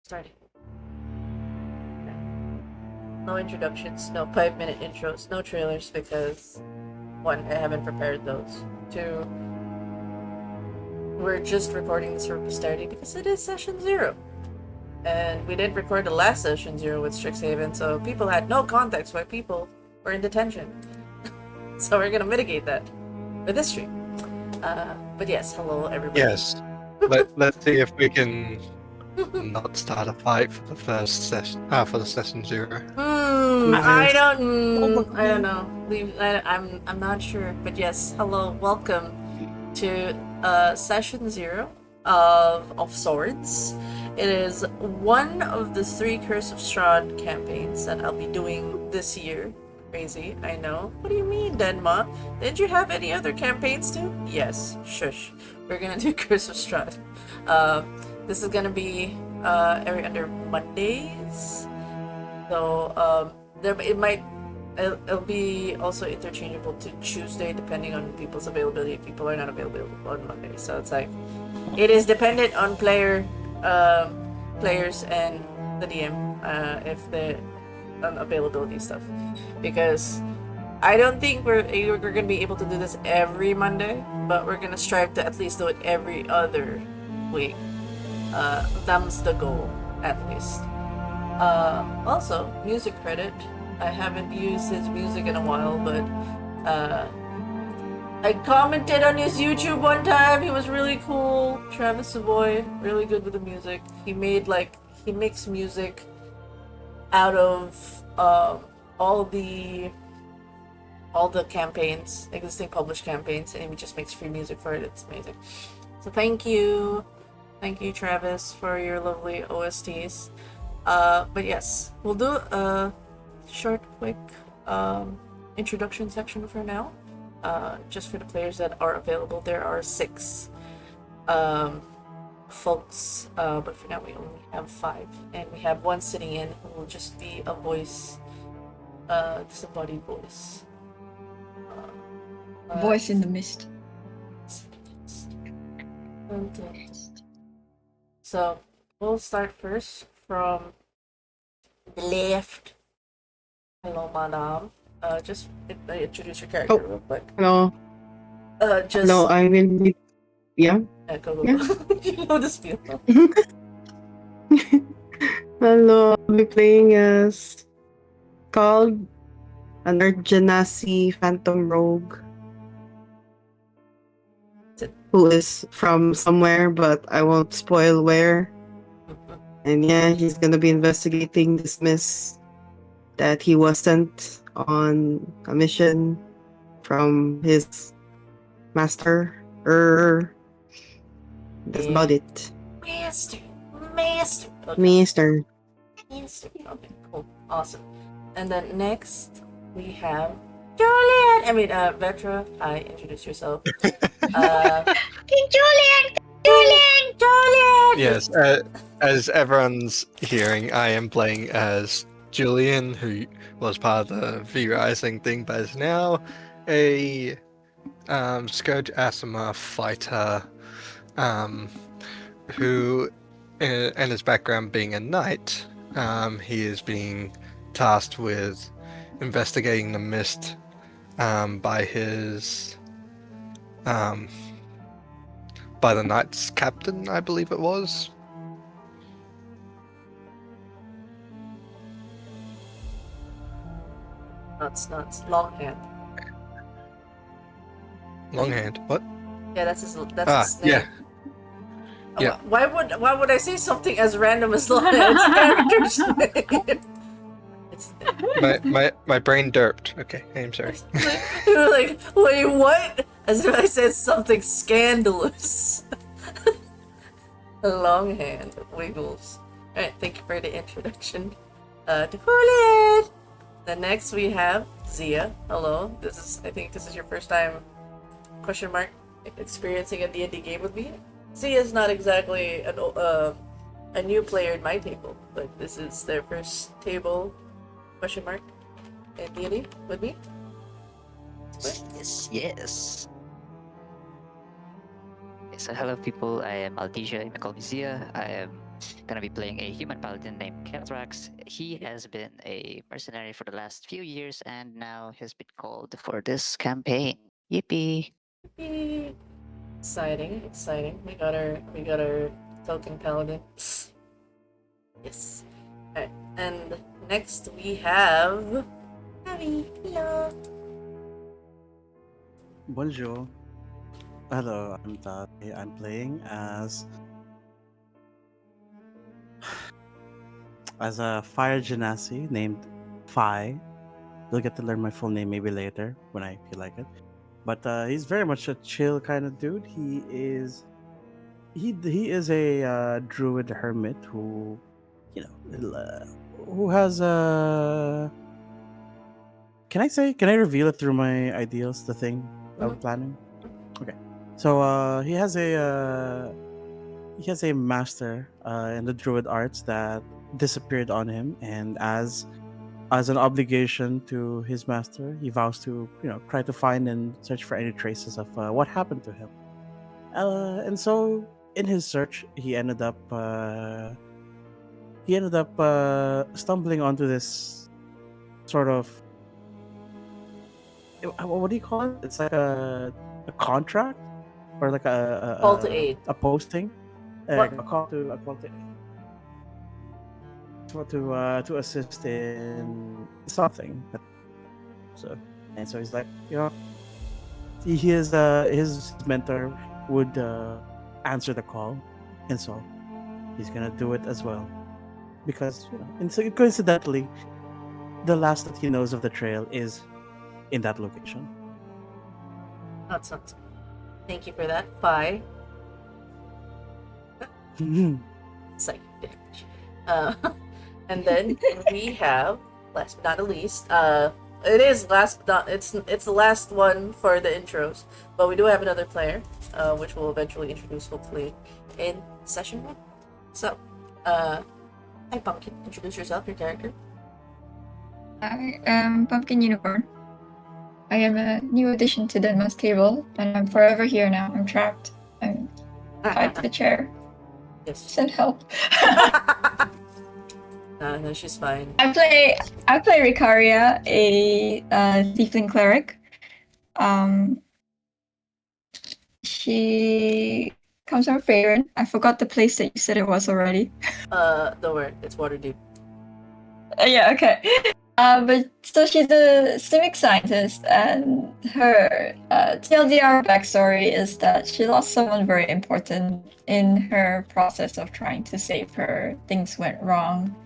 Starting. No introductions, no 5-minute intros, no trailers because one, I haven't prepared those. Two, we're just recording this for posterity because it is session 0. And we didn't record the last session 0 with Strixhaven, so people had no context why people were in detention. So we're gonna mitigate that with this stream. But yes, hello everybody. Yes. Let's see if we can not start a fight for the first session. For the session 0. I don't know. I'm not sure. But yes, hello, welcome to session 0 of Swords. It is one of the 3 Curse of Strahd campaigns that I'll be doing this year. Crazy, I know. What do you mean, Denma? Did you have any other campaigns too? Yes, shush. We're gonna do Curse of Strahd. This is gonna be every other Mondays. So it'll be also interchangeable to Tuesday depending on people's availability. If people are not available on Monday, so it's like it is dependent on players and the DM if the availability stuff, because I don't think we're gonna be able to do this every Monday, but we're gonna strive to at least do it every other week. That's the goal, at least. Also, music credit. I haven't used his music in a while, but I commented on his YouTube one time. He was really cool. Travis Savoy, really good with the music. He makes music out of all the campaigns, existing published campaigns, and he just makes free music for it. It's amazing. So thank you, Travis, for your lovely OSTs. But yes, we'll do a short, quick introduction section for now. Just for the players that are available. There are 6 folks, but for now we only have 5, and we have 1 sitting in who will just be a voice, disembodied voice. Voice in the mist. Okay. So we'll start first from the left. Hello, madam. Just introduce your character real quick. Hello. Just No, I will be. Yeah. Go. Yeah. You know the spiel. Hello. I'll be playing as called an Genasi Phantom Rogue, who is from somewhere, but I won't spoil where. And yeah, he's gonna be investigating this miss that he was sent on a mission from his master. That's about it. Master. Okay. Mister. Okay, cool. Awesome. And then next we have Julian. Vetra. Hi, introduce yourself. Julian! Yes, as everyone's hearing, I am playing as Julian, who was part of the V-Rising thing, but is now a Scourge Asima fighter, who, and his background being a knight, he is being tasked with investigating the mist by his by the knight's captain, I believe it was. Nuts. Longhand. Longhand. What? Yeah, that's his name. Yeah. Yeah. Why would I say something as random as Longhand? It's a character's name. It's My brain derped. Okay, I'm sorry. You were like, wait, what? As if I said something scandalous. Longhand wiggles. Alright, thank you for the introduction. To Julian! Then next we have Zia. Hello. I think this is your first time experiencing a D&D game with me. Zia is not exactly a new player in my table, but this is their first table at D&D with me. Yes. So hello people, I am Altisha, you may call me Zia. I am gonna be playing a human paladin named Kenthrax. He has been a mercenary for the last few years, and now has been called for this campaign. Yippee! Yay. Exciting, exciting. We got our token paladin. Yes. Alright, and next we have Abby. Hello. Bonjour. Hello, I'm Dade. I'm playing as a fire genasi named Phi. You'll get to learn my full name maybe later when I feel like it. But he's very much a chill kind of dude. He is a druid hermit who, who has a. Can I reveal it through my ideals? The thing I'm planning. Okay, so he has a master in the druid arts that disappeared on him, and as an obligation to his master, he vows to try to find and search for any traces of what happened to him. And so in his search, he ended up stumbling onto this sort of what do you call it? It's like a contract or like Call to aid. a posting, What? a call to assist in something. So and so he's like, his mentor would answer the call, and so he's gonna do it as well because and so coincidentally, the last that he knows of the trail is in that location. That's not. Thank you for that. Phi. Psychic damage. And then we have, last but not least, it is last but not, it's the last one for the intros, but we do have another player, which we'll eventually introduce hopefully in session 1. So, hi Pumpkin, introduce yourself, your character. I am Pumpkin Unicorn. I am a new addition to Denmark's table, and I'm forever here now. I'm trapped. I'm tied to the chair. Yes. Send help. No, she's fine. I play Ricaria, a tiefling cleric. She comes from Faerun. I forgot the place that you said it was already. Don't worry, it's Waterdeep. Yeah, okay. But so she's a civic scientist, and her TLDR backstory is that she lost someone very important in her process of trying to save her. Things went wrong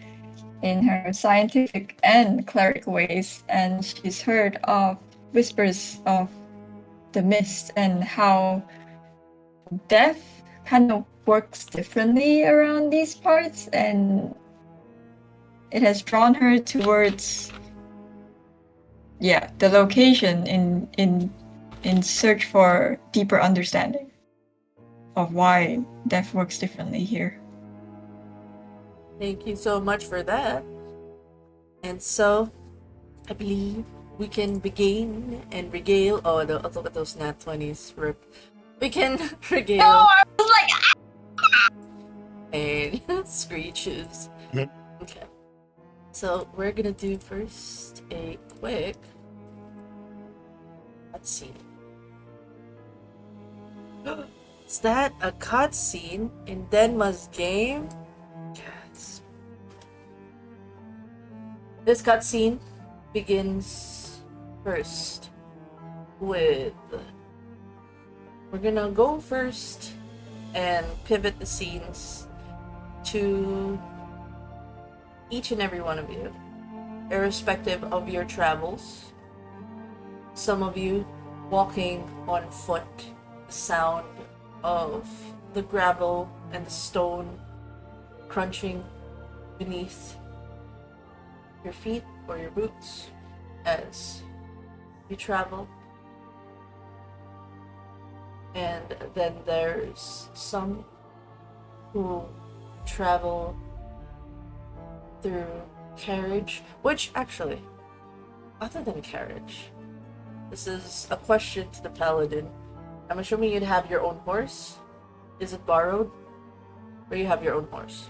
in her scientific and cleric ways, and she's heard of whispers of the mist and how death kind of works differently around these parts, and it has drawn her towards the location in search for deeper understanding of why death works differently here. Thank you so much for that. And so, I believe we can begin and regale. Oh, look at those nat 20s. Rip. We can regale. No, I was like, and screeches. Okay. So we're gonna do first a quick. Let's see. Is that a cutscene in Denma's game? Yes. This cutscene begins first with. We're gonna go first and pivot the scenes to each and every one of you, irrespective of your travels. Some of you walking on foot, the sound of the gravel and the stone crunching beneath your feet or your boots as you travel. And then there's some who travel through carriage, which actually, other than carriage, this is a question to the paladin. I'm assuming you'd have your own horse. Is it borrowed? Or you have your own horse?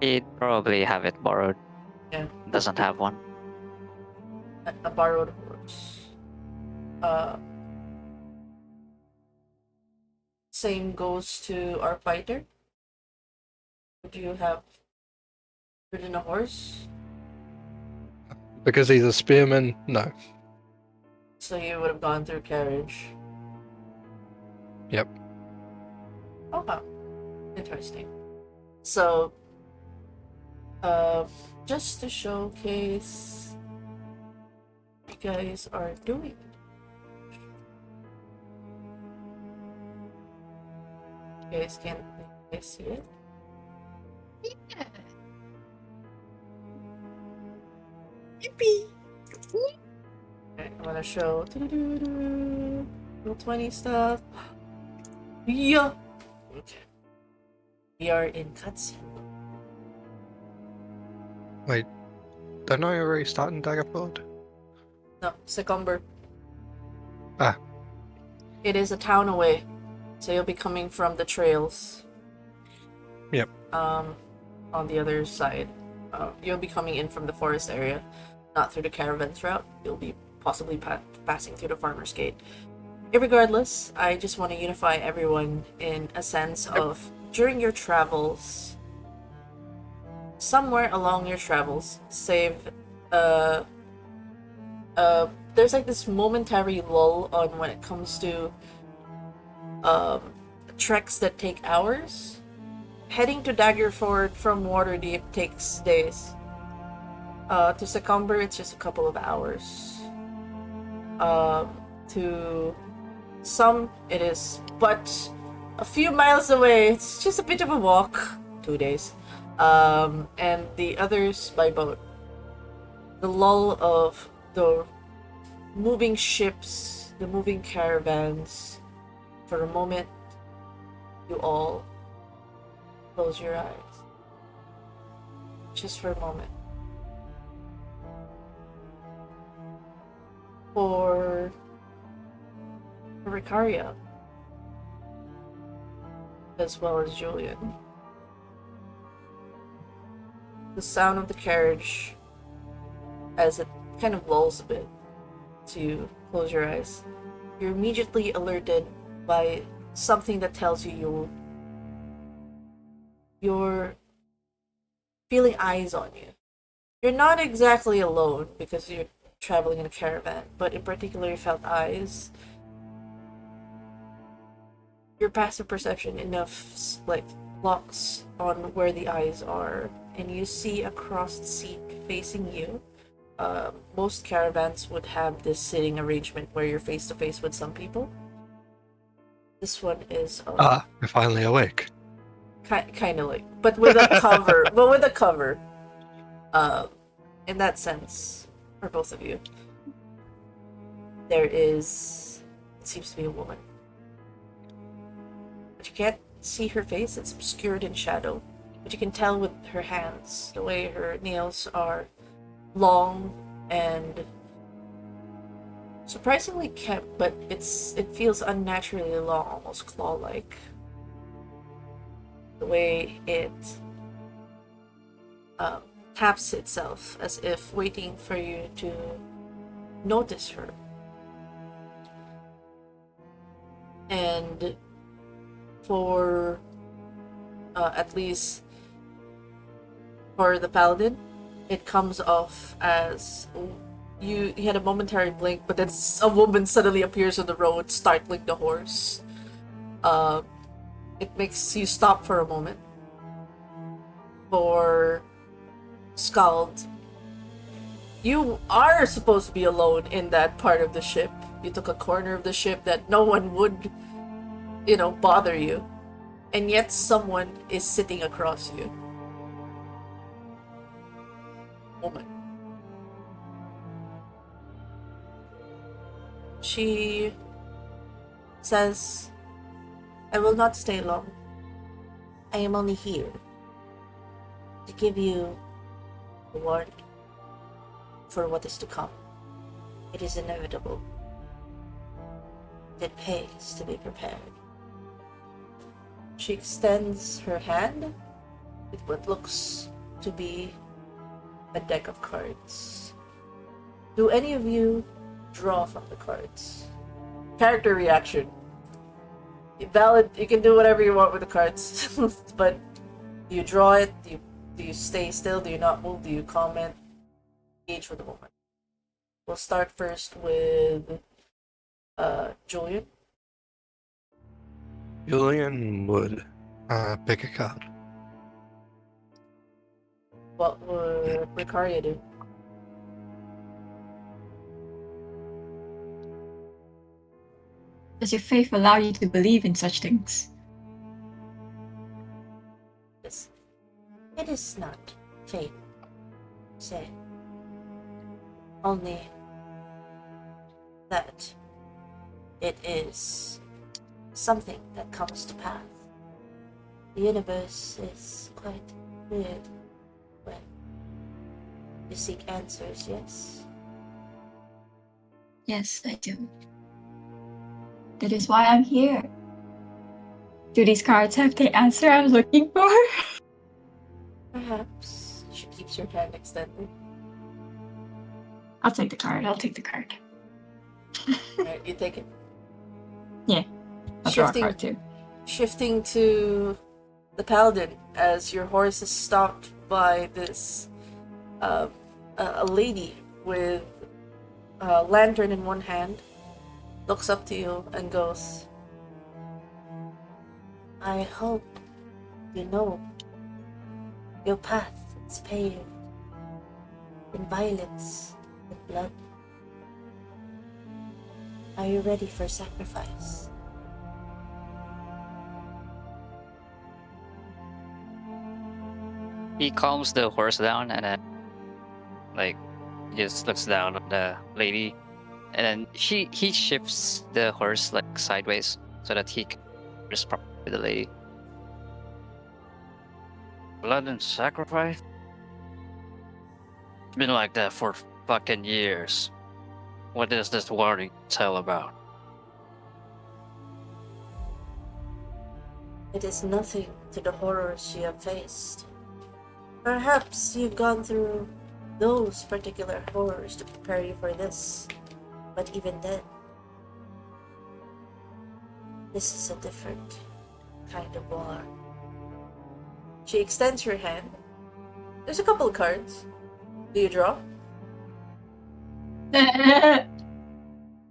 He'd probably have it borrowed. Yeah. Doesn't have one. A borrowed horse. Same goes to our fighter. Would you have ridden a horse? Because he's a spearman, no. So you would have gone through carriage. Yep. Oh, wow. Interesting. So, just to showcase what you guys are doing. You guys can see it? Yippee! Okay, I'm gonna show Roll 20 stuff. Yeah. Okay. We are in cutscene. Wait, don't I already start in Daggerford? No, Succumber. Ah. It is a town away, so you'll be coming from the trails. Yep. On the other side. You'll be coming in from the forest area, not through the caravans route. You'll be possibly passing through the farmer's gate. Irregardless, I just want to unify everyone in a sense of during your travels, somewhere along your travels, save there's like this momentary lull on when it comes to treks that take hours. Heading to Daggerford from Waterdeep takes days. To Succumber, it's just a couple of hours. To some, it is but a few miles away. It's just a bit of a walk. 2 days. And the others by boat. The lull of the moving ships, the moving caravans. For a moment, you all close your eyes. Just for a moment. For Ricaria, as well as Julian. The sound of the carriage, as it kind of lulls a bit to close your eyes, you're immediately alerted by something that tells you you're feeling eyes on you. You're not exactly alone because you're traveling in a caravan, but in particular you felt eyes. Your passive perception enough locks on where the eyes are, and you see a crossed seat facing you. Most caravans would have this sitting arrangement where you're face to face with some people. This one is We're finally awake. kind of like, but with a cover. But with a cover. In that sense, for both of you, there is. It seems to be a woman, but you can't see her face. It's obscured in shadow, but you can tell with her hands, the way her nails are long and surprisingly kept, but it feels unnaturally long, almost claw-like. The way it taps itself as if waiting for you to notice her. And for at least for the paladin, it comes off as you had a momentary blink, but then a woman suddenly appears on the road, startling the horse. It makes you stop for a moment. For Scald, you are supposed to be alone in that part of the ship. You took a corner of the ship that no one would, bother you. And yet someone is sitting across you. Woman. She says, "I will not stay long. I am only here to give you a warning for what is to come. It is inevitable. It pays to be prepared." She extends her hand with what looks to be a deck of cards. Do any of you draw from the cards? Character reaction. Valid, you can do whatever you want with the cards, but do you draw it? Do you stay still? Do you not move? Do you comment? Engage for the moment. We'll start first with Julian. Julian would pick a card. What would Ricaria do? Does your faith allow you to believe in such things? Yes. It is not fate, say. Only that it is something that comes to pass. The universe is quite weird when you seek answers, yes? Yes, I do. That is why I'm here. Do these cards have the answer I'm looking for? Perhaps she keeps her hand extended. I'll take the card. Alright, you take it. Yeah. I'll draw a card too. Shifting to the paladin as your horse is stopped by this a lady with a lantern in one hand, looks up to you and goes, I hope you know your path is paved in violence and blood. Are you ready for sacrifice? He calms the horse down and then, like, just looks down on the lady, and then he shifts the horse like sideways so that he can respond to the lady. Blood and sacrifice? It's been like that for fucking years. What is this warning tell about? It is nothing to the horrors you have faced. Perhaps you've gone through those particular horrors to prepare you for this, but even then, this is a different kind of war. She extends her hand. There's a couple of cards. Do you draw?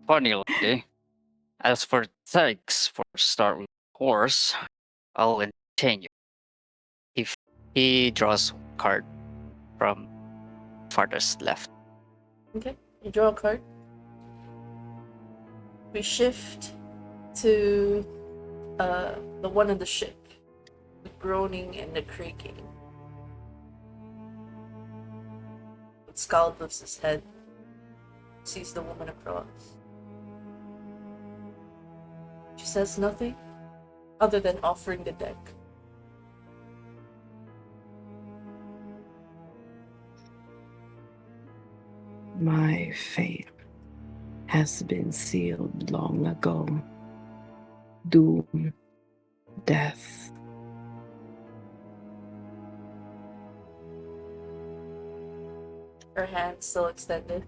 Funny lady. As for thanks for start with horse, I'll entertain you. If he draws a card from farthest left. Okay, you draw a card. We shift to the one on the ship. The groaning and the creaking. Skull lifts his head, sees the woman across. She says nothing other than offering the deck. My fate has been sealed long ago. Doom, death. Her hand still extended.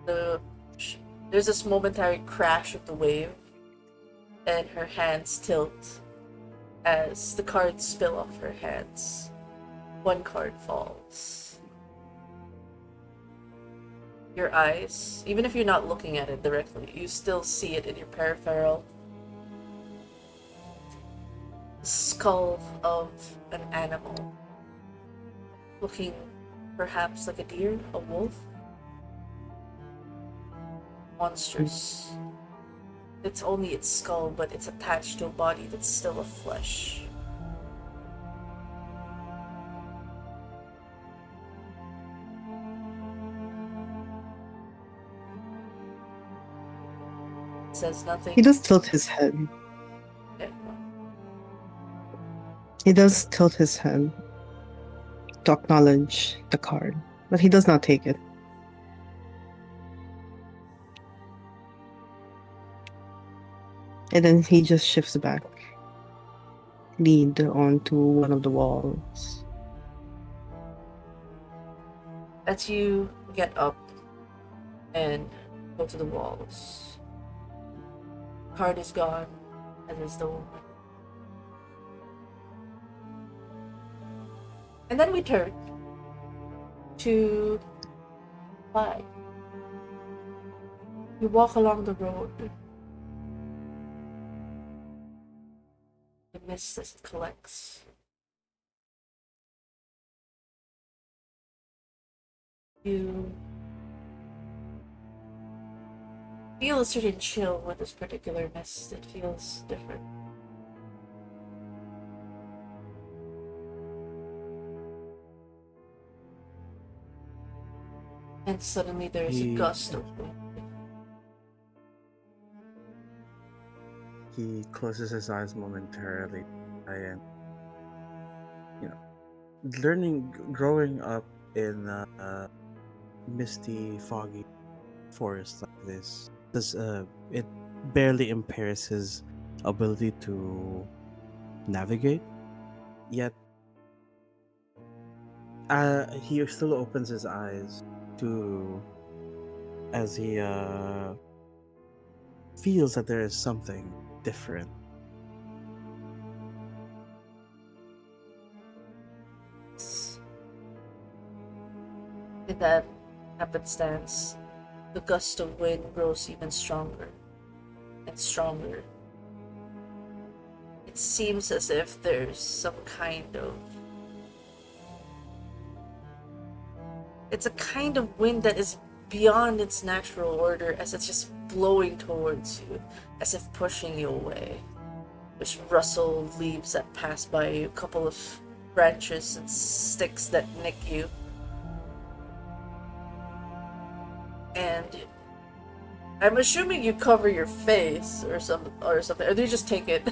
There's this momentary crash of the wave, and her hands tilt as the cards spill off her hands. One card falls. Your eyes, even if you're not looking at it directly, you still see it in your peripheral. The skull of an animal, looking perhaps like a deer, a wolf. Monstrous. It's only its skull, but it's attached to a body that's still of flesh. It says nothing. He does tilt his head. Yeah. He does tilt his head to acknowledge the card, but he does not take it. And then he just shifts back. lead onto one of the walls. As you get up and go to the walls, card is gone, as is the woman. And then we turn to Clyde. You walk along the road. The mist as it collects. You feel a certain chill with this particular mist. It feels different. And suddenly there's a gust of wind. He closes his eyes momentarily, and growing up in a misty, foggy forest like this, it barely impairs his ability to navigate. Yet, he still opens his eyes to as he feels that there is something different. In that happenstance, the gust of wind grows even stronger and stronger. It seems as if there's some kind of... It's a kind of wind that is beyond its natural order, as it's just blowing towards you, as if pushing you away. There's rustle leaves that pass by you, a couple of branches and sticks that nick you. And I'm assuming you cover your face or something, or do you just take it?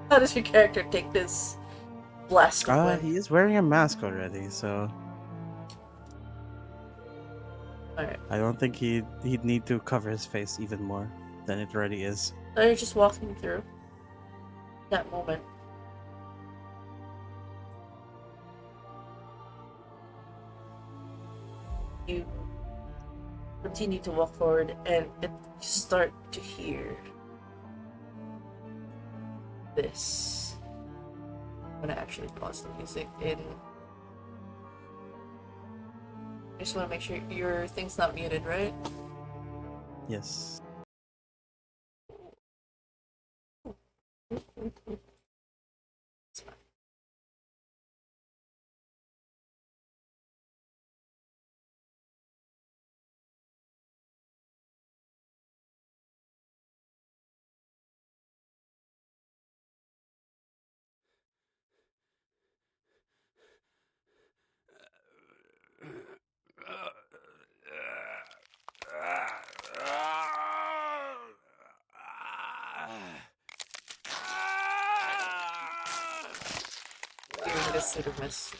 How does your character take this blast of wind? He is wearing a mask already, so Alright. I don't think he'd need to cover his face even more than it already is. So you're just walking through that moment. You continue to walk forward, and you start to hear this. I'm gonna actually pause the music in. I just want to make sure your thing's not muted, right? Yes. It's fine. Hearing this sort of mist.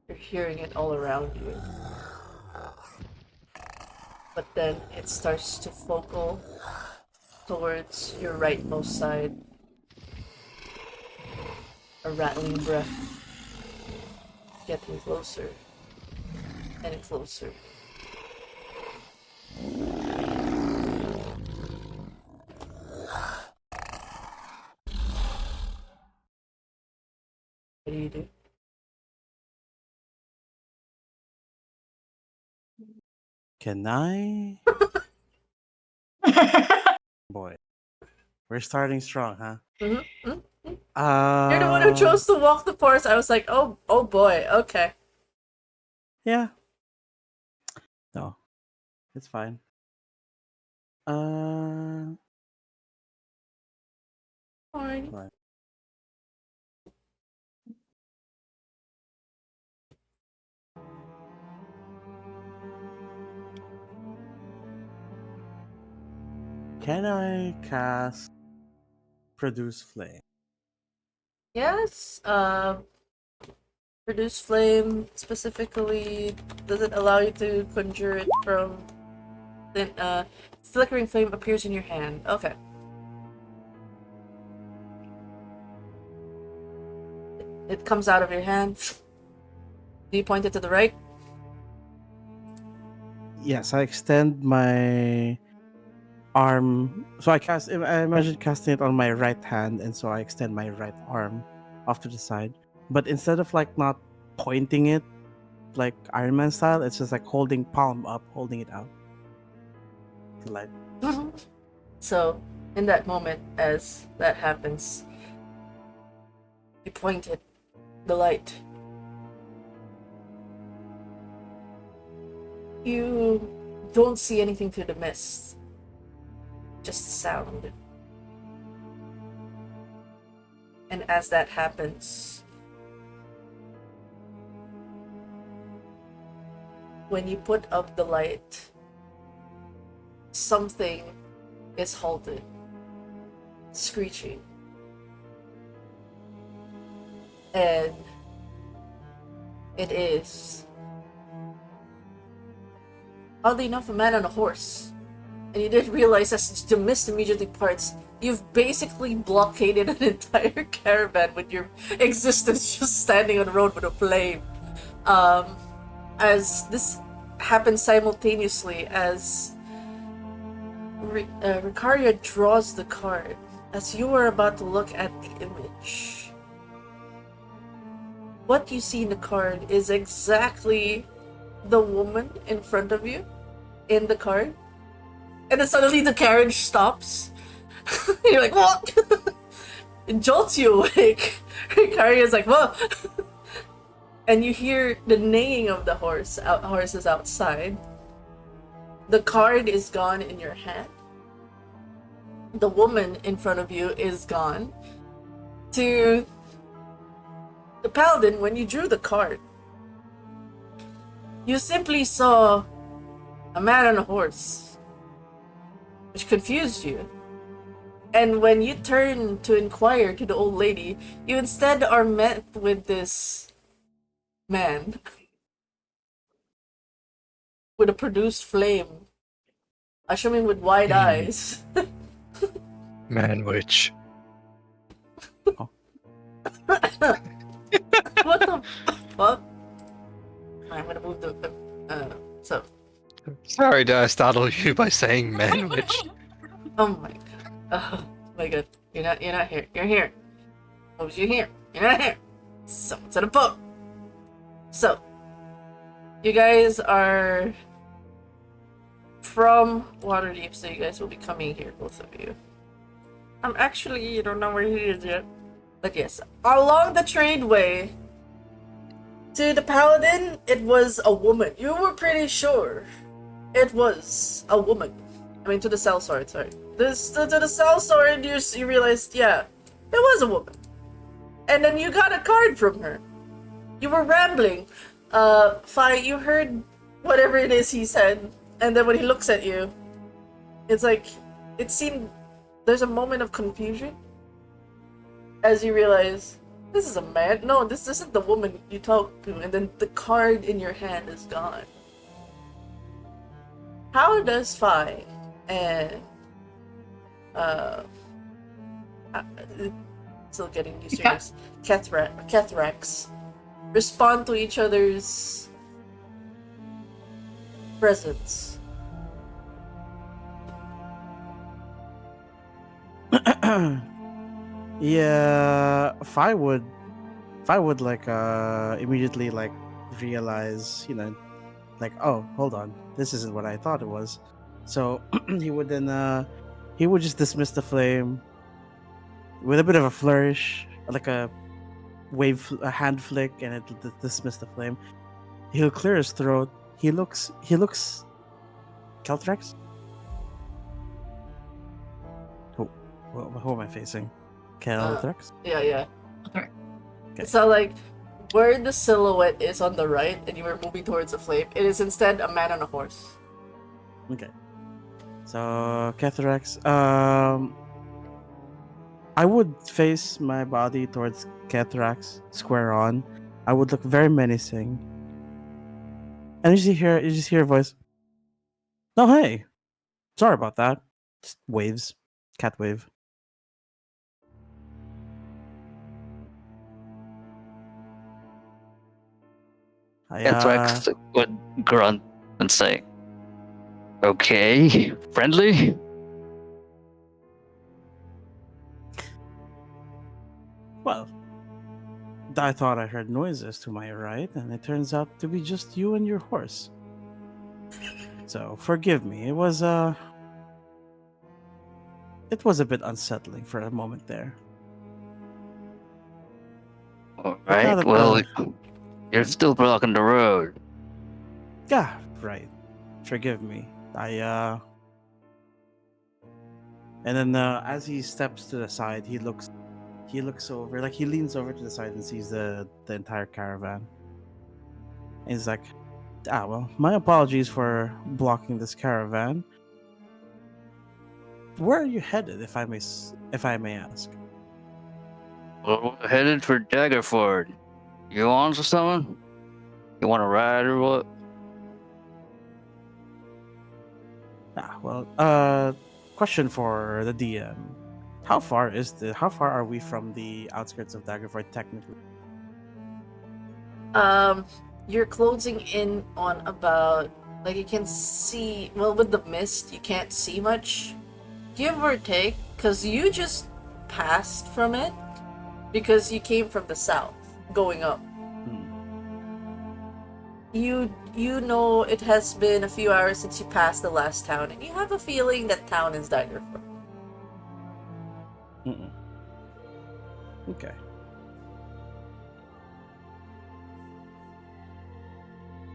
You're hearing it all around you. But then it starts to focal towards your rightmost side. A rattling breath getting closer and closer. What do you do? Can I? Boy, we're starting strong, huh? Mm-hmm. You're the one who chose to walk the forest. I was like, oh boy, okay. Yeah. No, it's fine. Fine. Fine. Can I cast Produce Flame? Yes. Produce flame specifically. Does it allow you to conjure it from? Then flickering flame appears in your hand. Okay. It comes out of your hand. Do you point it to the right? Yes, I extend my arm. So I imagine casting it on my right hand, and so I extend my right arm off to the side. But instead of like not pointing it like Iron Man style, it's just like holding palm up, holding it out. The light. So, in that moment, as that happens, you pointed the light. You don't see anything through the mist, just the sound. And as that happens, when you put up the light, something is halted, screeching. And it is, oddly enough, a man on a horse. And you didn't realize as the mist immediately parts, you've basically blockaded an entire caravan with your existence just standing on the road with a flame. As this happens simultaneously as Ricaria draws the card, as you are about to look at the image, what you see in the card is exactly the woman in front of you in the card. And then suddenly the carriage stops. You're like, what? It jolts you awake. Ricaria is like, whoa. And you hear the neighing of the horses outside. The card is gone in your hand. The woman in front of you is gone. To the paladin, when you drew the card, you simply saw a man on a horse, which confused you. And when you turn to inquire to the old lady, you instead are met with this man with a produced flame, assuming with wide eyes. Man witch. What the fuck? I'm gonna move the so. Sorry, did I startle you by saying man witch? Oh my god. Oh my god. You're not here. You're here. Oh, you're here. You're not here. Someone's on a boat. So, you guys are from Waterdeep, so you guys will be coming here, both of you. You don't know where he is yet. But yes, along the tradeway to the paladin, it was a woman. You were pretty sure it was a woman. I mean, to the sellsword, sorry. To the sellsword, you realized, yeah, it was a woman. And then you got a card from her. You were rambling. Fi, you heard whatever it is he said, and then when he looks at you, it's like, it seemed there's a moment of confusion as you realize, this is a man. No, this isn't the woman you talked to, and then the card in your hand is gone. How does Fi and still getting used to this, Kethrax respond to each other's presence? Yeah, if I would like immediately like realize, like, oh, hold on, this isn't what I thought it was. So he would just dismiss the flame with a bit of a flourish, like a hand flick, and it'll dismiss the flame. He'll clear his throat. He looks Keltrax. Who am I facing? Keltrax? Yeah. Okay. Okay. So like, where the silhouette is on the right and you were moving towards the flame, it is instead a man on a horse. Okay. So, Catharax, I would face my body towards Catharax, square on. I would look very menacing. And you just hear a voice. Oh, hey. Sorry about that. Just waves. Cat wave. Anthrax would grunt and say, "Okay, friendly." Well, I thought I heard noises to my right, and it turns out to be just you and your horse. So forgive me. It was a bit unsettling for a moment there. All But now right. that Well, you're still blocking the road. yeah, right. Forgive me. And then as he steps to the side, he looks over, like he leans over to the side and sees the entire caravan. And he's like, well, my apologies for blocking this caravan. Where are you headed, if I may ask? Well, we're headed for Daggerford. You on to something? You want to ride or what? Question for the DM. How far are we from the outskirts of Daggerford technically? You're closing in on about, like, you can see, well, with the mist you can't see much, give or take, because you just passed from it because you came from the south going up. You know it has been a few hours since you passed the last town, and you have a feeling that town is Daggerford. Okay.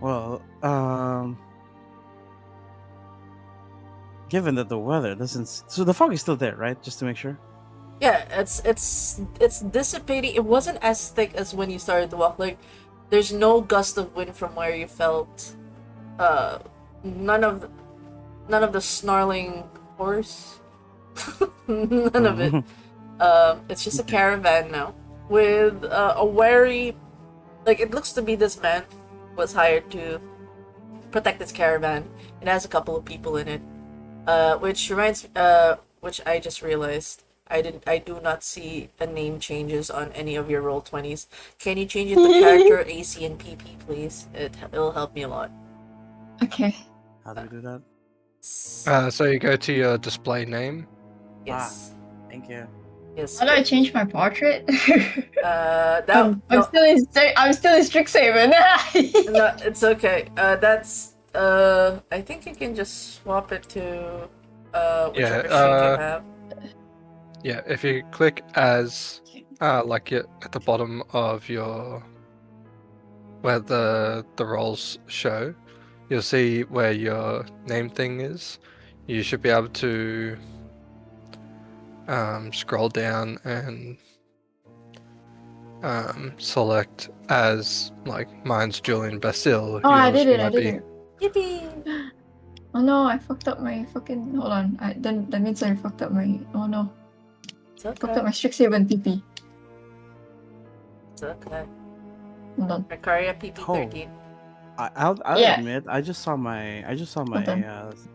Well, given that the weather doesn't, so the fog is still there, right? Just to make sure. Yeah, it's dissipating. It wasn't as thick as when you started to walk. Like, there's no gust of wind from where you felt. None of the snarling horse. None of it. It's just a caravan now with a wary. Like, it looks to be this man was hired to protect this caravan. It has a couple of people in it. Which I just realized. I do not see a name changes on any of your roll 20s. Can you change it to character, AC, and PP, please? It'll help me a lot. Okay. How do we do that? So you go to your display name. Yes. Thank you. Yes. How do I change my portrait? I'm still in Strixhaven. No, it's okay. I think you can just swap it to whichever sheet you have. Yeah, if you click as like at the bottom of your where the roles show, you'll see where your name thing is. You should be able to scroll down and select as, like, mine's Julian Basil. Oh, I yours did it. might be. Yippee! Oh no, I fucked up my fucking. Hold on. That means I fucked up my. Oh no. It's okay. Fucked up my Strixhaven PP. It's okay. Hold on. Arcaria PP13. I'll Yeah. admit, I just saw my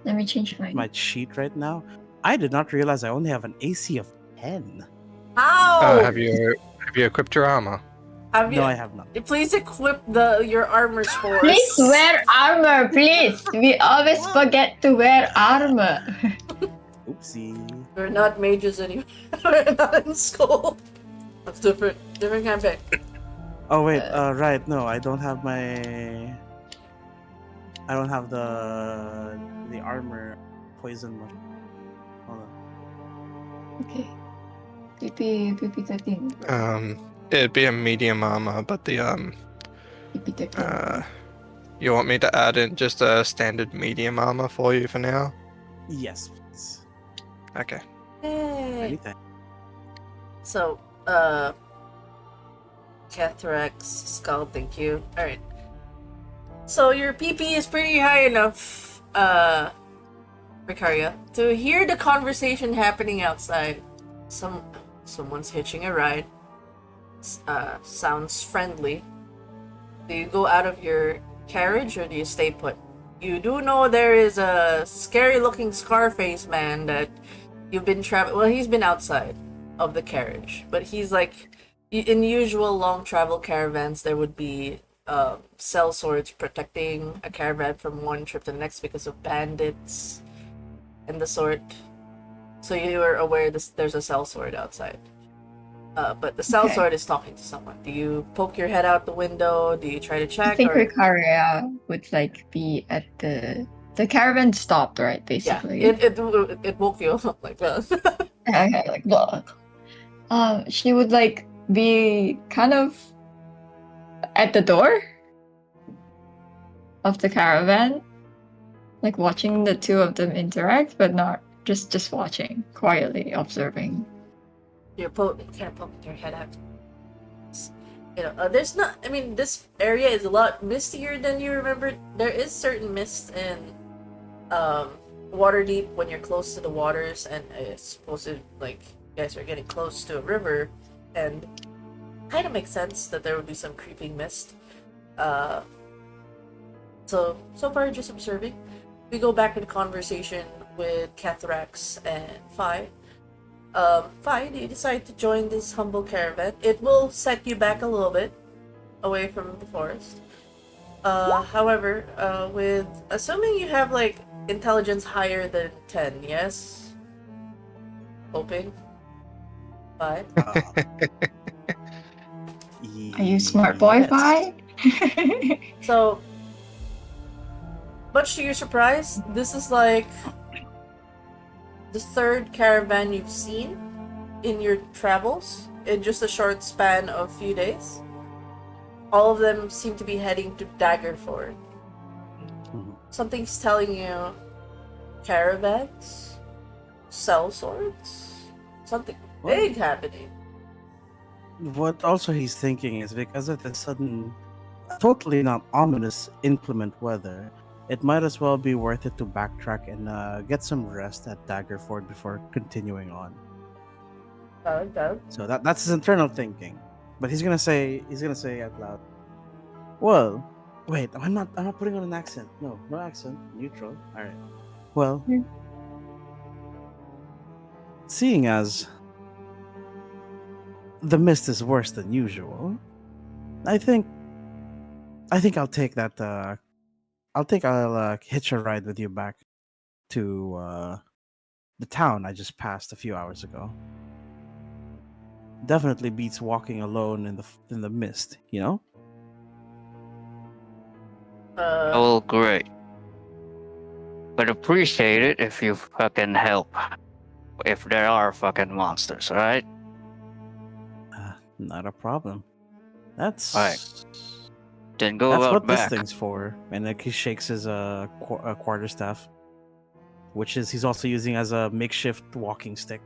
Let me change mine. my sheet right now. I did not realize I only have an AC of 10. How? Have you equipped your armor? Have you? No, I have not. Please equip your armor spores. Please wear armor, please. We always forget to wear armor. Oopsie. We're not mages anymore. We're not in school. That's different. Different campaign. Oh wait, right. No, I don't have the armor poison one. Hold on. Okay. PP 13. It'd be a medium armor, but the PP 13. you want me to add in just a standard medium armor for you for now? Yes, please. Okay. Yay. Anything. So, Catharax, Skull, thank you. Alright. So your PP is pretty high enough, Ricaria, to hear the conversation happening outside. Someone's hitching a ride. Sounds friendly. Do you go out of your carriage or do you stay put? You do know there is a scary-looking Scarface man that you've been traveling. Well, he's been outside of the carriage, but he's like in usual long travel caravans. There would be sellswords protecting a caravan from one trip to the next because of bandits and the sort. So you are aware there's a sellsword outside. But the sellsword is talking to someone. Do you poke your head out the window? Do you try to I check? think Or Ricaria would like be at the caravan stopped, right? yeah, Basically. it woke you up like that. Okay, like blah. She would like be kind of at the door of the caravan, like watching the two of them interact, but not just watching, quietly observing. You're kind of poking your head out. There's not. I mean, this area is a lot mistier than you remember. There is certain mist in Waterdeep when you're close to the waters, and it's supposed to like you guys are getting close to a river, and kind of makes sense that there would be some creeping mist. So far just observing. We go back in conversation with Cathrax and Phi. Fine, you decide to join this humble caravan. It will set you back a little bit away from the forest. However, with assuming you have like intelligence higher than 10, yes? Hoping. 5. Are you smart boy, Yes. Fi? So, much to your surprise, this is like the third caravan you've seen in your travels in just a short span of few days. All of them seem to be heading to Daggerford. Something's telling you caravans, sellswords, something big happening. What also he's thinking is because of the sudden, totally not ominous inclement weather, it might as well be worth it to backtrack and get some rest at Daggerford before continuing on. So that's his internal thinking. But he's gonna say out loud. Well, wait, I'm not putting on an accent. No accent. Neutral. Alright. Well, seeing as the mist is worse than usual, I think I'll take that I'll hitch a ride with you back to the town I just passed a few hours ago. Definitely beats walking alone in the mist, you know? Oh, great. But appreciate it if you fucking help. If there are fucking monsters, alright? Not a problem. That's Alright. Then go that's out what back. this thing's for. And like he shakes his quarterstaff, which is he's also using as a makeshift walking stick.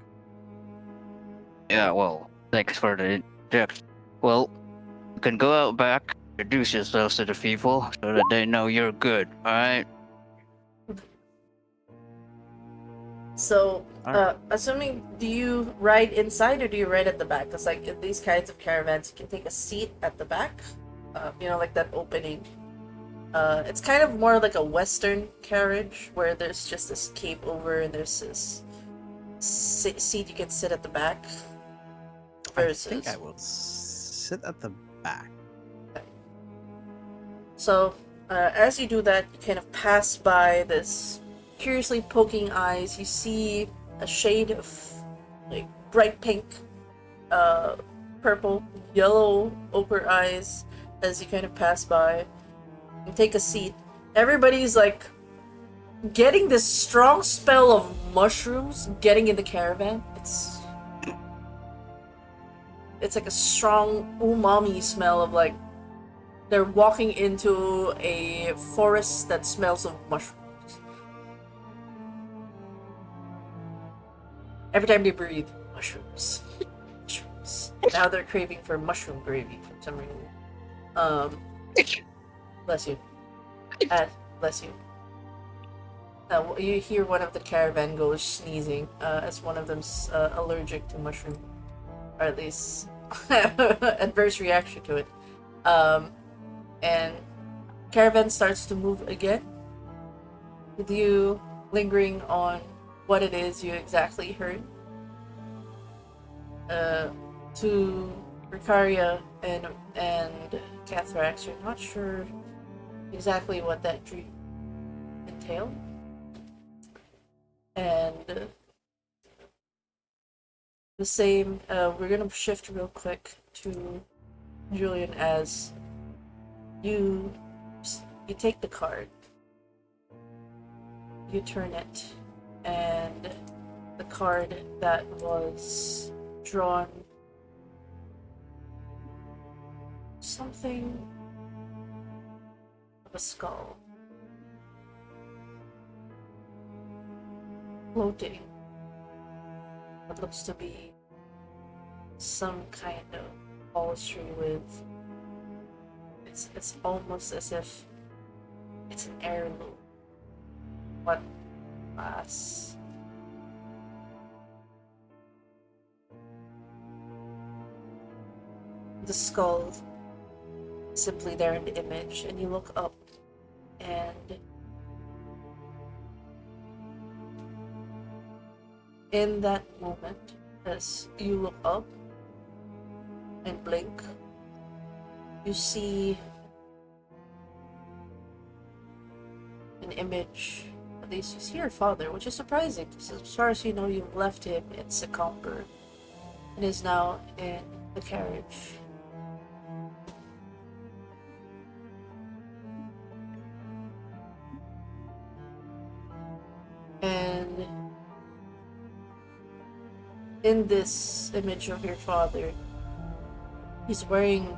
Yeah, well, thanks for the injection. Well, you can go out back, introduce yourselves to the people so that they know you're good, alright? So, assuming, do you ride inside or do you ride at the back? Because like in these kinds of caravans, you can take a seat at the back. Like that opening. It's kind of more like a Western carriage where there's just this cape over and there's this seat you can sit at the back. Versus. I think I will sit at the back. So, as you do that, you kind of pass by this curiously poking eyes. You see a shade of like bright pink, purple, yellow ochre eyes as you kind of pass by and take a seat. Everybody's like getting this strong spell of mushrooms getting in the caravan. It's like a strong umami smell of like they're walking into a forest that smells of mushrooms. Every time they breathe, mushrooms. Mushrooms. Now they're craving for mushroom gravy for some reason. Bless you. Bless you. You hear one of the caravan goes sneezing, as one of them's allergic to mushroom, or at least adverse reaction to it. And caravan starts to move again, with you lingering on what it is you exactly heard. To Ricaria and Cathrax, you're not sure exactly what that dream entailed. And the same, we're gonna shift real quick to Julian as you take the card, you turn it, and the card that was drawn, something of a skull floating, what looks to be some kind of upholstery with, it's almost as if it's an heirloom. What class? The skull simply there in the image, and you look up, and in that moment, as you look up and blink, you see an image. At least you see your father, which is surprising, because as far as you know, you've left him in Secomber and is now in the carriage. And in this image of your father, he's wearing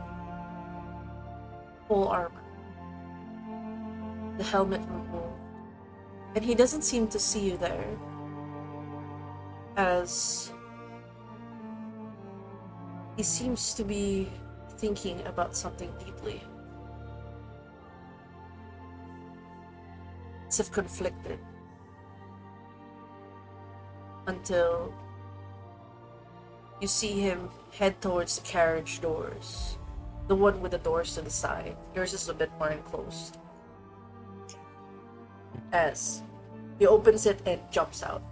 full armor, the helmet removed, and he doesn't seem to see you there, as he seems to be thinking about something deeply, as if conflicted, until you see him head towards the carriage doors. The one with the doors to the side. Yours is a bit more enclosed. As he opens it and jumps out.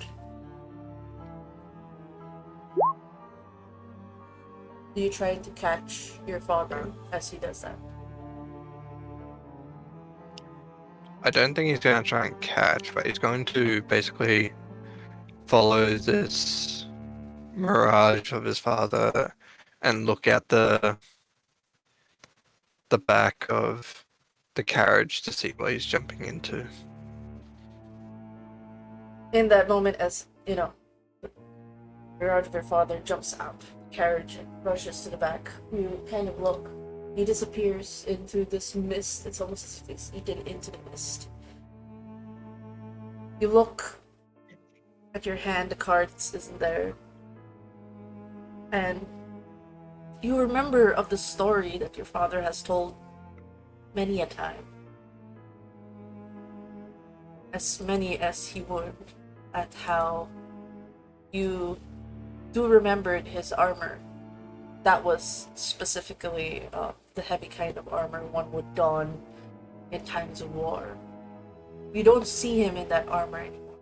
Do you try to catch your father as he does that? I don't think he's going to try and catch, but he's going to basically follow this mirage of his father and look at the back of the carriage to see what he's jumping into. In that moment, as you know, the mirage of your father jumps out, the carriage and rushes to the back. You kind of look. He disappears into this mist. It's almost as if he's eaten into the mist. You look at your hand, the card isn't there. And you remember of the story that your father has told many a time. As many as he would, at how you do remembered his armor. That was specifically the heavy kind of armor one would don in times of war. You don't see him in that armor anymore.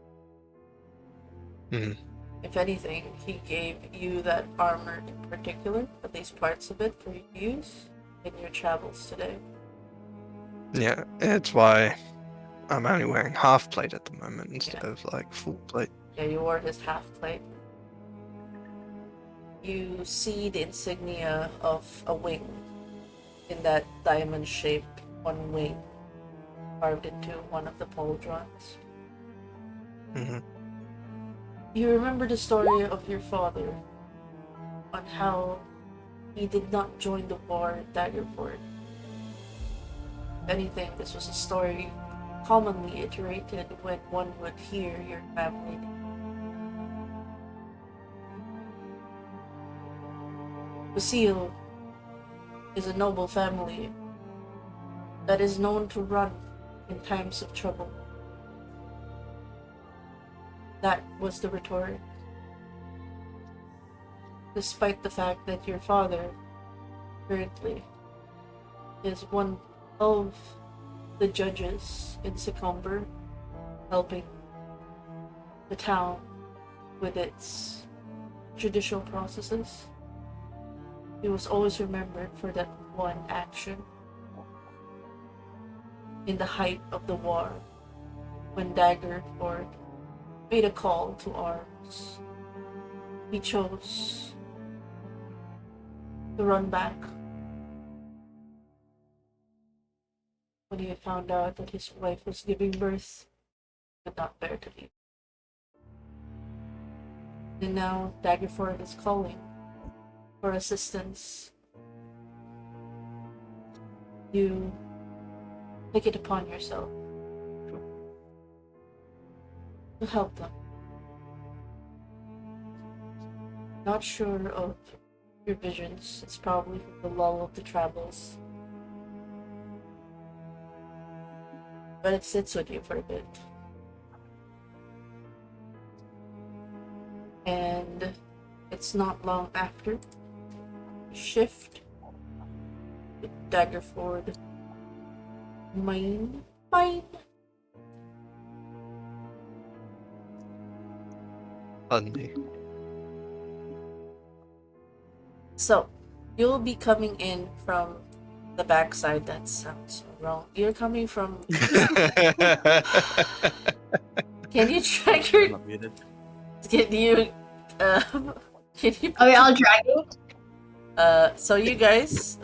Mm-hmm. If anything, he gave you that armor in particular, at least parts of it, for you to use in your travels today. Yeah, it's why I'm only wearing half plate at the moment instead of like full plate. Yeah, you wore his half plate. You see the insignia of a wing in that diamond shaped one wing carved into one of the pauldrons. Mm-hmm. You remember the story of your father on how he did not join the war at Daggerford. If anything, this was a story commonly iterated when one would hear your family name. Lucille is a noble family that is known to run in times of trouble. That was the rhetoric. Despite the fact that your father currently is one of the judges in Secomber, helping the town with its judicial processes. He was always remembered for that one action in the height of the war when Daggerford made a call to arms. He chose to run back when he found out that his wife was giving birth, but not bear to leave. And now Daggerford is calling for assistance. You take it upon yourself to help them. Not sure of your visions. It's probably from the lull of the travels. But it sits with you for a bit. And it's not long after shift to Daggerford mine. Suddenly. So, you'll be coming in from the backside. That sounds so wrong. You're coming from. Can you check I'm your? not muted. Can you? Can you? Are we all dragging? So you guys,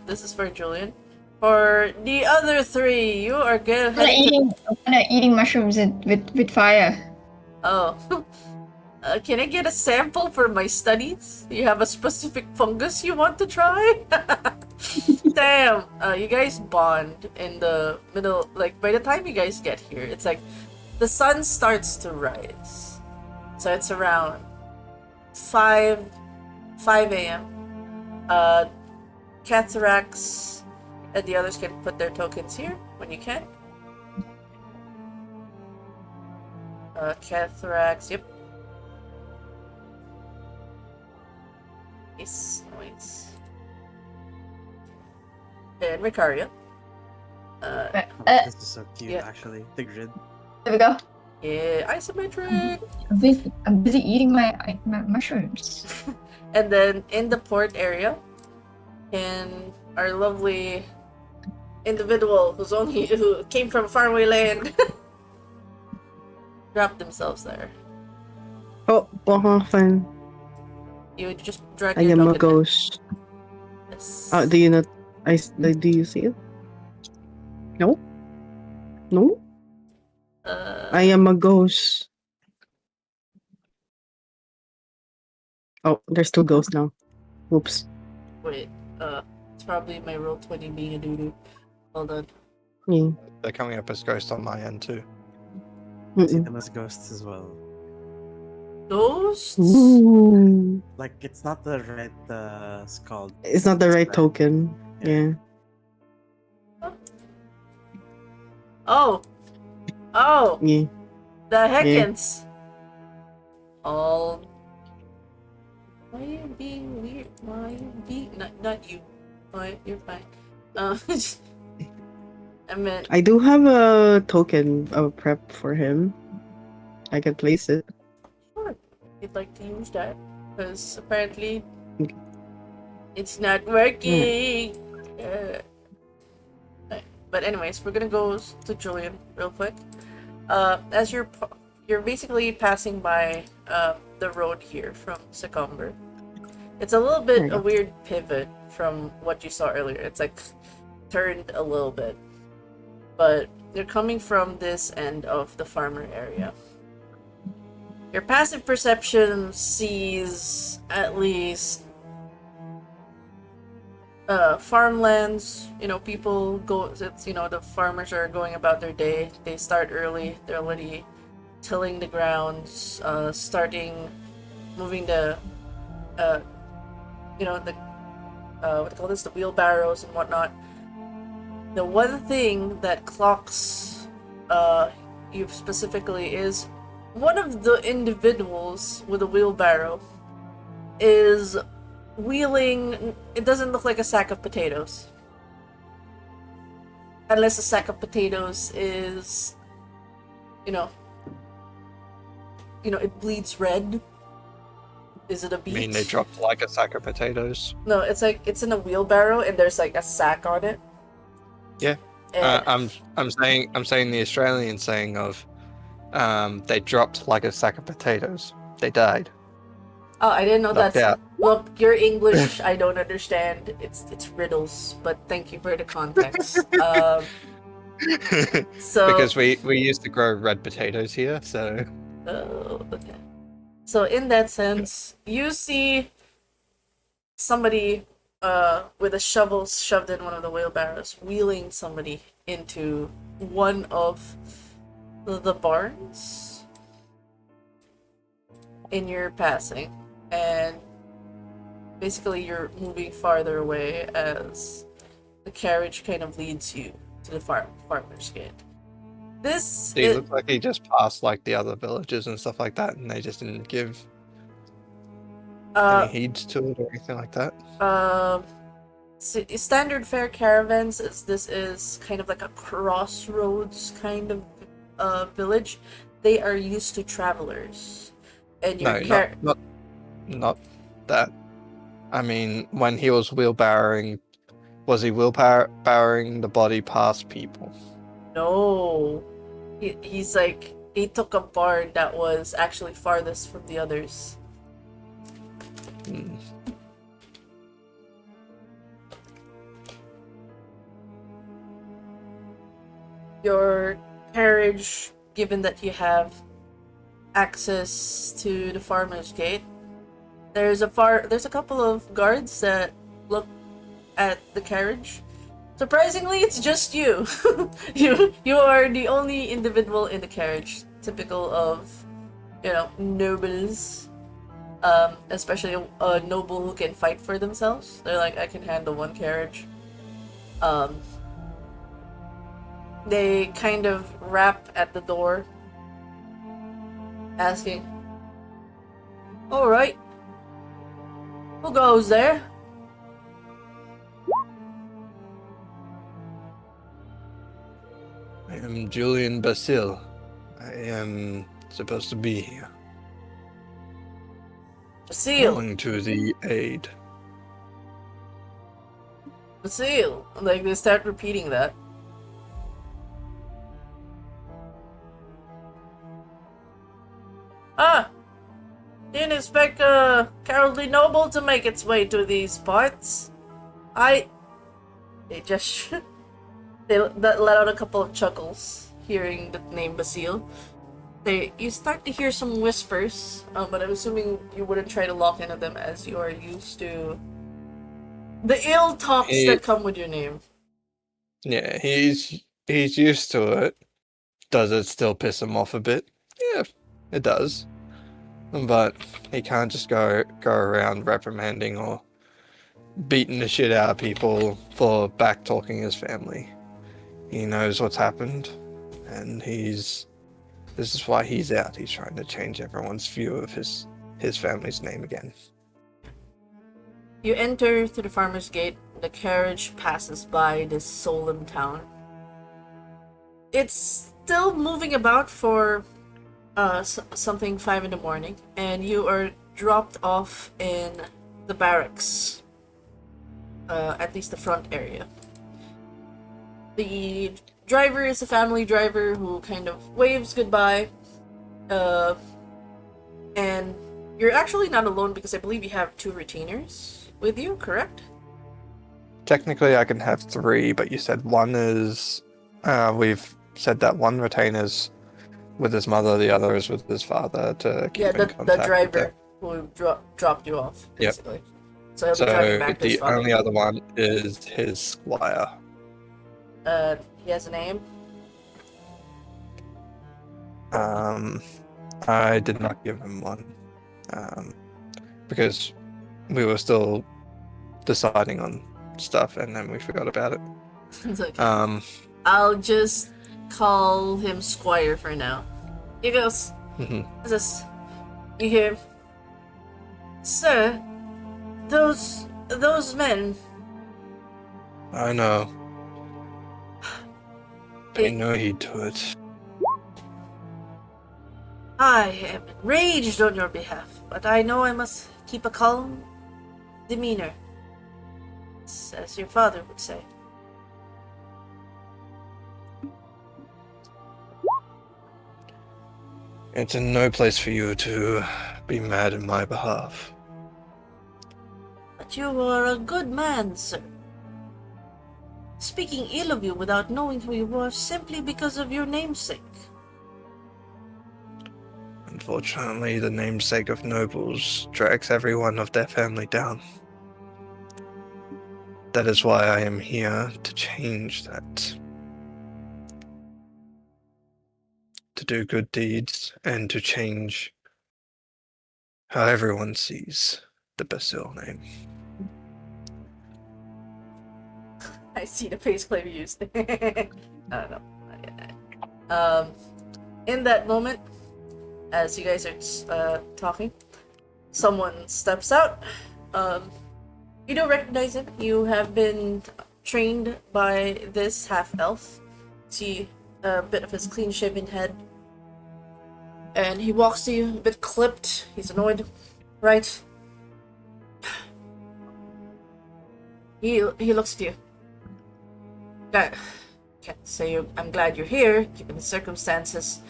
this is for Julian. For the other three, you are good. I'm kinda eating mushrooms with fire. Oh. Can I get a sample for my studies? You have a specific fungus you want to try? Damn. You guys bond in the middle. Like, by the time you guys get here, it's like the sun starts to rise. So it's around 5 a.m. Catharax and the others can put their tokens here when you can. Catharax, yep. Nice. And Ricaria. This is so cute, yeah. actually. The grid. There we go. Yeah, isometric. I'm busy eating my mushrooms. And then in the port area, and our lovely individual who came from faraway land dropped themselves there. Oh, fun. You would just drag I your am a token in. ghost. Yes. Do you not? Do you see it? No. No. I am a ghost. Oh, there's two ghosts now. Oops. Wait, it's probably my roll 20 being a doo-doo. Hold on. Yeah. They're coming up as ghosts on my end too. See Mm-mm. them as ghosts as well. Ghosts? Ooh. Like, it's not the right skull. It's not the right Right. token. Yeah. Yeah. Oh! Yeah. The heckins! All. Why are you being weird? Why are you being. Not you. Why? You're fine. I meant. I do have a token of prep for him. I can place it. Sure. You'd like to use that? Because apparently. Okay. It's not working! But anyways, we're gonna go to Julian real quick. As you're basically passing by the road here from Secomber. It's a little bit a weird pivot from what you saw earlier. It's like turned a little bit, but you're coming from this end of the farmer area. Your passive perception sees at least farmlands. People go. It's the farmers are going about their day. They start early. They're already tilling the grounds, starting moving the what do you call this, the wheelbarrows and whatnot. The one thing that clocks you specifically is one of the individuals with a wheelbarrow is wheeling. It doesn't look like a sack of potatoes. Unless a sack of potatoes is, you know, it bleeds red. Is it a I beet? mean, they dropped like a sack of potatoes. No, it's like it's in a wheelbarrow and there's like a sack on it. Yeah. And I'm saying the Australian saying of they dropped like a sack of potatoes. They died. oh, I didn't know Knocked that's. out. Look, your English I don't understand. It's riddles, but thank you for the context. So Because we used to grow red potatoes here, so oh, okay. So in that sense, you see somebody with a shovel shoved in one of the wheelbarrows, wheeling somebody into one of the barns in your passing, and basically you're moving farther away as the carriage kind of leads you to the farmer's gate. This he looked like he just passed like the other villages and stuff like that, and they just didn't give any heed to it or anything like that. Standard fare caravans this is kind of like a crossroads kind of village. They are used to travelers, and your No, not that. I mean, when he was wheelbarrowing, was he wheelbarrowing the body past people? No, he's like he took a barn that was actually farthest from the others. Hmm. Your carriage, given that you have access to the farmer's gate, there's a couple of guards that look at the carriage. Surprisingly, it's just you. You are the only individual in the carriage, typical of, nobles. Especially a noble who can fight for themselves. They're like, I can handle one carriage. They kind of rap at the door, asking, "Alright, who goes there?" I am Julian Basil. I am supposed to be here. Basil, Going to the aid. Basil. Like, they start repeating that. Ah! Didn't expect a cowardly noble to make its way to these parts. They just... they let out a couple of chuckles, hearing the name Basil. You start to hear some whispers, but I'm assuming you wouldn't try to lock into them as you are used to the ill talks that come with your name. Yeah, he's used to it. Does it still piss him off a bit? Yeah, it does. But he can't just go around reprimanding or beating the shit out of people for back talking his family. He knows what's happened, and this is why he's out. He's trying to change everyone's view of his family's name again. You enter through the farmer's gate. The carriage passes by this solemn town. It's still moving about for something 5 in the morning, and you are dropped off in the barracks, at least the front area. The driver is a family driver who kind of waves goodbye, and you're actually not alone because I believe you have 2 retainers with you, correct? Technically, I can have 3, but you said one is. We've said that one retainer's with his mother, the other is with his father to keep in contact the with driver who dropped you off, basically. Yep. So he'll be driving back to his the father. only other one is his squire. He has a name? I did not give him one. Because we were still deciding on stuff and then we forgot about it. It's okay. I'll just call him Squire for now. He goes, As this, you hear, "Sir, those men." I know. Pay It- no heed to it. I am enraged on your behalf, but I know I must keep a calm demeanor, as your father would say. It's in no place for you to be mad in my behalf. But you are a good man, sir. Speaking ill of you without knowing who you are simply because of your namesake. Unfortunately, the namesake of nobles drags everyone of their family down. That is why I am here to change that. To do good deeds and to change how everyone sees the Basil name. I see the faceplate you used. I don't know. In that moment, as you guys are talking, someone steps out. You don't recognize him. You have been trained by this half-elf. See a bit of his clean-shaven head. And he walks to you, a bit clipped. He's annoyed. Right? He looks at you. Can't say I'm glad you're here, given the circumstances.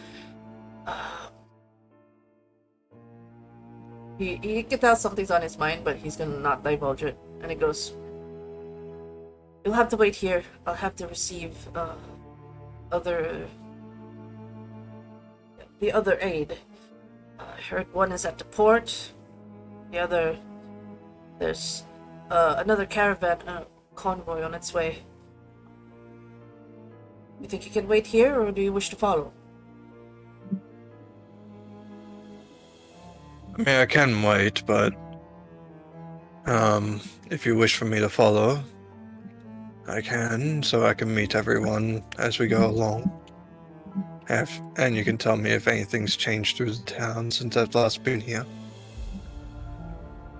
He can tell something's on his mind, but he's gonna not divulge it. And he goes, "You'll have to wait here. I'll have to receive the other aid. I heard one is at the port. The other, there's another caravan, convoy on its way. You think you can wait here, or do you wish to follow?" I mean, I can wait, but if you wish for me to follow, I can, so I can meet everyone as we go along. And you can tell me if anything's changed through the town since I've last been here.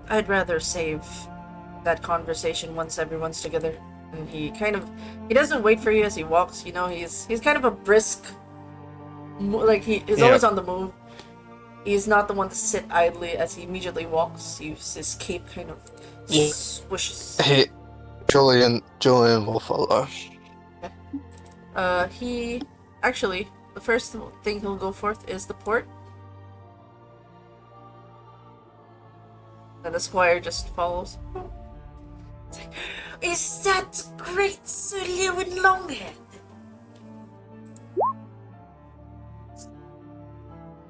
I'd rather save that conversation once everyone's together. And he doesn't wait for you as he walks. You know, he's kind of a brisk, like he's always on the move. He's not the one to sit idly as he immediately walks. His cape kind of swishes. Hey, Julian will follow. He actually, the first thing he'll go forth is the port. And the squire just follows. It's like, "Is that great Sir Lewin Longhead?"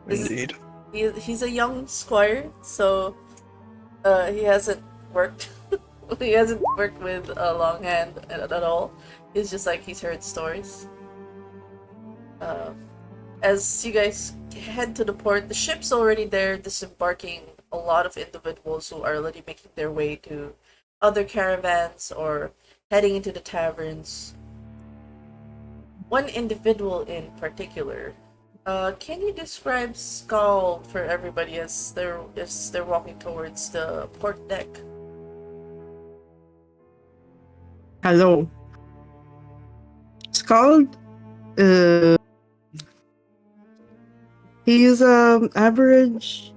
Indeed. He's a young squire, so he hasn't worked. He hasn't worked with a Longhand at all. He's just like he's heard stories. As you guys head to the port, the ship's already there, disembarking a lot of individuals who are already making their way to other caravans or heading into the taverns. One individual in particular. Can you describe Scald for everybody as they're walking towards the port deck? Hello. Scald, he is average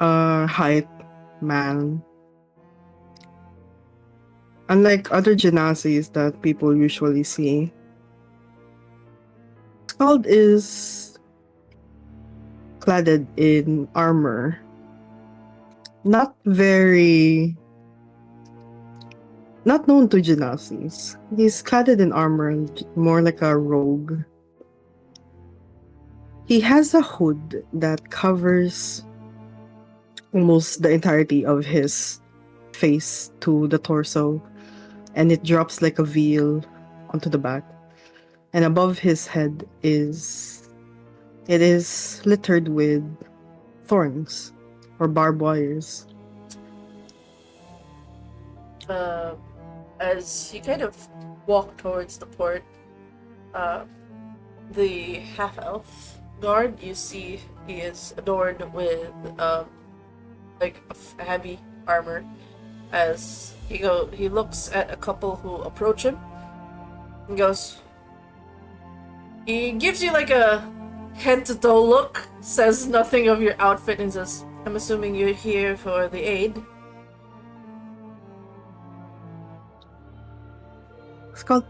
height man. Unlike other genasis that people usually see, Scald is cladded in armor. Not known to genasis. He's cladded in armor, more like a rogue. He has a hood that covers almost the entirety of his face to the torso, and it drops like a veil onto the back. And above his head is littered with thorns or barbed wires. As you kind of walk towards the port, the half-elf guard, you see he is adorned with like a heavy armor. As he looks at a couple who approach him and goes. He gives you like a head to toe look, says nothing of your outfit, and says, "I'm assuming you're here for the aid." Scott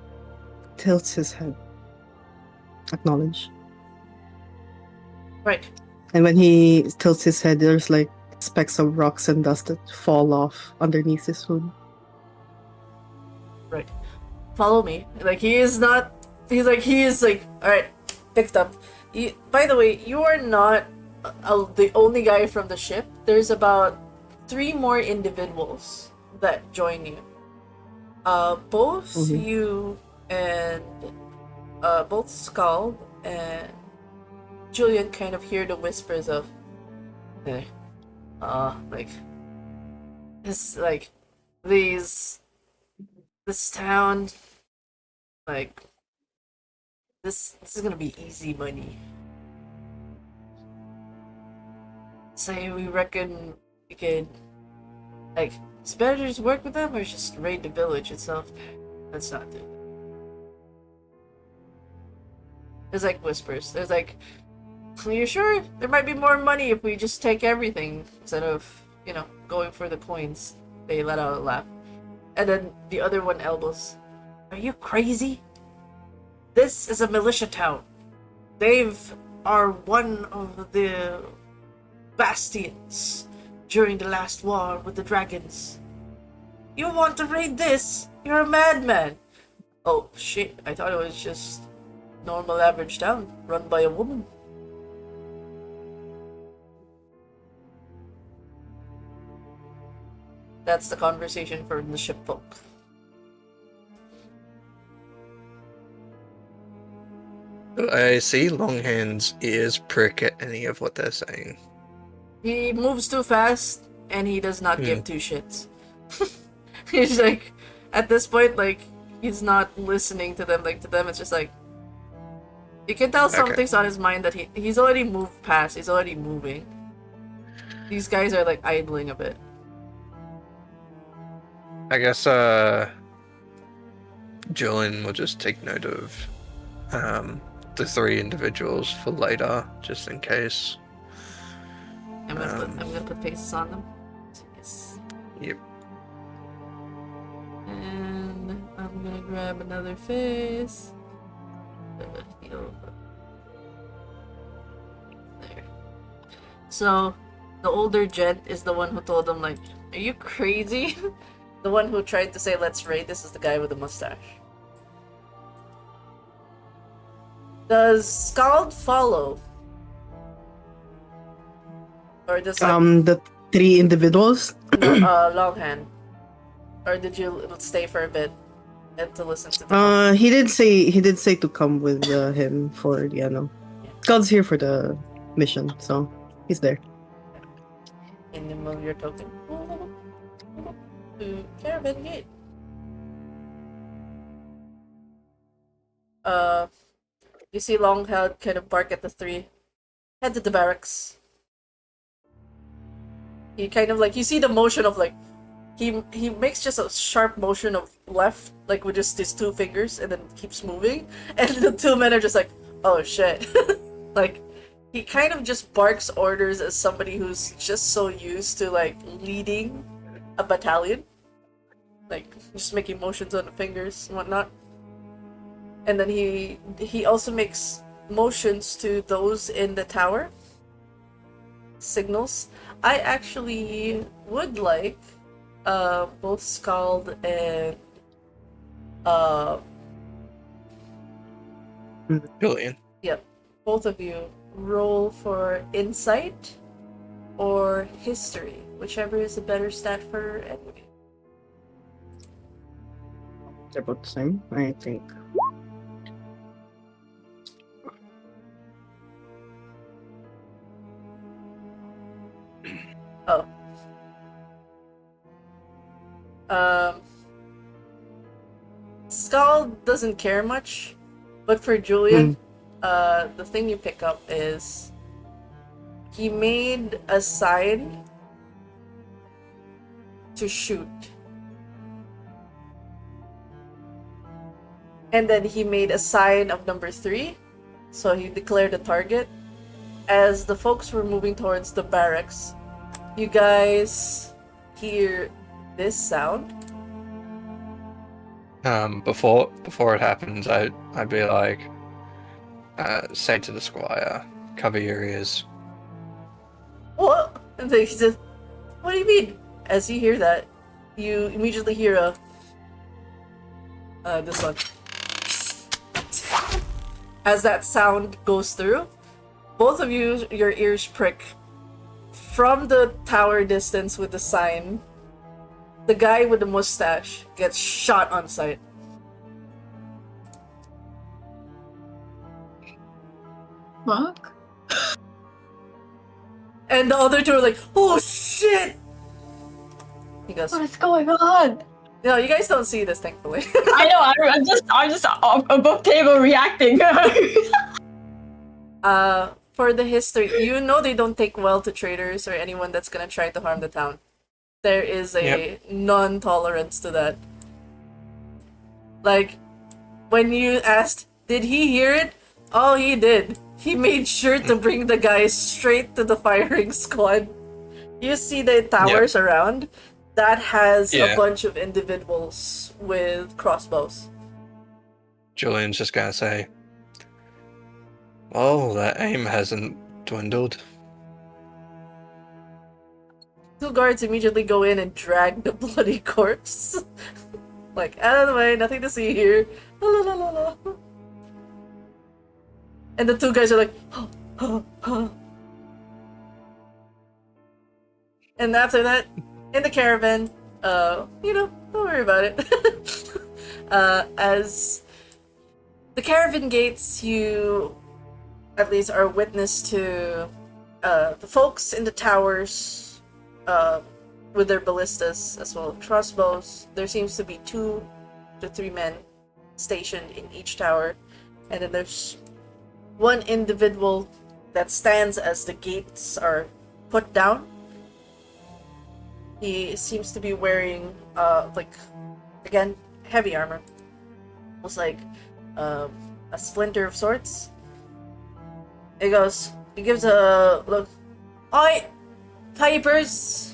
tilts his head. Acknowledge. Right. And when he tilts his head, there's like specks of rocks and dust that fall off underneath his hood. Right. Follow me. Like he is not. He is like. All right. Picked up. By the way, you are not the only guy from the ship. There's about 3 more individuals that join you. Both Mhm. you and both Skull and Julian kind of hear the whispers of, like this town, like this is gonna be easy money. Say we reckon we could, like, it's better to just work with them or just raid the village itself. Let's not do it. There's like whispers. There's like, are you sure? There might be more money if we just take everything instead of, going for the coins. They let out a laugh. And then the other one elbows. Are you crazy? This is a militia town. Are one of the bastions during the last war with the dragons. You want to raid this? You're a madman. Oh shit, I thought it was just normal average town run by a woman. That's the conversation for the ship folk. I see Longhand's ears prick at any of what they're saying. He moves too fast, and he does not give two shits. He's like, at this point, like, he's not listening to them. Like, to them, it's just like, you can tell something's on his mind that he's already moved past. He's already moving. These guys are, like, idling a bit. I guess, Julian will just take note of, the 3 individuals for later, just in case. I'm gonna put faces on them. Yes. Yep. And I'm gonna grab another face. There. So, the older gent is the one who told them, like, are you crazy? The one who tried to say, let's raid, this is the guy with the mustache. Does Scald follow? Or does The 3 individuals. Longhand? Or did you stay for a bit and to listen to the He did say to come with him for the God's here for the mission, so he's there. and then move your token to Caravan Gate. You see Longhand kind of bark at the 3. Head to the barracks. He kind of like, you see the motion of like, he makes just a sharp motion of left, like with just his 2 fingers, and then keeps moving, and the 2 men are just like, oh shit. Like, he kind of just barks orders as somebody who's just so used to like leading a battalion, like just making motions on the fingers and whatnot. And then he also makes motions to those in the tower, signals. I actually would like both Scald and Julian. yep, both of you roll for insight or history, whichever is a better stat for everybody. They're both the same, I think. Oh. Skull doesn't care much, but for Julian, the thing you pick up is he made a sign to shoot. And then he made a sign of number 3, so he declared a target. As the folks were moving towards the barracks, you guys hear this sound. Before it happens, I'd be like, say to the squire, cover your ears. What? And then he says, what do you mean? As you hear that, you immediately hear this one. As that sound goes through, both of you, your ears prick. From the tower distance with the sign, the guy with the mustache gets shot on sight. Fuck. And the other two are like, oh shit! He goes, What is going on? no, you guys don't see this, thankfully. I know. I'm just above table reacting. For the history, you know they don't take well to traders or anyone that's gonna try to harm the town. There is a non-tolerance to that. Like, when you asked, did he hear it? Oh, he did. He made sure to bring the guys straight to the firing squad. You see the towers around? That has a bunch of individuals with crossbows. Julian's just gonna say, well, that aim hasn't dwindled. 2 guards immediately go in and drag the bloody corpse. Like, out of the way, nothing to see here. La, la, la, la, la. And the 2 guys are like, oh, oh, oh. And after that, in the caravan, don't worry about it. As the caravan gates, you at least are witness to the folks in the towers with their ballistas as well as crossbows. There seems to be 2 to 3 men stationed in each tower, and then there's one individual that stands as the gates are put down. He seems to be wearing again, heavy armor, almost like a splinter of sorts. He gives a look. Oi, pipers!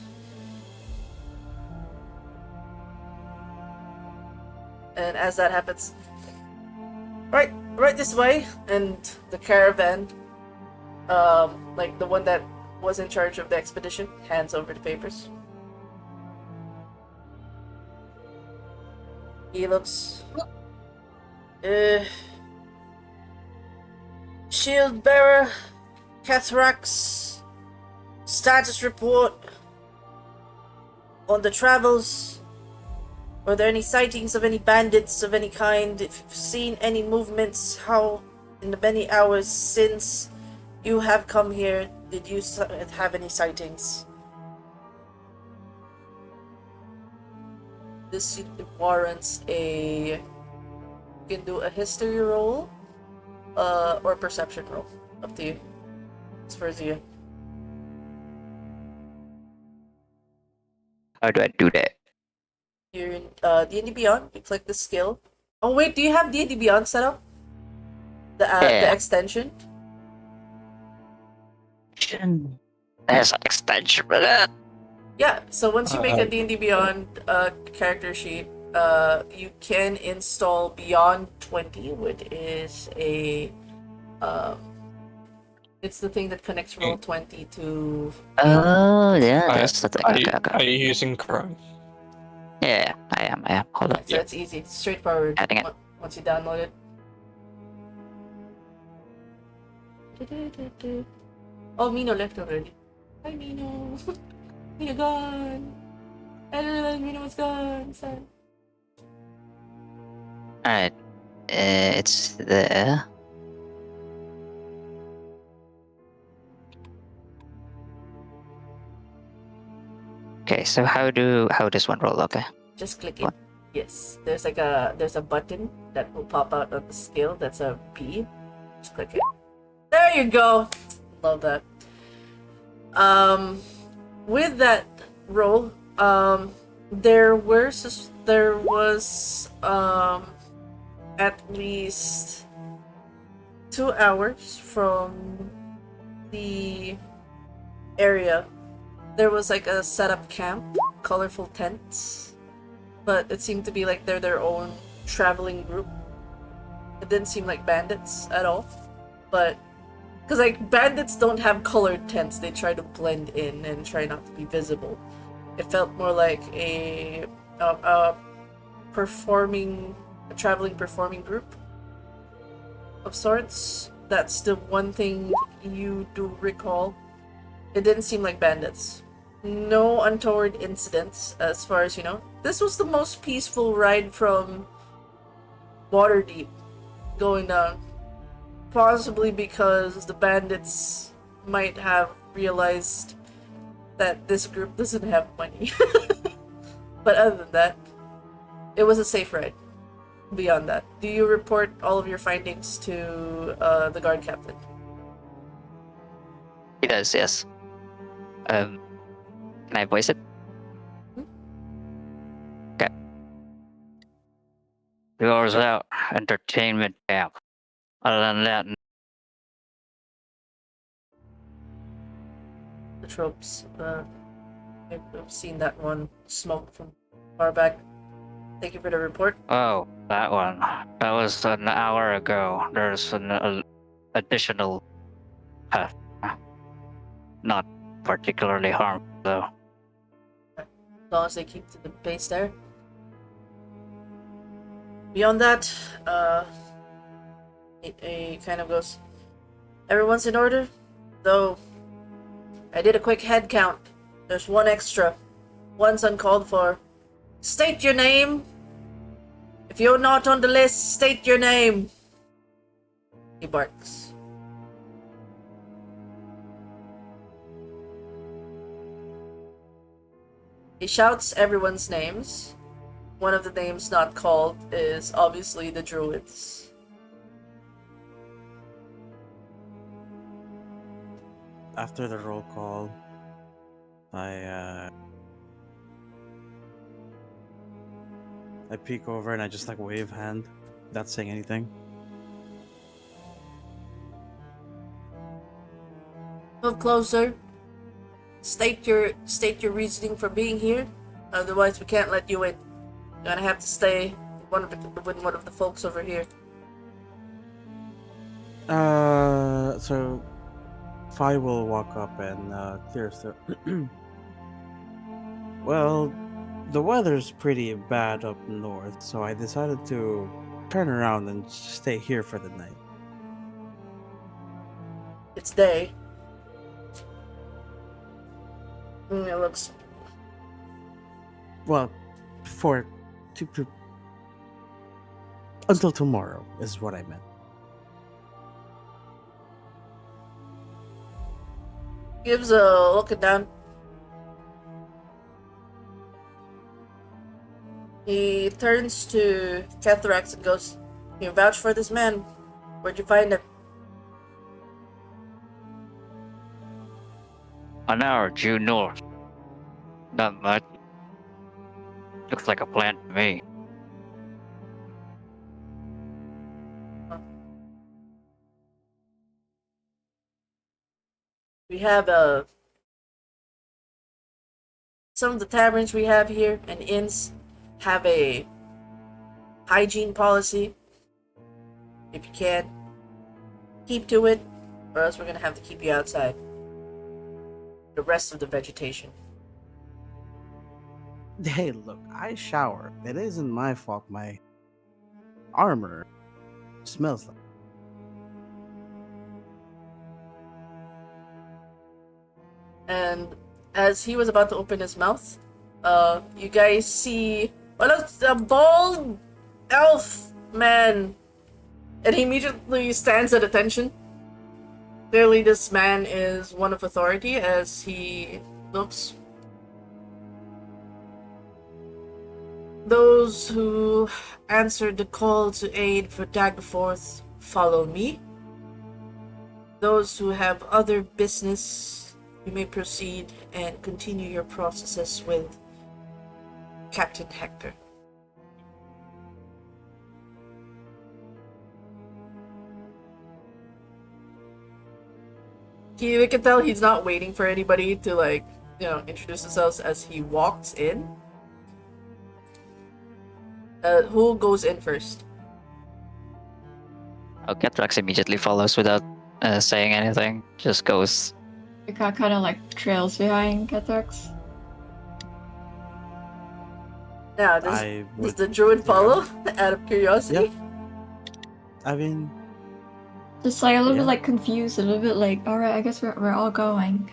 And as that happens, right this way, and the caravan, like the one that was in charge of the expedition, hands over the papers. He looks, shield bearer, Cathrax, status report on the travels. Were there any sightings of any bandits of any kind? If you've seen any movements, how in the many hours since you have come here, did you have any sightings? This warrants you can do a history roll, or perception roll. Up to you. It's for you. How do I do that? You're in D&D Beyond. You click the skill. Oh wait, do you have D&D Beyond set up? The extension? There's an extension for that. Yeah, so once you make a D&D Beyond character sheet, you can install Beyond 20, which is it's the thing that connects Roll20 to... Oh, yeah, that's the thing. Okay. Are you using Chrome? Yeah, I am. Hold on. So it's easy, it's straightforward Adding it. once you download it. Oh, Mino left already. Hi, Mino. Mino gone. I didn't realize Mino was gone. Sad. Alright. It's there. Okay, so how does one roll? Okay. Just click it. Yes. There's a button that will pop out of the skill that's a P. Just click it. There you go. Love that. With that roll, there was at least 2 hours from the area. There was like a setup camp, colorful tents, but it seemed to be like they're their own traveling group. It didn't seem like bandits at all, but because like bandits don't have colored tents, they try to blend in and try not to be visible. It felt more like a traveling performing group of sorts. That's the one thing you do recall. It didn't seem like bandits. No untoward incidents, as far as you know. This was the most peaceful ride from Waterdeep going down. Possibly because the bandits might have realized that this group doesn't have money. But other than that, it was a safe ride. Beyond that, do you report all of your findings to the guard captain? He does, yes. Can I voice it? Okay. Yours out entertainment camp. Other than that, The tropes. I've seen that one smoke from far back. Thank you for the report. oh, that one. That was an hour ago. There's an additional path. Not particularly harmful, though. As long as they keep to the base there. Beyond that, it kind of goes. Everyone's in order, though. I did a quick head count. There's one extra. One's uncalled for. State your name. If you're not on the list, state your name. He barks. He shouts everyone's names. One of the names not called is obviously the druids. After the roll call, I peek over and I just like wave hand, without saying anything. Move closer. State your reasoning for being here. Otherwise, we can't let you in. You're gonna have to stay with one of the folks over here. So Fi will walk up and clear the. Well, the weather's pretty bad up north, so I decided to turn around and stay here for the night. It's day. It looks. Well, until tomorrow is what I meant. Gives a look down. He turns to Catharax and goes, "Can you vouch for this man? Where'd you find him?" An hour due north. Not much. Looks like a plan to me. We have some of the taverns we have here and inns have a hygiene policy. If you can, keep to it, or else we're gonna have to keep you outside. The rest of the vegetation. Hey, look, I shower. It isn't my fault my armor smells like. And as he was about to open his mouth, you guys see, well, it's a bald elf man, and he immediately stands at attention. Clearly, this man is one of authority as he looks. Those who answered the call to aid for Daggerford follow me. those who have other business, you may proceed and continue your processes with Captain Hector. You can tell he's not waiting for anybody to, like, introduce themselves as he walks in. Who goes in first? Oh, Catrax immediately follows without saying anything. Just goes. Rika kind of like trails behind Catrax. Now, does the druid follow out of curiosity? Yeah. I mean, Just like a little Yeah. bit like confused, a little bit like, alright, I guess we're all going.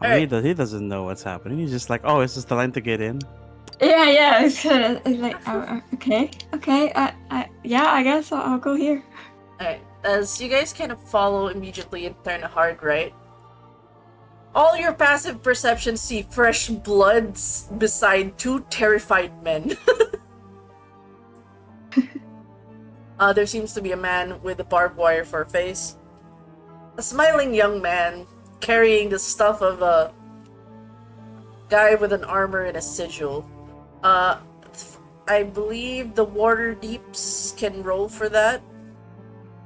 I mean, he doesn't know what's happening. He's just like, oh, is this the line to get in? Yeah, it's kind of like, okay, yeah, I guess I'll go here. Alright, as you guys kind of follow immediately and turn hard right, all your passive perceptions see fresh blood beside two terrified men. There seems to be a man with a barbed wire for a face. A smiling young man carrying the stuff of a guy with an armor and a sigil. I believe the water deeps can roll for that.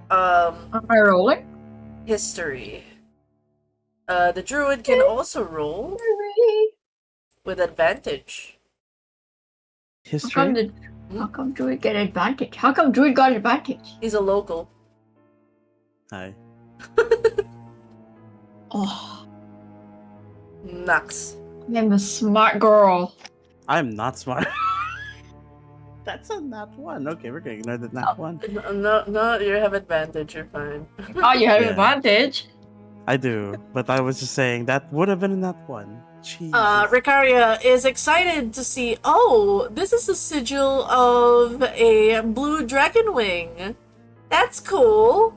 Am I rolling? History. The druid can also roll with advantage. History? How come Druid get advantage? How come Druid got advantage? He's a local. Hi. Oh, Nux. I'm a smart girl. I'm not smart. That's a nat one. Okay, we're gonna ignore the nat one. No, you have advantage, you're fine. Oh, you have Yeah. advantage. I do, but I was just saying that would have been a nat one. Jesus. Ricaria is excited to see, oh, this is the sigil of a blue dragon wing. That's cool.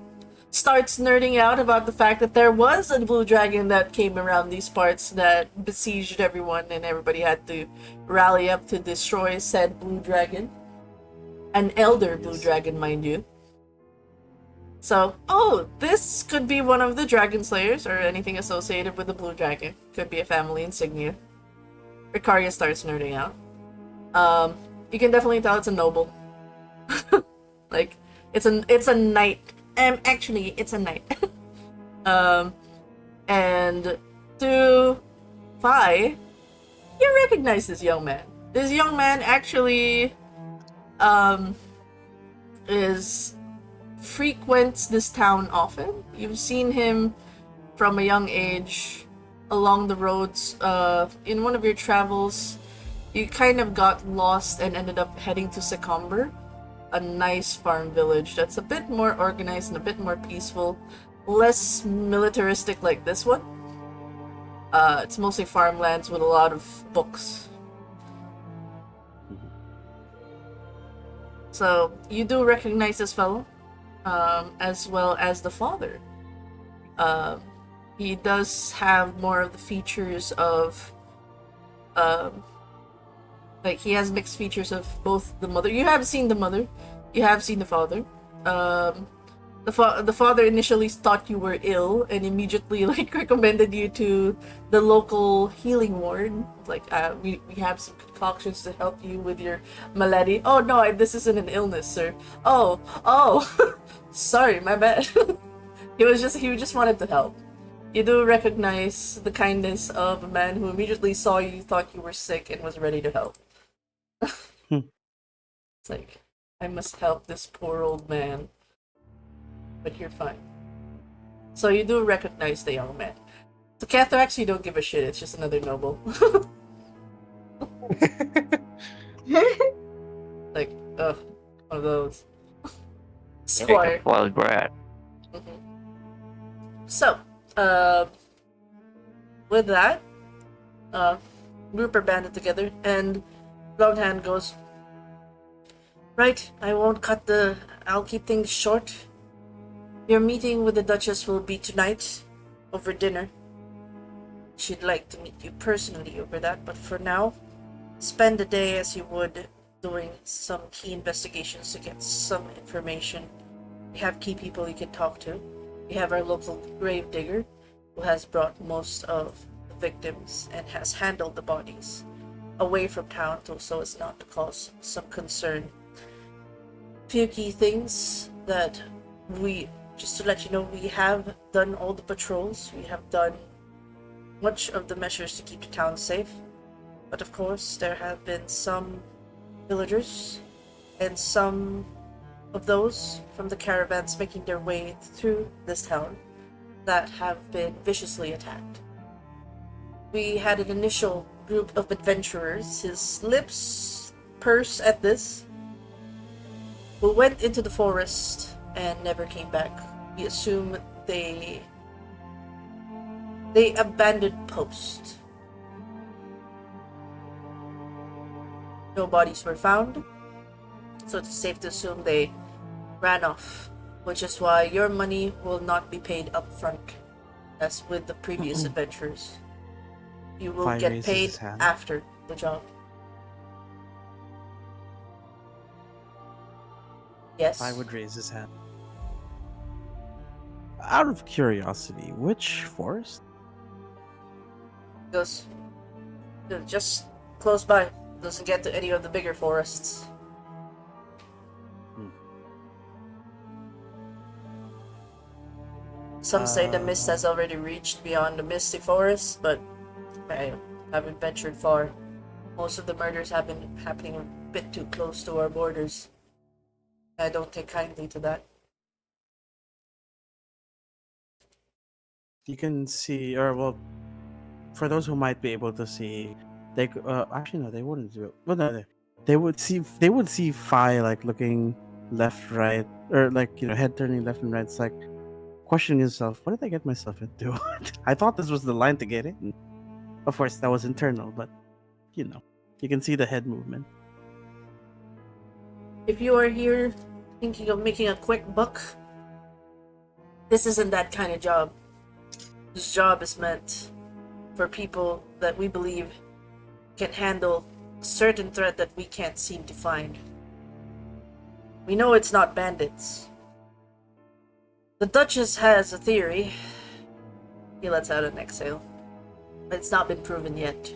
Starts nerding out about the fact that there was a blue dragon that came around these parts that besieged everyone, and everybody had to rally up to destroy said blue dragon. An elder blue dragon, mind you. So, oh, this could be one of the dragon slayers or anything associated with the blue dragon. Could be a family insignia. Ricaria starts nerding out. You can definitely tell it's a noble. Like, it's a knight. Actually, it's a knight. And to Phi, you recognize this young man. This young man actually, frequents this town often. You've seen him from a young age along the roads. In one of your travels, you kind of got lost and ended up heading to Secomber, a nice farm village that's a bit more organized and a bit more peaceful, less militaristic like this one. It's mostly farmlands with a lot of books. So you do recognize this fellow, as well as the father. He does have more of the features of, like, he has mixed features of both the mother. You have seen the mother, you have seen the father. The father initially thought you were ill and immediately, like, recommended you to the local healing ward. Like, we have some concoctions to help you with your malady. Oh no, this isn't an illness, sir. Oh, sorry, my bad. he just wanted to help. You do recognize the kindness of a man who immediately saw you, thought you were sick, and was ready to help. It's like, I must help this poor old man. But you're fine. So you do recognize the young man. So Catharax, you don't give a shit, it's just another noble. Like, ugh, one of those. Squire. Wild brat. So, with that, group are banded together, and Longhand goes, right, I'll keep things short. Your meeting with the Duchess will be tonight, over dinner. She'd like to meet you personally over that, but for now, spend the day as you would doing some key investigations to get some information We have key people you can talk to. We have our local grave digger, who has brought most of the victims and has handled the bodies away from town so as not to cause some concern. Few key things that just to let you know, we have done all the patrols. We have done much of the measures to keep the town safe. But of course, there have been some villagers and some of those from the caravans making their way through this town that have been viciously attacked. We had an initial group of adventurers, his lips purse at this, who went into the forest and never came back. We assume they abandoned post. No bodies were found, so it's safe to assume they ran off, which is why your money will not be paid up front, as with the previous adventurers. You will Vi get raises paid his hand. after the job. Yes? I would raise his hand. Out of curiosity, which forest? Goes just close by. Doesn't get to any of the bigger forests. Some say the mist has already reached beyond the misty forest, but I haven't ventured far. Most of the murders have been happening a bit too close to our borders. I don't take kindly to that. You can see, or well, for those who might be able to see, they actually no, they wouldn't do it. Well, no, they would see Fi like looking left, right, or like head turning left and right. It's like questioning himself, what did I get myself into? I thought this was the line to get in. Of course, that was internal, but you can see the head movement. If you are here thinking of making a quick buck, this isn't that kind of job. This job is meant for people that we believe can handle a certain threat that we can't seem to find. We know it's not bandits. The Duchess has a theory. He lets out an exhale. But it's not been proven yet.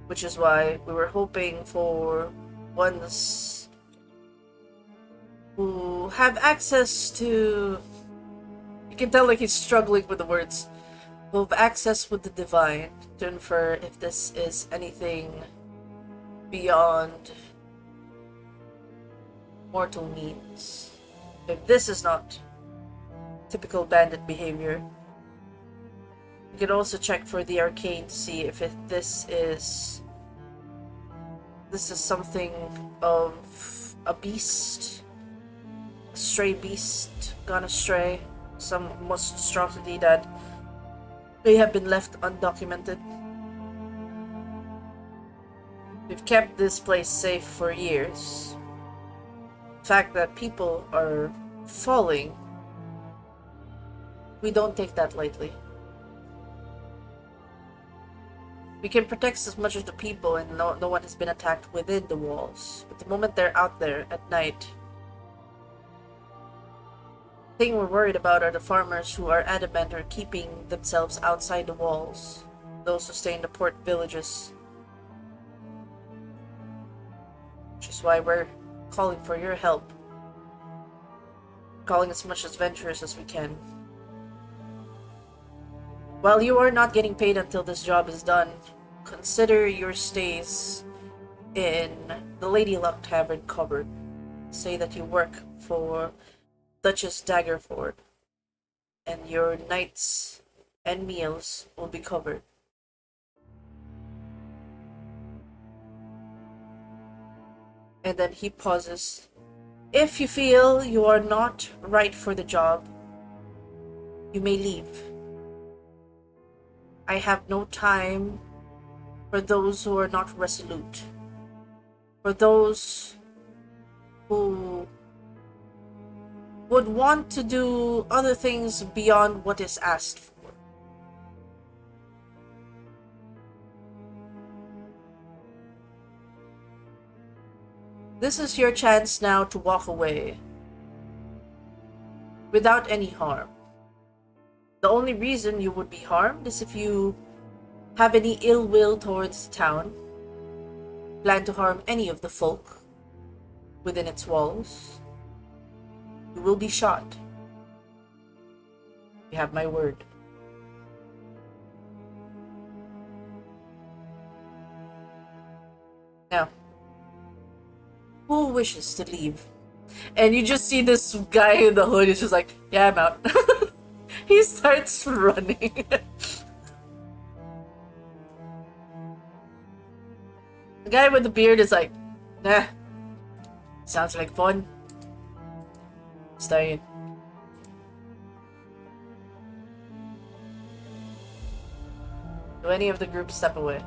Which is why we were hoping for ones who have access to... You can tell like he's struggling with the words. Who have access with the divine to infer if this is anything beyond mortal means. If this is not typical bandit behavior, we could also check for the arcane to see if this is something of a beast, a stray beast gone astray, some monstrosity that may have been left undocumented. We've kept this place safe for years. The fact that people are falling, we don't take that lightly. We can protect as much as the people and no one has been attacked within the walls. But the moment they're out there at night, the thing we're worried about are the farmers who are adamant or keeping themselves outside the walls. Those who stay in the port villages. Which is why we're calling for your help. Calling as much adventurers as we can. While you are not getting paid until this job is done, consider your stays in the Lady Luck Tavern covered. Say that you work for Duchess Daggerford, and your nights and meals will be covered. And then he pauses. If you feel you are not right for the job, you may leave. I have no time for those who are not resolute. For those who would want to do other things beyond what is asked for. this is your chance now to walk away without any harm. The only reason you would be harmed is if you have any ill will towards the town, plan to harm any of the folk within its walls. You will be shot. You have my word. Now, who wishes to leave? And you just see this guy in the hood is just like, yeah, I'm out. He starts running. The guy with the beard is like, nah, sounds like fun. Staying. Do any of the group step away?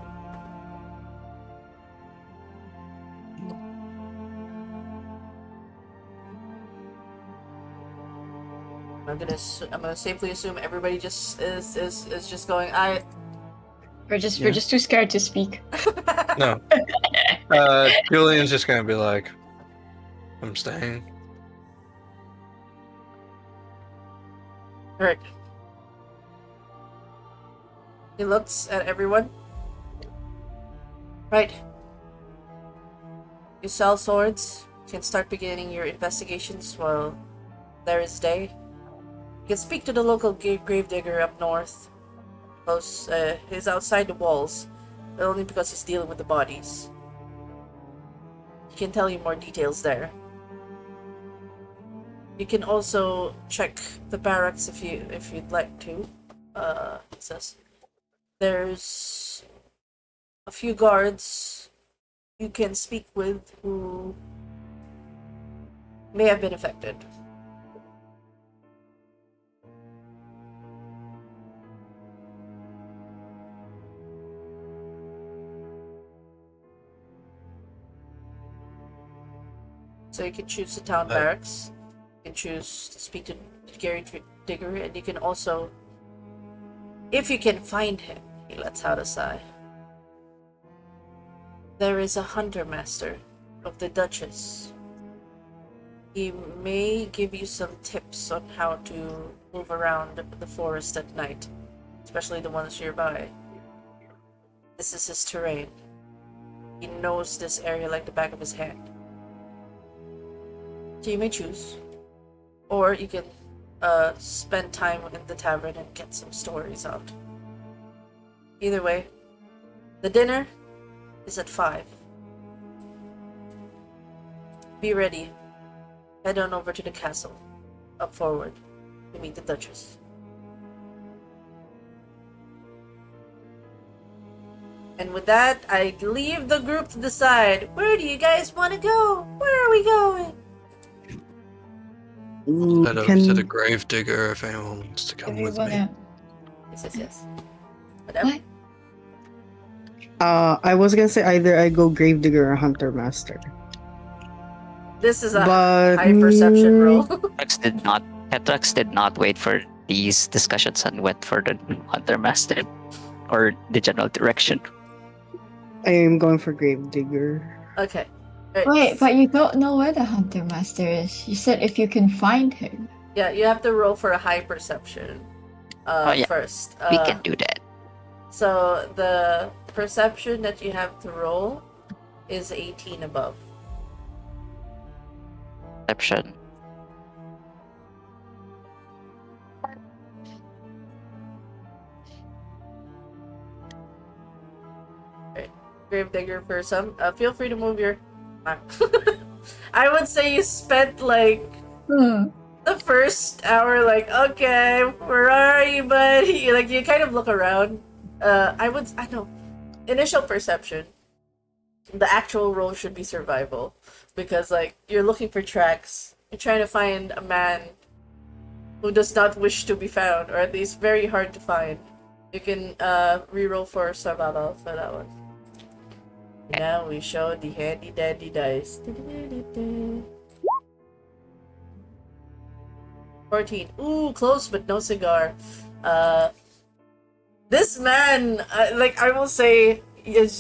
I'm gonna safely assume everybody just is just going. We're just too scared to speak. No. Julian's just gonna be like, I'm staying. Alright. He looks at everyone. Right. You sell swords. You can start beginning your investigations while there is day. You can speak to the local gravedigger up north. Close, he's outside the walls, but only because he's dealing with the bodies. He can tell you more details there. You can also check the barracks if you'd like to. It says there's a few guards you can speak with who may have been affected. So you can choose the town barracks. You can choose to speak to Gary Digger, and you can also, if you can find him, he lets out a sigh. There is a hunter master of the Duchess. He may give you some tips on how to move around the forest at night, especially the ones nearby. This is his terrain. He knows this area like the back of his hand. So you may choose. Or you can spend time in the tavern and get some stories out. Either way, the dinner is at 5. Be ready. Head on over to the castle, up forward, to meet the Duchess. And with that, I leave the group to decide, where do you guys want to go? Where are we going? Head over to the gravedigger if anyone wants to come with me. Yes. What? I was gonna say either I go gravedigger or hunter master. This is a But high perception roll. Petrax did not wait for these discussions and went for the hunter master or the general direction. I am going for gravedigger. Okay. Wait, but you don't know where the hunter master is. You said if you can find him. Yeah, you have to roll for a high perception first. We can do that. So the perception that you have to roll is 18 above. Perception. Gravedigger for some. Feel free to move your. I would say you spent like the first hour, like, okay, where are you, buddy? Like you kind of look around. I know. Initial perception. The actual roll should be survival, because like you're looking for tracks. You're trying to find a man who does not wish to be found, or at least very hard to find. You can reroll for survival for that one. Now we show the handy dandy dice. 14. Ooh, close but no cigar. This man, like I will say, as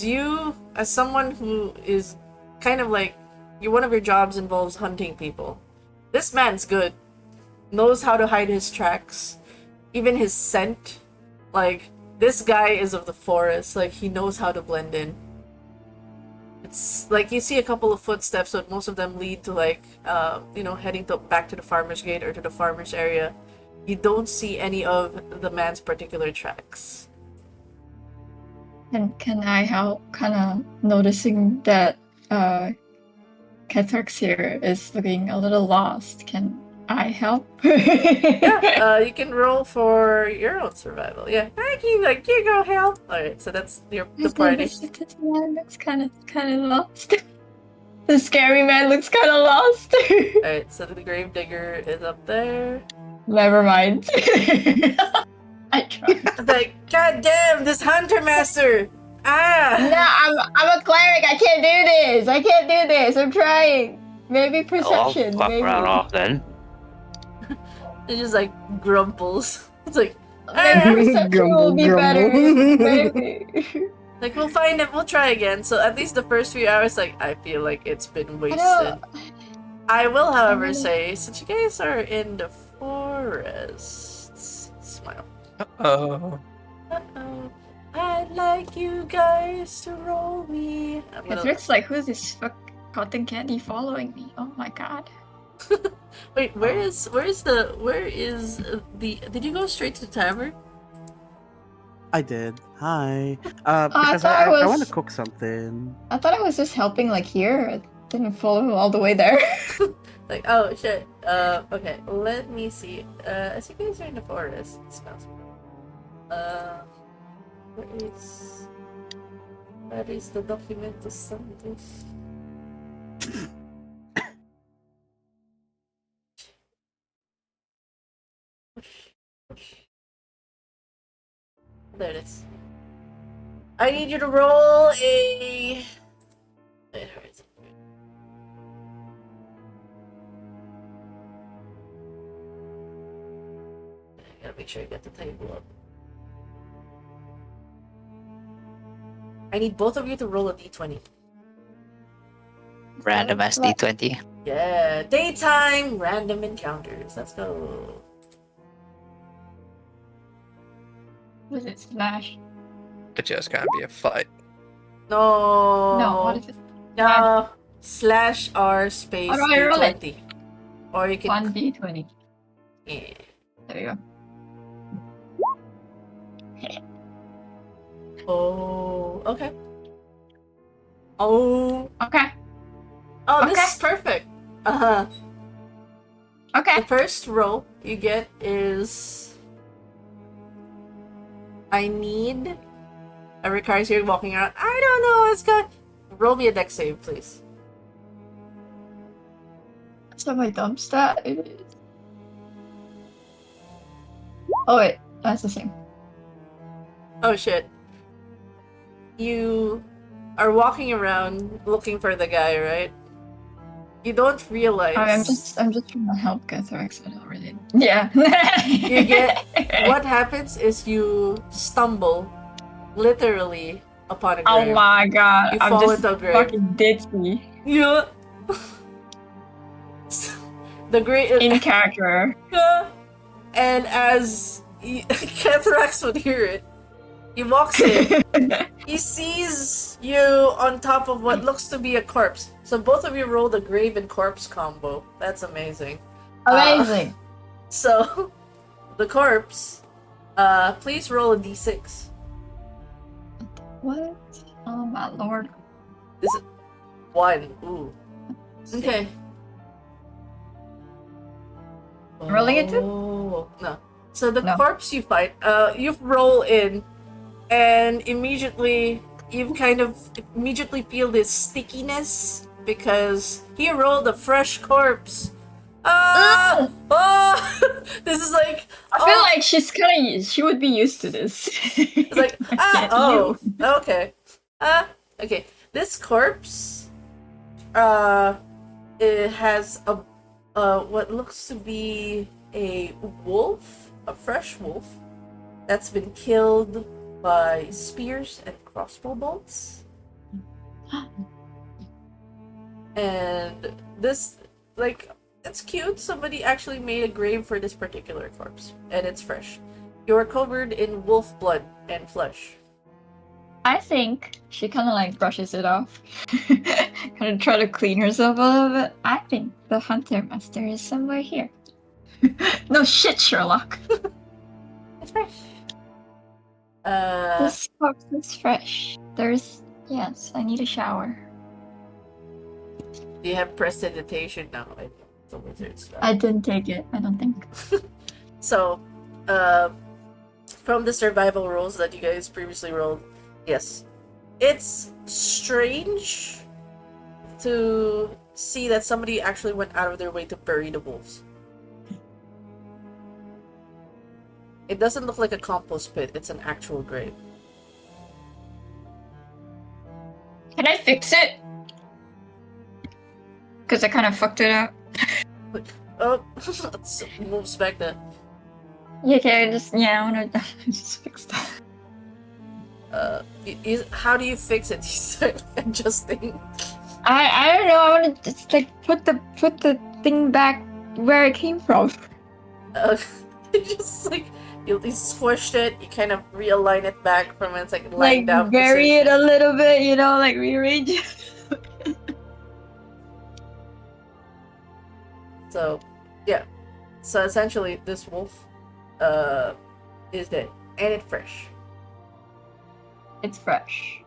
someone who is kind of like one of your jobs involves hunting people. This man's good. Knows how to hide his tracks. Even his scent. Like, this guy is of the forest. Like, he knows how to blend in. It's like you see a couple of footsteps, but most of them lead to like, heading back to the farmer's gate or to the farmer's area. You don't see any of the man's particular tracks. And can I help kind of noticing that Cathrax here is looking a little lost? Can I help? Yeah, you can roll for your own survival. Yeah, you go help. Alright, so that's the party. This man looks kind of lost. The scary man looks kind of lost. Alright, so the gravedigger is up there. Never mind. I tried. It's like, god damn, this hunter master! No, I'm a cleric. I can't do this. I'm trying. Maybe perception. Fuck maybe. around off then. It just like grumples. It's like, Maybe perception will be better. Grumble. Maybe. like we'll find it. We'll try again. So at least the first few hours, like I feel like it's been wasted. know. I will, however, I know. say since you guys are in the forests, smile. Oh. Uh-oh. I'd like you guys to roll me. Cathrax like, who's this cotton candy following me? Oh my god. Wait, where is the? Did you go straight to the tavern? I did. Hi. I Because thought I it want was- to cook something. I thought I was just helping like here. I didn't follow him all the way there. Like, oh shit. Okay. Let me see. As you guys are in the forest, it smells. Where is the document to send this? There it is. I need you to roll a. Wait, where is it? I gotta make sure I get the table up. I need both of you to roll a d20. Random as D20. Yeah, daytime random encounters. Let's go. Was it slash? It just can't be a fight. No. No, what is it? No. Slash R space How do I roll it? d20. Or you can. 1d20. Yeah. There you go. Oh. Okay. Oh. Okay. Oh, this Okay. is perfect. Uh huh. Okay. The first roll you get is. I need. It requires you walking around. I don't know. It's got. Roll me a dex save, please. So my dump stat is. Oh wait, that's the same. Oh shit. You are walking around looking for the guy, right? You don't realize. I'm just trying to help Cathrax. I don't really. Yeah. You get. What happens is you stumble, literally, upon a grave. Oh my god! You I'm fall just into a grave. fucking ditzy Yeah. The grave. in character. And as Cathrax would hear it, he walks in. He sees you on top of what looks to be a corpse. So both of you rolled a grave and corpse combo. That's amazing. Amazing. So, the corpse, please roll a d6. What? Oh my lord. Is it 1? Ooh. Okay. Rolling it too? Oh, no. So the No. corpse you fight, you roll in, and immediately you kind of immediately feel this stickiness because he rolled a fresh corpse. Ah! Oh! This is like. I feel like she would be used to this. It's like, Get oh, you. okay. Okay. This corpse, it has what looks to be a wolf, a fresh wolf, that's been killed by spears and crossbow bolts. And this, like, it's cute. Somebody actually made a grave for this particular corpse, and it's fresh. You are covered in wolf blood and flesh. I think she kind of like brushes it off, kind of try to clean herself a little bit. I think the hunter master is somewhere here. No shit, Sherlock. It's fresh. This corpse is fresh. Yes, I need a shower. Do you have prestidigitation now? It's a wizard spell. I didn't take it, I don't think. So, from the survival rolls that you guys previously rolled, yes, it's strange to see that somebody actually went out of their way to bury the wolves. It doesn't look like a compost pit, it's an actual grave. Can I fix it? Because I kind of fucked it up. Oh, let's move back then. Yeah, okay, I wanna just fix that. How do you fix it? You start adjusting. I don't know, I wanna just like put the thing back where it came from. Just like you squished it, you kind of realign it back from its like lying down bury position. it a little bit, like rearrange it. So, yeah. So essentially, this wolf, is dead, and it's fresh. It's fresh.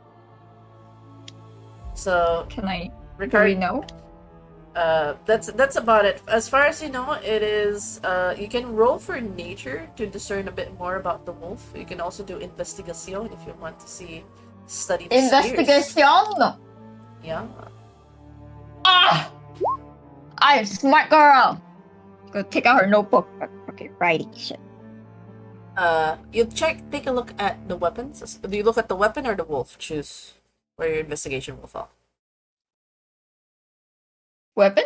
So, Do we regarding know? that's about it. As far as you know, it is. You can roll for nature to discern a bit more about the wolf. You can also do investigation if you want to study the spears. Investigation! Yeah. Ah! I'm a smart girl! Go take out her notebook. Okay, writing shit. You take a look at the weapons. Do you look at the weapon or the wolf? Choose where your investigation will fall. Weapon?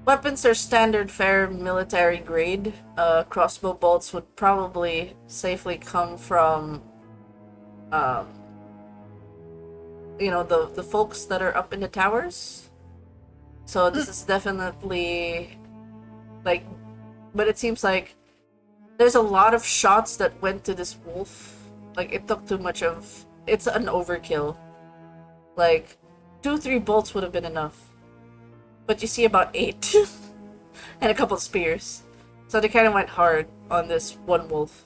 Weapons are standard fare military grade. Crossbow bolts would probably safely come from, the folks that are up in the towers. So this is definitely, like, but it seems like there's a lot of shots that went to this wolf. Like, it took too much of, it's an overkill. Like, 2-3 bolts would have been enough. But you see about 8. And a couple spears. So they kind of went hard on this one wolf.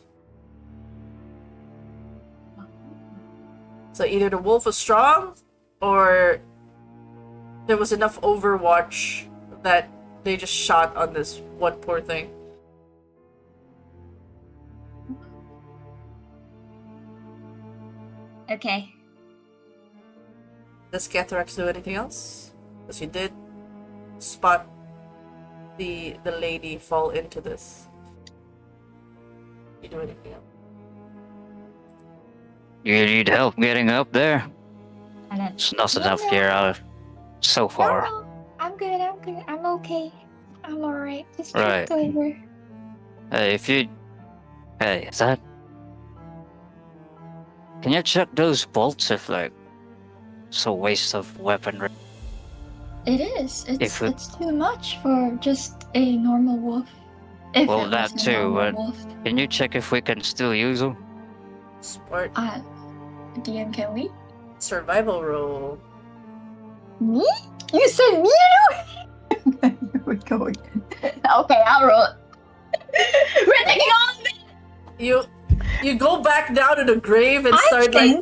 So either the wolf was strong, or there was enough overwatch that they just shot on this one poor thing. Okay. Does Catharax do anything else? Because you did spot the lady fall into this. You do anything else? You need help getting up there? And then, It's not No, enough no. here so far. No, I'm good, I'm okay. I'm alright. Just Right. drift over. Hey, is that... Can you check those bolts if, like, it's a waste of weaponry? It is. If it- It's too much for just a normal wolf. If Well, it that was a too, normal but- wolf. Can you check if we can still use them? Sport DM, can we? survival roll. Me? You said me? Here we go again. Okay, I'll roll it. We're taking on this! You go back down to the grave and start I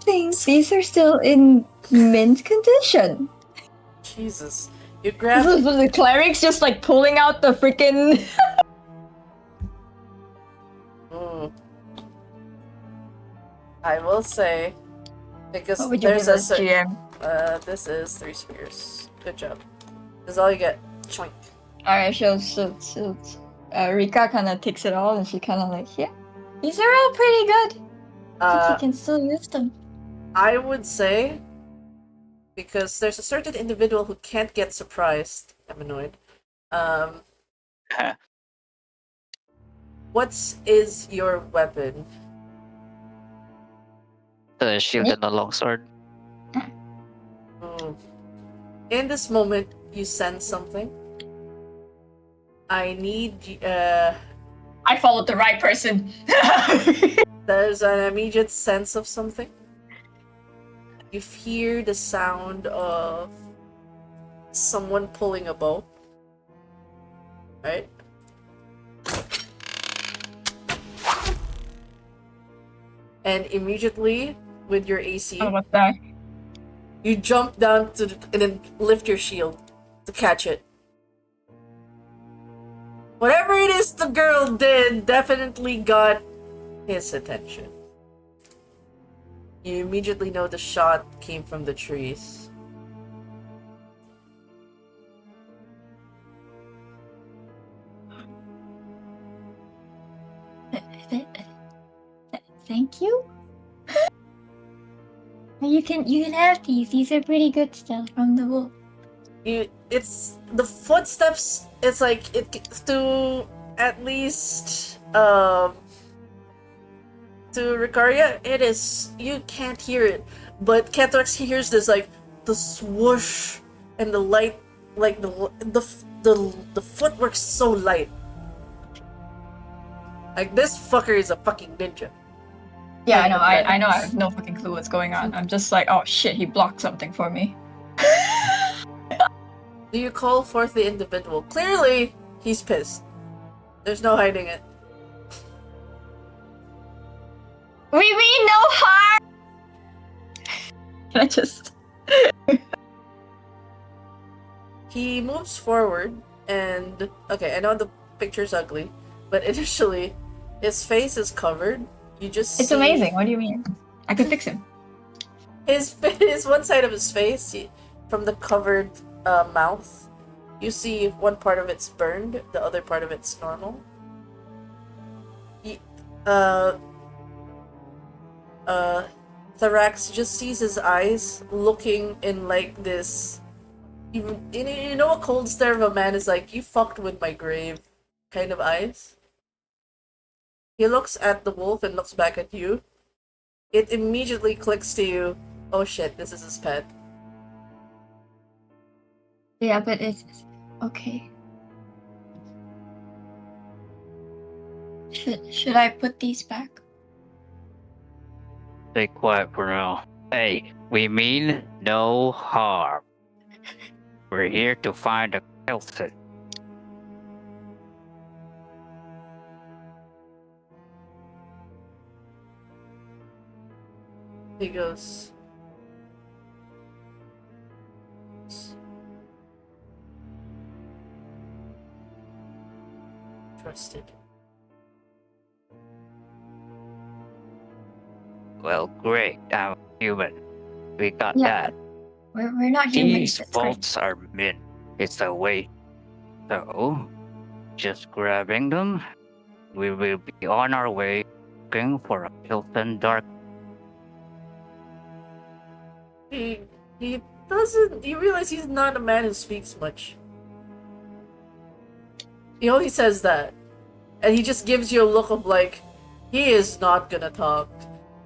think these are still in mint condition. Jesus. You grab The cleric's just like pulling out the freaking. Mm. I will say, because What would you there's give a us, GM? this is 3 spears. Good job. This is all you get. Choink. Alright, Rika kind of takes it all and she kind of like, yeah, these are all pretty good. I think you can still use them. I would say, because there's a certain individual who can't get surprised. I'm annoyed. What is your weapon? The shield and the longsword. Mm. In this moment, you sense something. I need. I followed the right person. There's an immediate sense of something. You hear the sound of someone pulling a bow. Right? And immediately, with your AC, Oh, what's that? you jump down and then lift your shield to catch it. Whatever it is the girl did definitely got his attention. You immediately know the shot came from the trees. Thank you. You can have these. These are pretty good still from the wolf. It's the footsteps. It's like it to at least to Ricaria. It is you can't hear it, but Cathrax hears this like the swoosh and the light, like the footwork's so light. Like this fucker is a fucking ninja. Yeah, I know. I know. I have no fucking clue what's going on. I'm just like, oh shit, he blocked something for me. Do you call forth the individual? Clearly, he's pissed. There's no hiding it. We mean no harm. Can I just? He moves forward and okay, I know the picture's ugly, but initially his face is covered. You just It's see amazing. What do you mean? I could fix him. his one side of his face from the covered mouth. You see one part of it's burned, the other part of it's normal. Tharax just sees his eyes looking in like this. You know a cold stare of a man is like, you fucked with my grave kind of eyes? He looks at the wolf and looks back at you. It immediately clicks to you, oh shit, this is his pet. Yeah, but it's okay. Should I put these back? Stay quiet for now. Hey, we mean no harm. We're here to find a Kelton. He goes, trusted. Well, great. I'm human. We got Yeah. that. We're not humans. These That's great. bolts are meant. It's a way. So, just grabbing them, we will be on our way looking for a Kelton dark. He doesn't. You realize he's not a man who speaks much. He only says that, and he just gives you a look of like, he is not gonna talk.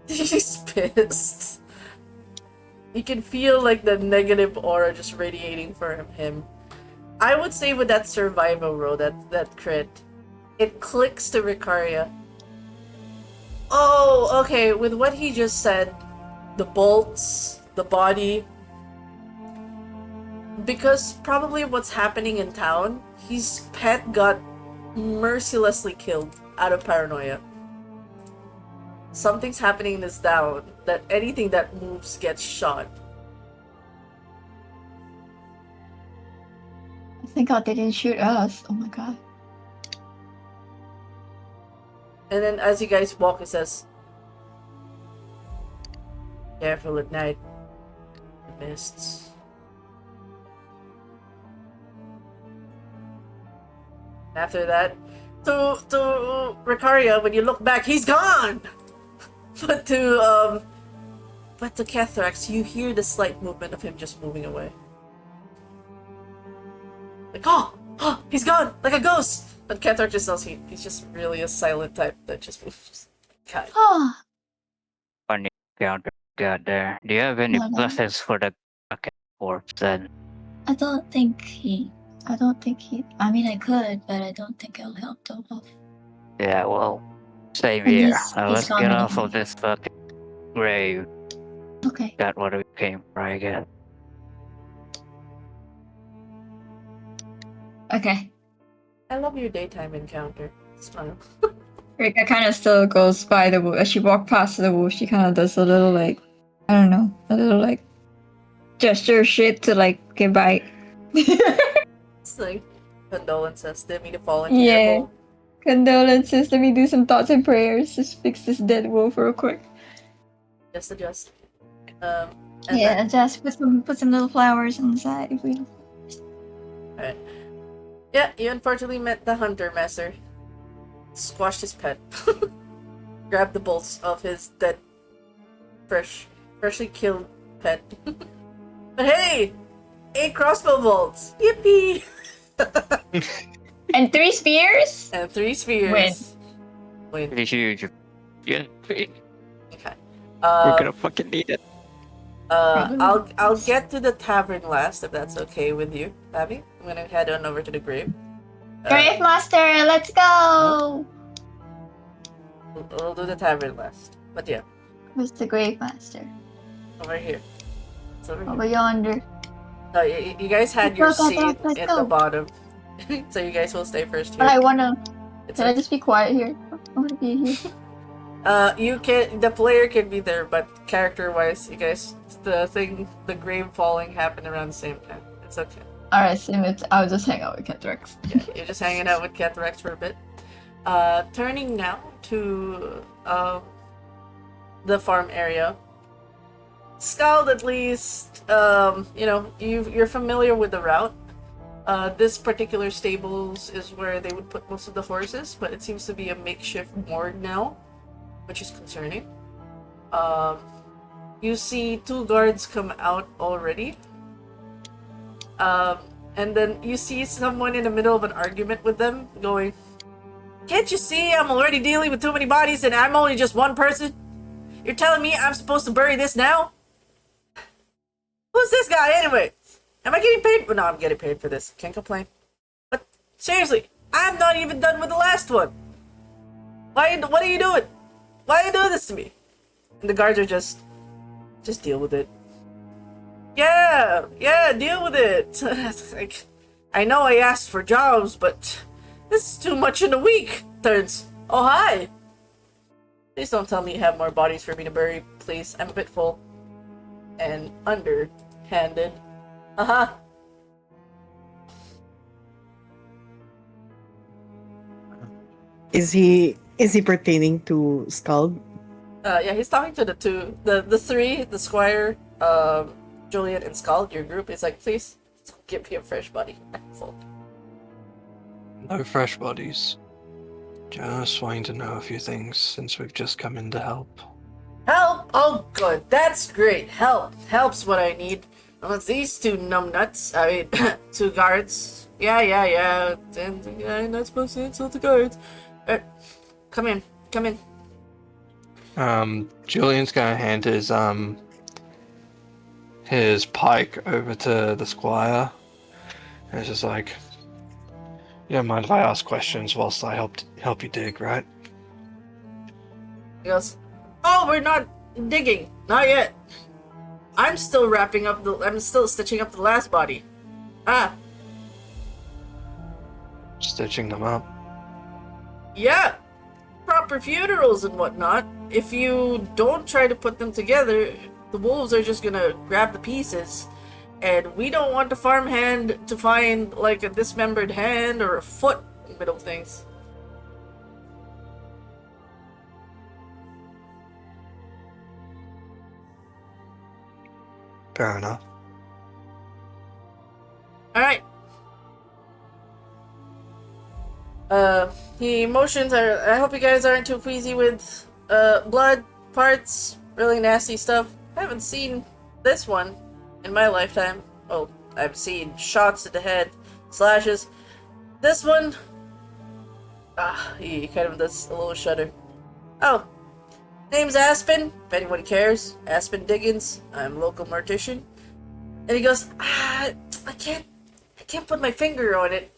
He's pissed. You can feel like the negative aura just radiating from him. I would say with that survival roll, that crit, it clicks to Ricaria. Oh, okay. With what he just said, the bolts, the body. Because probably what's happening in town, his pet got mercilessly killed out of paranoia. Something's happening in this town that anything that moves gets shot. Thank God they didn't shoot us. Oh my God. And then as you guys walk, it says, careful at night. The mists. After that, to Ricaria, when you look back, he's gone! But to Cathrax, you hear the slight movement of him just moving away. Like, oh, he's gone, like a ghost! But Cathrax just knows he's just really a silent type that just moves. God. Oh, Funny counter got there. Do you have any no. blessings for the corpse then? I don't think he. I mean, I could, but I don't think it'll help them off. Yeah, well, same And here. he's Let's gone get off anyway. of this fucking grave. Okay. Got what we came for again. Okay. I love your daytime encounter. It's fun. Rika kind of still goes by the wolf. As she walks past the wolf, she kind of does a little like, I don't know, a little like gesture shit to like get by. It's like condolences. Didn't mean to fall into your Yeah. hole. Condolences. Let me do some thoughts and prayers. Just fix this dead wolf real quick. Just adjust. And Yeah, then, just put some little flowers on the side if we. yeah, you unfortunately met the hunter messer. Squashed his pet. Grabbed the bolts of his dead, freshly killed pet. But hey, 8 crossbow bolts. Yippee! And 3 spears. And 3 spears. Win. Pretty huge. Yeah, Okay. we're gonna fucking need it. I'll get to the tavern last if that's okay with you, Abby. I'm gonna head on over to the grave. Grave Master, let's go! We'll do the tavern last. But yeah, Where's the Grave Master? over here. It's over here. Over yonder. No, you guys had your seat in the bottom, so you guys will stay first But here. I wanna. It's Can I okay. just be quiet here? I wanna be here. You can. The player can be there, but character-wise, you guys, the grave falling happened around the same time. It's okay. Alright, Simit, I'll just hang out with Ketrex. Yeah, you're just hanging out with Catharax for a bit. Turning now to the farm area. Scald, at least, you're familiar with the route. This particular stables is where they would put most of the horses, but it seems to be a makeshift morgue now, which is concerning. You see 2 guards come out already. And then you see someone in the middle of an argument with them going, "Can't you see I'm already dealing with too many bodies and I'm only just one person? You're telling me I'm supposed to bury this now? Who's this guy anyway? Am I getting paid? No, I'm getting paid for this. Can't complain. But seriously, I'm not even done with the last one. What are you doing? Why are you doing this to me?" And the guards are just deal with it. Yeah, deal with it. Like, I know I asked for jobs, but this is too much in a week. Turns. Oh, hi. Please don't tell me you have more bodies for me to bury, please. I'm a bit full. And underhanded. Uh-huh. Is he pertaining to Scald? Yeah, he's talking to the 3, the squire, Julian and Scald, your group. He's like, please, give me a fresh body. I'm full. No fresh bodies. Just wanting to know a few things since we've just come in to help. Help? Oh, good. That's great. Help's what I need. Well, it's these 2 numbnuts. I mean, 2 guards. Yeah. And I'm not supposed to insult the guards. Come in. Julian's gonna hand his pike over to the squire. And it's just like, you don't mind if I ask questions whilst I help you dig, right? He goes, "Oh, we're not digging. Not yet. I'm still stitching up the last body. Ah, Stitching them up. yeah. Proper funerals and whatnot. If you don't try to put them together, the wolves are just gonna grab the pieces. And we don't want the farmhand to find, like, a dismembered hand or a foot in the middle of things." Fair enough. Alright. The motions are. I hope you guys aren't too queasy with blood, parts, really nasty stuff. I haven't seen this one in my lifetime. Oh, I've seen shots to the head, slashes. This one, he kind of does a little shudder. "Oh, name's Aspen, if anyone cares. Aspen Diggins. I'm local mortician." And he goes, I can't put my finger on it.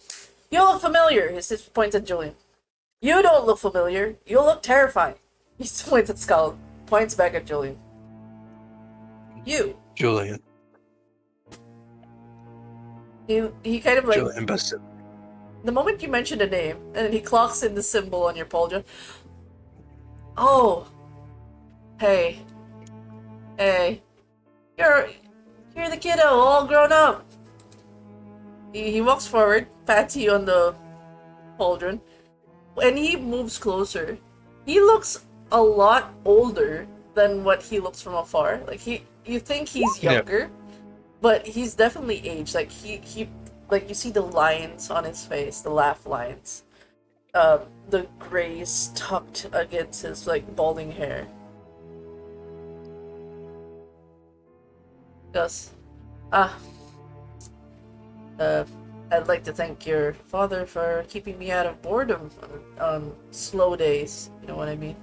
You look familiar. He just points at Julian. You don't look familiar. You look terrifying. He points at Skull. Points back at Julian. You. Julian. He kind of like Julian Busted. the moment you mention a name, and then he clocks in the symbol on your pauldron. Oh. Hey. You're the kiddo, all grown up. He walks forward, pats you on the pauldron. When he moves closer, he looks a lot older than what he looks from afar. Like you think he's younger, but he's definitely aged. Like he like you see the lines on his face, the laugh lines. The grays tucked against his like balding hair. Goes, I'd like to thank your father for keeping me out of boredom on slow days, you know what I mean?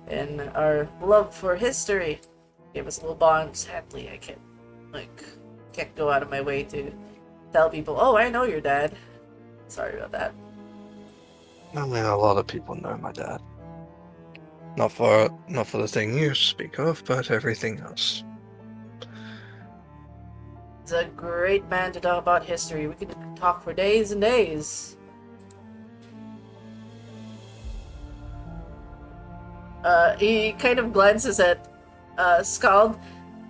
And our love for history gave us a little bond. Sadly, I can't go out of my way to tell people, oh, I know your dad. Sorry about that. I mean, a lot of people know my dad. Not for the thing you speak of, but everything else. He's a great man to talk about history. We could talk for days and days. He kind of glances at Skald.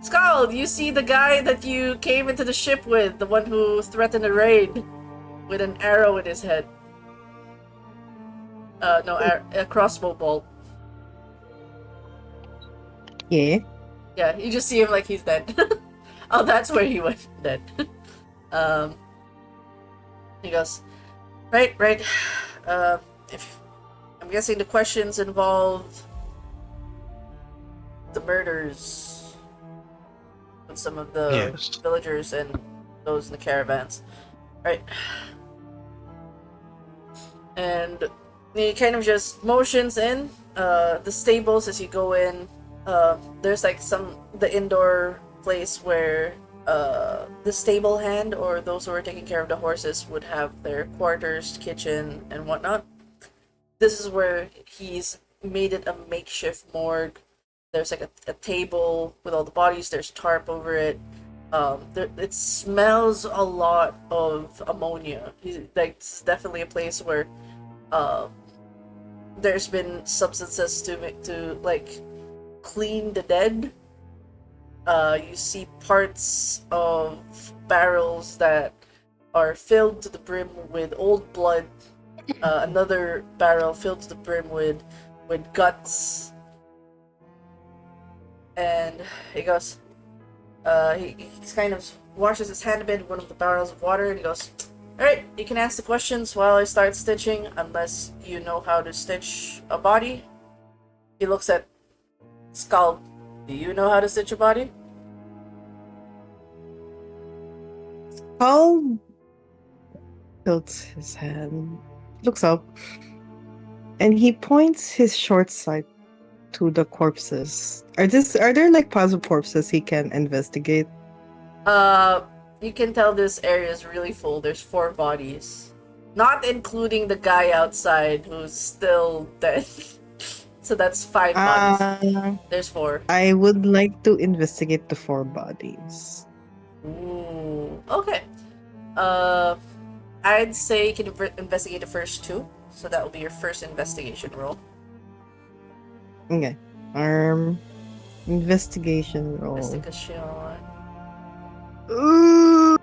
Skald, you see the guy that you came into the ship with, the one who threatened a raid with an arrow in his head. A crossbow bolt. Yeah. Yeah, you just see him like he's dead. Oh, that's where he went dead. He goes, right. If I'm guessing the questions involve the murders with some of the villagers and those in the caravans, right? And he kind of just motions in the stables as you go in. There's like the indoor place where the stable hand or those who are taking care of the horses would have their quarters, kitchen, and whatnot. This is where he's made it a makeshift morgue. There's like a table with all the bodies. There's tarp over it. It smells a lot of ammonia. It's definitely a place where there's been substances to like clean the dead. You see parts of barrels that are filled to the brim with old blood. Another barrel filled to the brim with guts. And he goes, he kind of washes his hand a bit with one of the barrels of water, and he goes, alright, you can ask the questions while I start stitching, unless you know how to stitch a body. He looks at Skull. Do you know how to stitch a body? Skull tilts his head, looks up, and he points his short sight to the corpses. Are there like piles of corpses he can investigate? You can tell this area is really full. There's 4 bodies. Not including the guy outside who's still dead. So that's 5 bodies. There's 4. I would like to investigate the 4 bodies. Ooh. Okay. I'd say you can investigate the first 2. So that will be your first investigation roll. Okay. Investigation roll. Investigation. Ooh.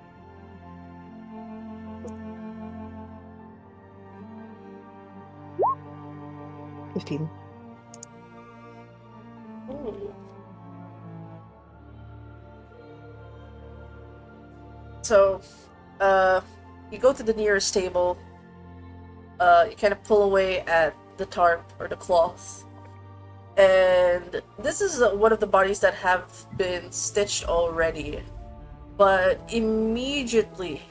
15. Ooh. So, you go to the nearest table. You kind of pull away at the tarp or the cloth. And this is one of the bodies that have been stitched already. But immediately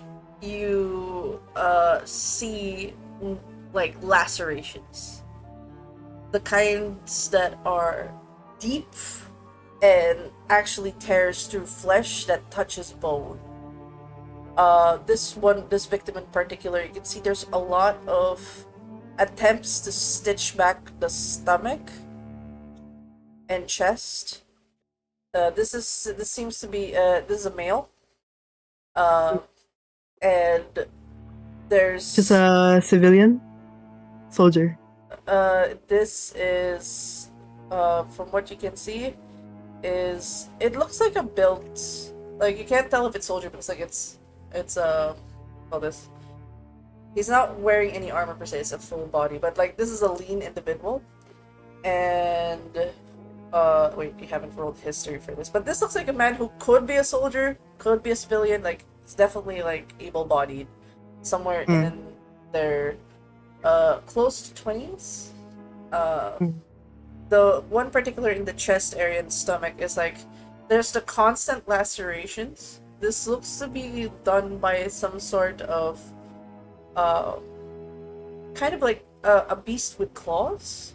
you see like lacerations. The kinds that are deep and actually tears through flesh that touches bone. This victim in particular, you can see there's a lot of attempts to stitch back the stomach and chest. This seems to be this is a male. And there's Just a civilian soldier. this is from what you can see is it looks like a built, like you can't tell if it's soldier because like it's all this. He's not wearing any armor per se, it's a full body, but like this is a lean individual. And wait, you haven't rolled history for this, but this looks like a man who could be a soldier, could be a civilian, like it's definitely like able-bodied, somewhere in their close to 20s. The one particular in the chest area and stomach is like there's the constant lacerations. This looks to be done by some sort of kind of like a beast with claws.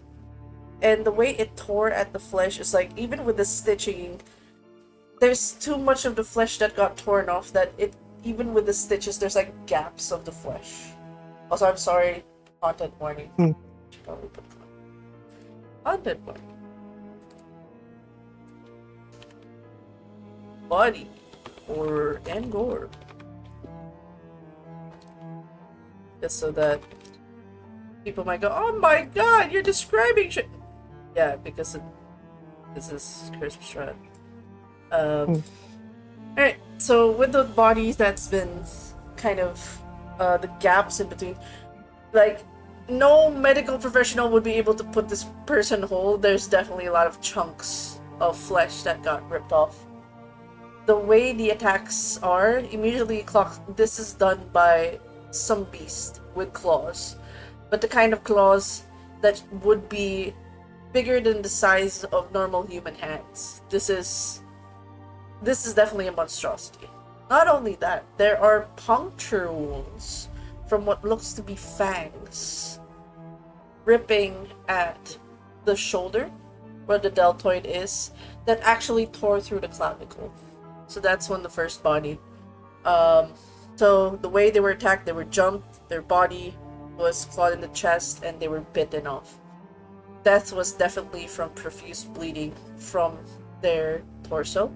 And the way it tore at the flesh is like, even with the stitching, there's too much of the flesh that got torn off that even with the stitches, there's like gaps of the flesh. Also, I'm sorry, content warning. Should probably put content warning. Body and gore. Just so that people might go, oh my god, you're describing shit. Yeah, because this is Crisp STRAHD. Alright, so with the bodies that's been kind of the gaps in between, like no medical professional would be able to put this person whole. There's definitely a lot of chunks of flesh that got ripped off. The way the attacks are, immediately clock, this is done by some beast with claws. But the kind of claws that would be bigger than the size of normal human hands. This is definitely a monstrosity. Not only that, there are puncture wounds from what looks to be fangs ripping at the shoulder where the deltoid is that actually tore through the clavicle. So that's when the first body. So the way they were attacked, they were jumped, their body was clawed in the chest, and they were bitten off. Death was definitely from profuse bleeding from their torso.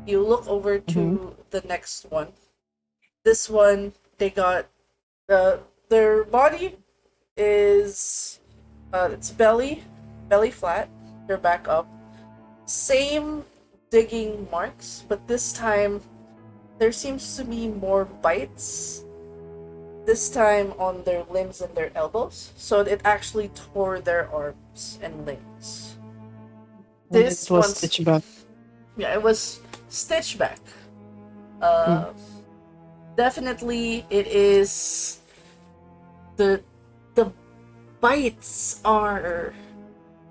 You look over to the next one. This one, they got their body is it's belly flat, their back up. Same digging marks, but this time there seems to be more bites. This time on their limbs and their elbows, so it actually tore their arms and limbs. This It was one's stitched back. yeah, it was stitched back. Definitely, it is the bites are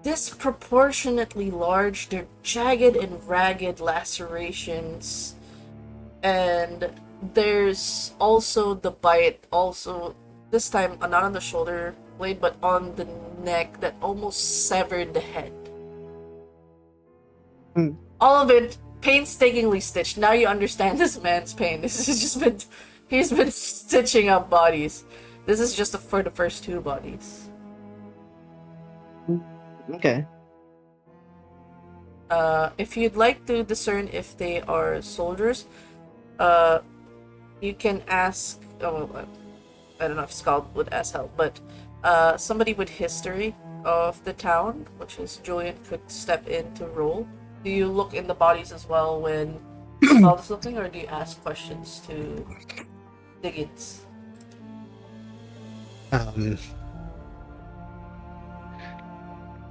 disproportionately large. They're jagged and ragged lacerations, and there's also the bite, also this time not on the shoulder blade but on the neck that almost severed the head. All of it painstakingly stitched. Now you understand this man's pain. This has just been he's been stitching up bodies. This is just for the first two bodies. Okay. If you'd like to discern if they are soldiers, you can ask. Oh, I don't know if Scald would ask help, but somebody with history of the town, which is Julian, could step in to roll. Do you look in the bodies as well when Scald is looking, or do you ask questions to Diggins? To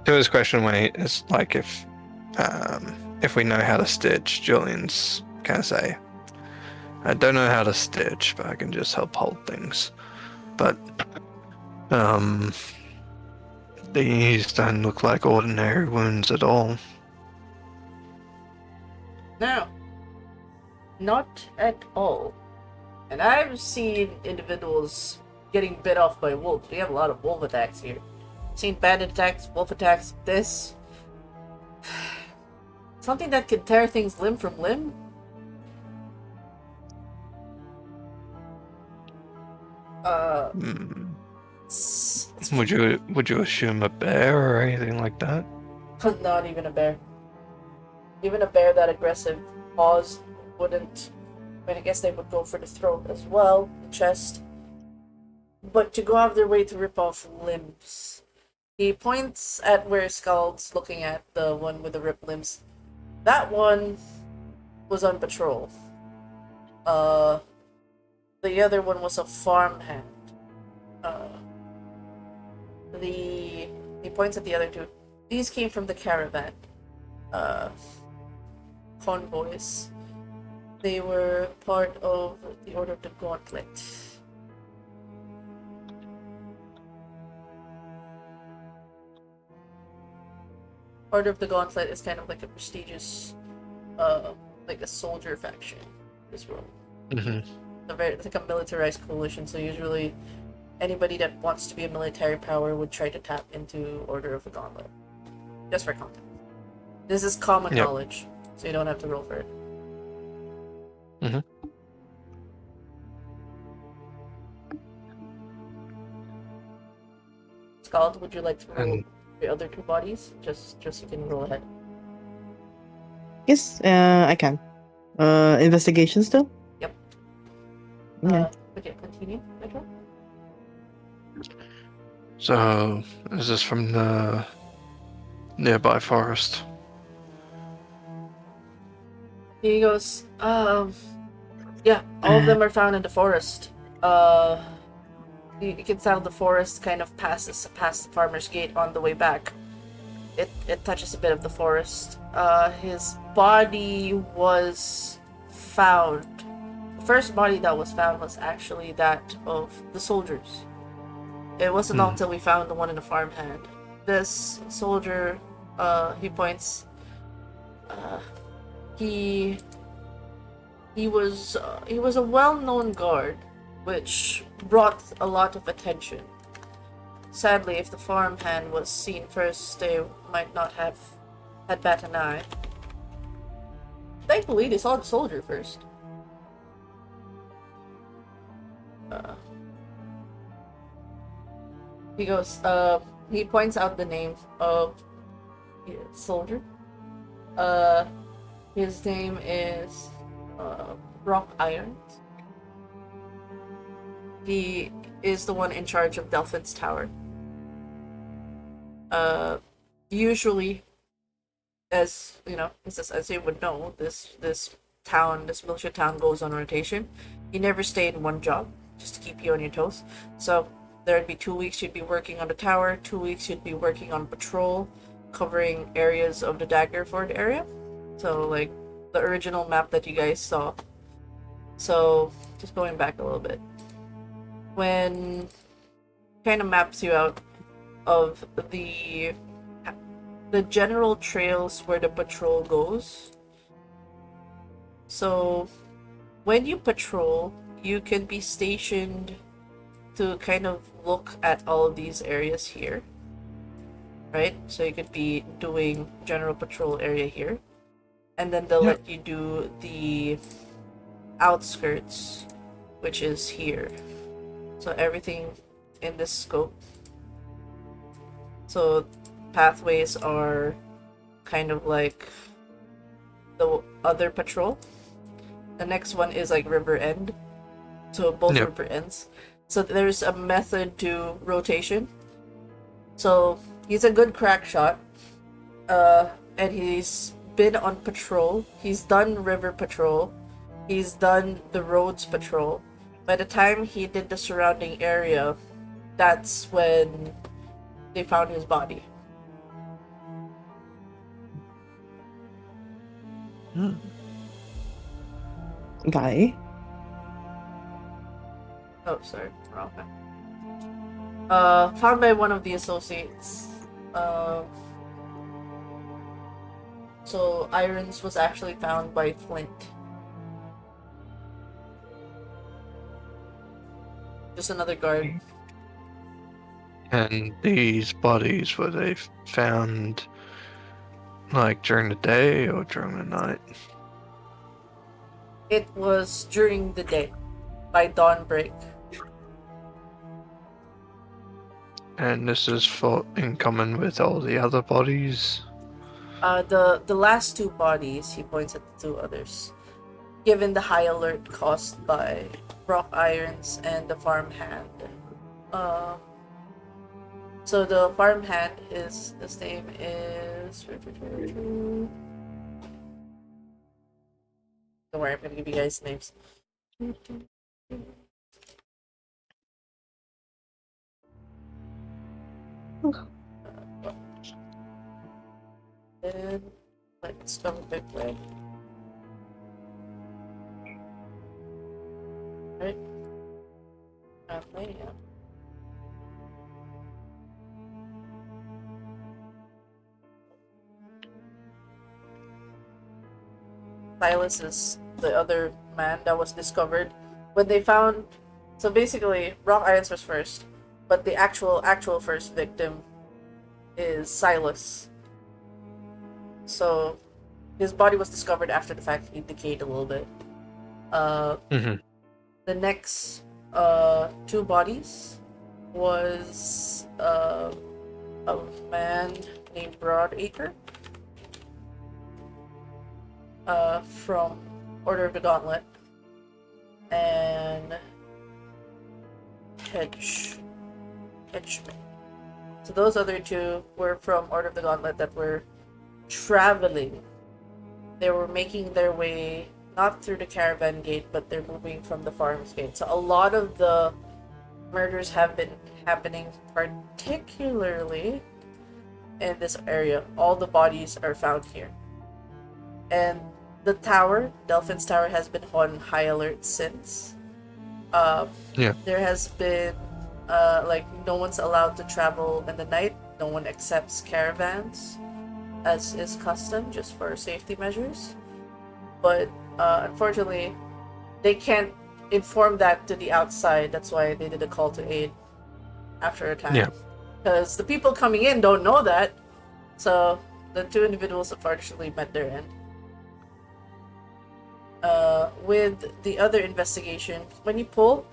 his question, when it's like if we know how to stitch, Julian's gonna say, I don't know how to stitch, but I can just help hold things. But these don't look like ordinary wounds at all. No, not at all. And I've seen individuals getting bit off by wolves. We have a lot of wolf attacks here. Seen bandit attacks, wolf attacks. This something that could tear things limb from limb. It's Would you assume a bear or anything like that? not even a bear. Even a bear that aggressive, paws wouldn't. I mean, I guess they would go for the throat as well, the chest. But to go out of their way to rip off limbs. He points at where Skull's looking at, the one with the ripped limbs. That one was on patrol. The other one was a farmhand. He points at the other two. These came from the caravan. Convoys. They were part of the Order of the Gauntlet. Order of the Gauntlet is kind of like a prestigious, like a soldier faction as well. It's like a militarized coalition, so usually anybody that wants to be a military power would try to tap into Order of the Gauntlet. Just for context. This is common knowledge, so you don't have to roll for it. Scald, would you like to roll the other two bodies? Just you can roll ahead. Yes, I can. Investigation still? Yep. Okay. Okay, continue, Metro. So, is this from the nearby forest? He goes, yeah, all of them are found in the forest. You can tell the forest kind of passes past the farmer's gate on the way back. It touches a bit of the forest. His body was found. The first body that was found was actually that of the soldiers. It wasn't until we found the one in the farmhand. This soldier, he points, he was a well-known guard, which brought a lot of attention. Sadly, if the farmhand was seen first, they might not have had bat an eye. Thankfully, they saw the soldier first. He goes, he points out the name of the soldier. His name is Rock Irons. He is the one in charge of Delphin's Tower. Usually, as you know, as you would know, this militia town goes on rotation. You never stay in one job, just to keep you on your toes. So there'd be 2 weeks you'd be working on the tower, 2 weeks you'd be working on patrol, covering areas of the Daggerford area. So like the original map that you guys saw. So just going back a little bit. When kind of maps you out of the general trails where the patrol goes. So when you patrol, you can be stationed to kind of look at all of these areas here, right? So you could be doing general patrol area here, and then they'll let you do the outskirts, which is here. So everything in this scope. So pathways are kind of like the other patrol. The next one is like river end. So both river ends. So there's a method to rotation. So he's a good crack shot. And he's been on patrol. He's done river patrol. He's done the roads patrol. By the time he did the surrounding area, that's when they found his body. Guy. Oh, sorry, wrong one. Found by one of the associates. So Irons was actually found by Flint. Just another guard. And these bodies, were they found like during the day or during the night? It was during the day, by dawnbreak. And this is for in common with all the other bodies. The last two bodies, he points at the two others, given the high alert caused by rock irons and the farmhand. Uh, so the farmhand is, his name is. Don't worry, I'm gonna give you guys names. And let's go a bit way. Right. Yeah. Silas is the other man that was discovered when they found. So basically, Rock Irons was first, but the actual first victim is Silas. So his body was discovered after the fact. He decayed a little bit. The next two bodies was a man named Broadacre from Order of the Gauntlet, and Hedgeman. So those other two were from Order of the Gauntlet that were traveling. They were making their way not through the caravan gate, but they're moving from the farm's gate. So a lot of the murders have been happening, particularly in this area. All the bodies are found here. And the tower, Delphin's Tower, has been on high alert since. There has been like no one's allowed to travel in the night. No one accepts caravans, as is custom, just for safety measures. But unfortunately, they can't inform that to the outside. That's why they did a call to aid after a time. Because the people coming in don't know that. So the two individuals unfortunately met their end. With the other investigation, when you pull,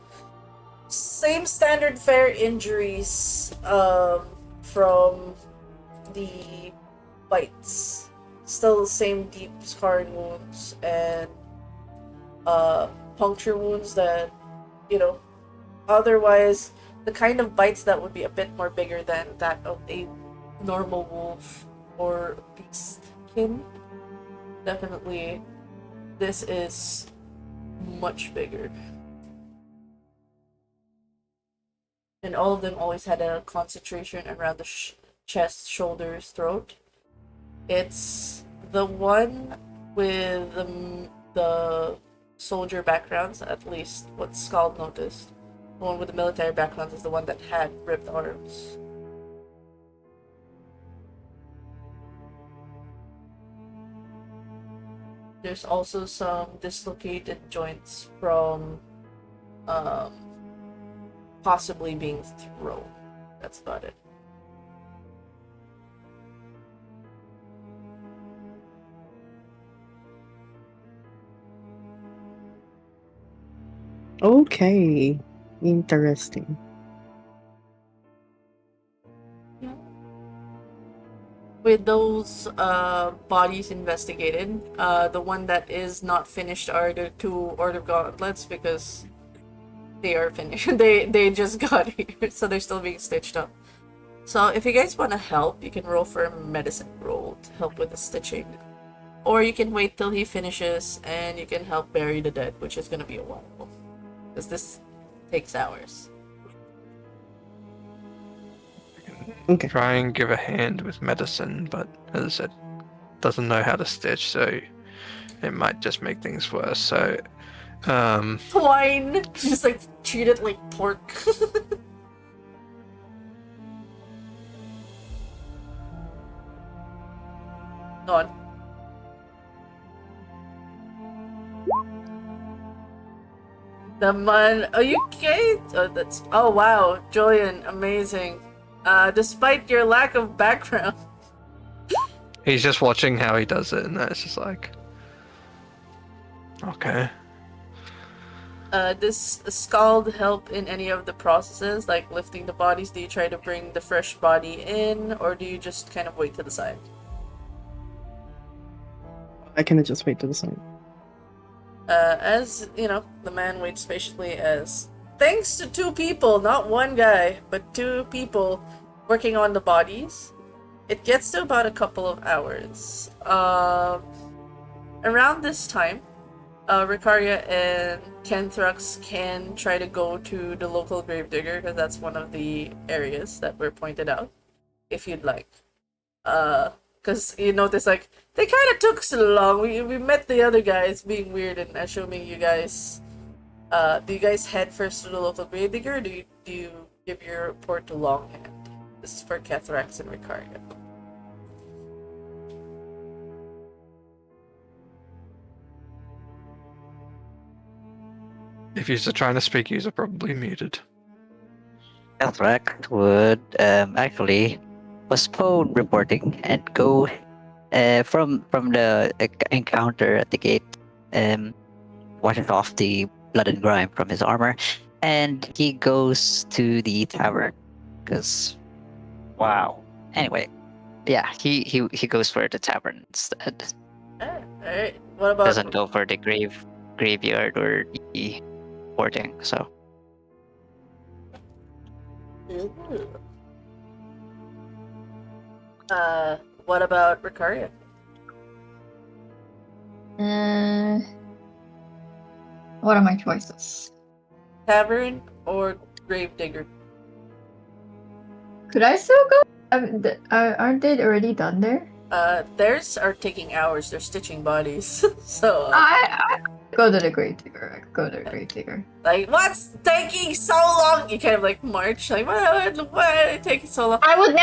same standard fare injuries from the bites. Still the same deep scarring wounds and puncture wounds that, otherwise the kind of bites that would be a bit more bigger than that of a normal wolf or beastkin. Definitely, this is much bigger. And all of them always had a concentration around the chest, shoulders, throat. It's the one with the soldier backgrounds, at least what Scald noticed. The one with the military backgrounds is the one that had ripped arms. There's also some dislocated joints from possibly being thrown. That's about it. Okay. Interesting. With those bodies investigated, the one that is not finished are the two Order of Gauntlets, because they are finished. they just got here, so they're still being stitched up. So if you guys want to help, you can roll for a medicine roll to help with the stitching. Or you can wait till he finishes and you can help bury the dead, which is going to be a while. Because this takes hours. Okay. Try and give a hand with medicine, but as I said, doesn't know how to stitch, so it might just make things worse. So, Twine! Just like treat it like pork. Go on. The man. Are you okay? Oh wow, Julian, amazing. Despite your lack of background. he's just watching how he does it, and that's just like, okay. Does Scald help in any of the processes, like lifting the bodies? Do you try to bring the fresh body in, or do you just kind of wait to the side? I can just wait to the side. As, you know, the man waits patiently as, thanks to two people, not one guy, but two people working on the bodies, it gets to about a couple of hours. Around this time, Ricaria and Kenthrax can try to go to the local gravedigger, because that's one of the areas that were pointed out, if you'd like. Because you notice, like, they kind of took so long. We met the other guys being weird and assuming you guys... do you guys head first to the local gravedigger, or do you give your report to Longhand? This is for Kenthrax and Ricaria. If you're trying to speak, you're probably muted. Elthrak would actually postpone reporting and go from the encounter at the gate, washing off the blood and grime from his armor, and he goes to the tavern because wow. Anyway, yeah, he goes for the tavern instead. Alright. What about... Doesn't go for the graveyard or the porting. So what about Ricaria? What are my choices? Tavern or gravedigger? Could I still go? Aren't they already done there? Theirs are taking hours. They're stitching bodies. So, I go to the gravedigger. Go to the gravedigger. like, what's taking so long? You kind of like march, like, why are they taking so long? I would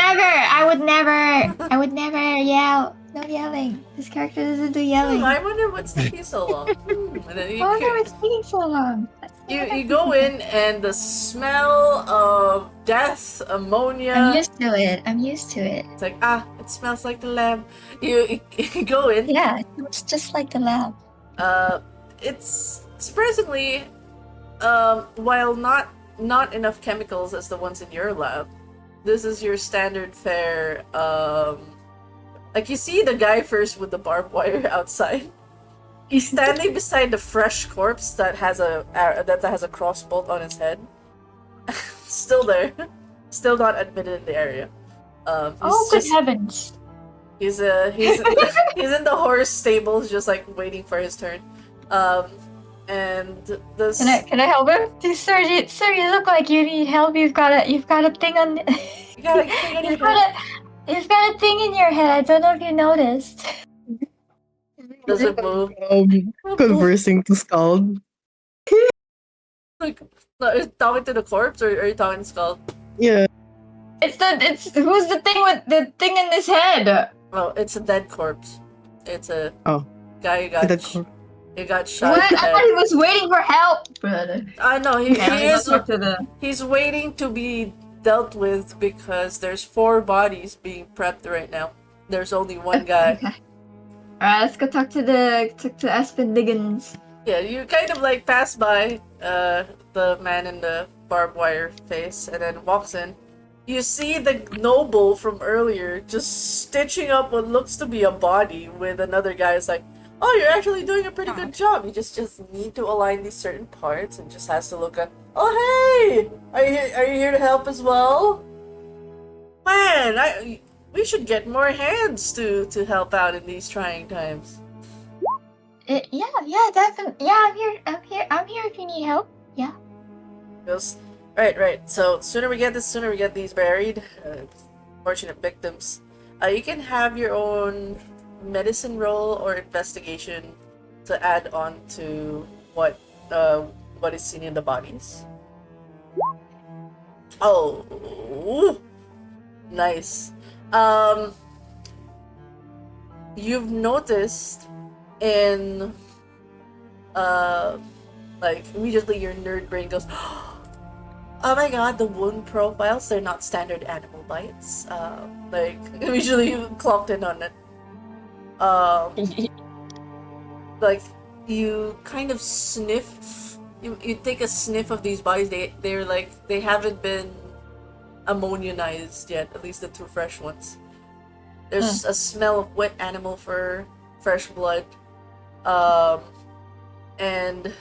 never yell. No yelling. This character doesn't do yelling. I wonder what's taking so long. And then I wonder what's taking so long. you go in, and the smell of death, ammonia. I'm used to it. It's like, it smells like the lab. You go in. Yeah, it's just like the lab. It's surprisingly, while not enough chemicals as the ones in your lab, this is your standard fare. Like, you see the guy first with the barbed wire outside. He's standing beside the fresh corpse that has a crossbolt on his head. Still there, still not admitted in the area. Oh, good heavens! He's he's in the horse stables, just like waiting for his turn. And this. Can I help him? Sir, you look like you need help. You've got a thing on. You got a thing on your head. You've got a thing in your head. I don't know if you noticed. Does it move? Conversing to Scald. Like, no, are you talking to the corpse, or are you talking to Skull? Yeah. It's who's the thing with the thing in his head? Oh, it's a dead corpse. It's a guy who Dead got corpse. he got shot. What? in the I head. thought he was waiting for help, brother. I know he is. To the... He's waiting to be dealt with because there's 4 bodies being prepped right now. There's only one guy. Okay. Alright, let's go talk to Aspen Diggins. Yeah, you kind of like pass by the man in the barbed wire face, and then walks in. You see the noble from earlier just stitching up what looks to be a body with another guy. It's like, oh, you're actually doing a pretty good job. You just need to align these certain parts, and just has to look at. Oh, hey, are you here to help as well? Man, we should get more hands to help out in these trying times. Yeah, definitely. Yeah, I'm here if you need help. Yeah. Yes. Right. So sooner we get these buried. Fortunate victims. You can have your own medicine roll or investigation to add on to what is seen in the bodies. Oh, nice. You've noticed in like immediately your nerd brain goes, oh my god, the wound profiles, they're not standard animal bites. Like usually you clocked in on it. Like you kind of sniff you take a sniff of these bodies, they're like they haven't been ammonianized yet, at least the two fresh ones. There's a smell of wet animal fur, fresh blood, and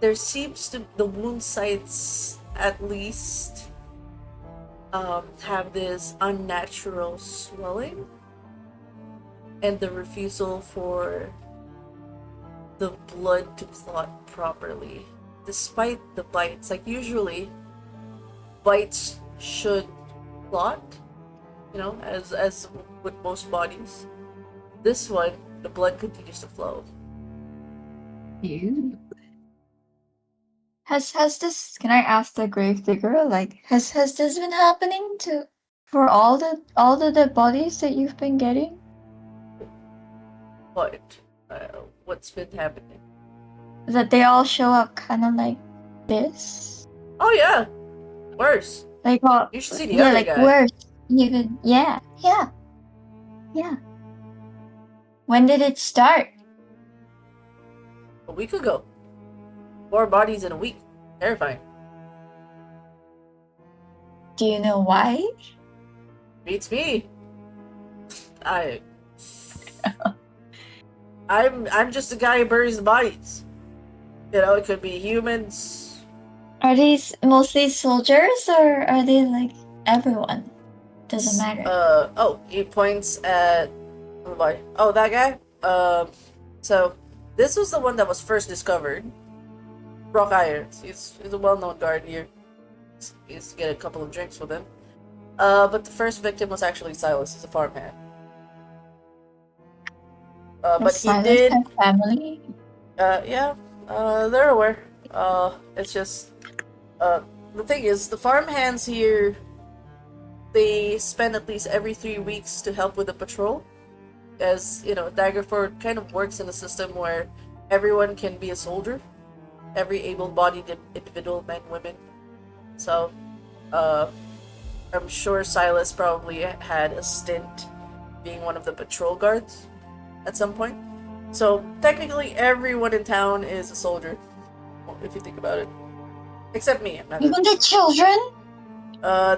there seems to the wound sites at least have this unnatural swelling and the refusal for the blood to clot properly, despite the bites. Like usually, bites should clot, you know, as with most bodies. This one, the blood continues to flow. You. Has this? Can I ask the gravedigger? Like, has this been happening to for all the dead bodies that you've been getting? But what's been happening? That they all show up kind of like this? Oh yeah, worse. Like, You should see the yeah, other like guy. worse. Even yeah. When did it start? A week ago. 4 bodies in a week. Terrifying. Do you know why? Beats me. I'm just a guy who buries the bodies. You know, it could be humans. Are these mostly soldiers or are they like everyone? Doesn't matter. Oh, he points at oh, that guy? So this was the one that was first discovered. Rock Irons. He's a well-known guard here. He used to get a couple of drinks with him. But the first victim was actually Silas. He's a farmhand. But he Silas did. have family. Yeah. They're aware. It's just. The thing is, the farmhands here. They spend at least every 3 weeks to help with the patrol. As you know, Daggerford kind of works in a system where everyone can be a soldier. Every able-bodied individual, men, women. So, I'm sure Silas probably had a stint being one of the patrol guards at some point. So, technically, everyone in town is a soldier, if you think about it. Except me. Even the children?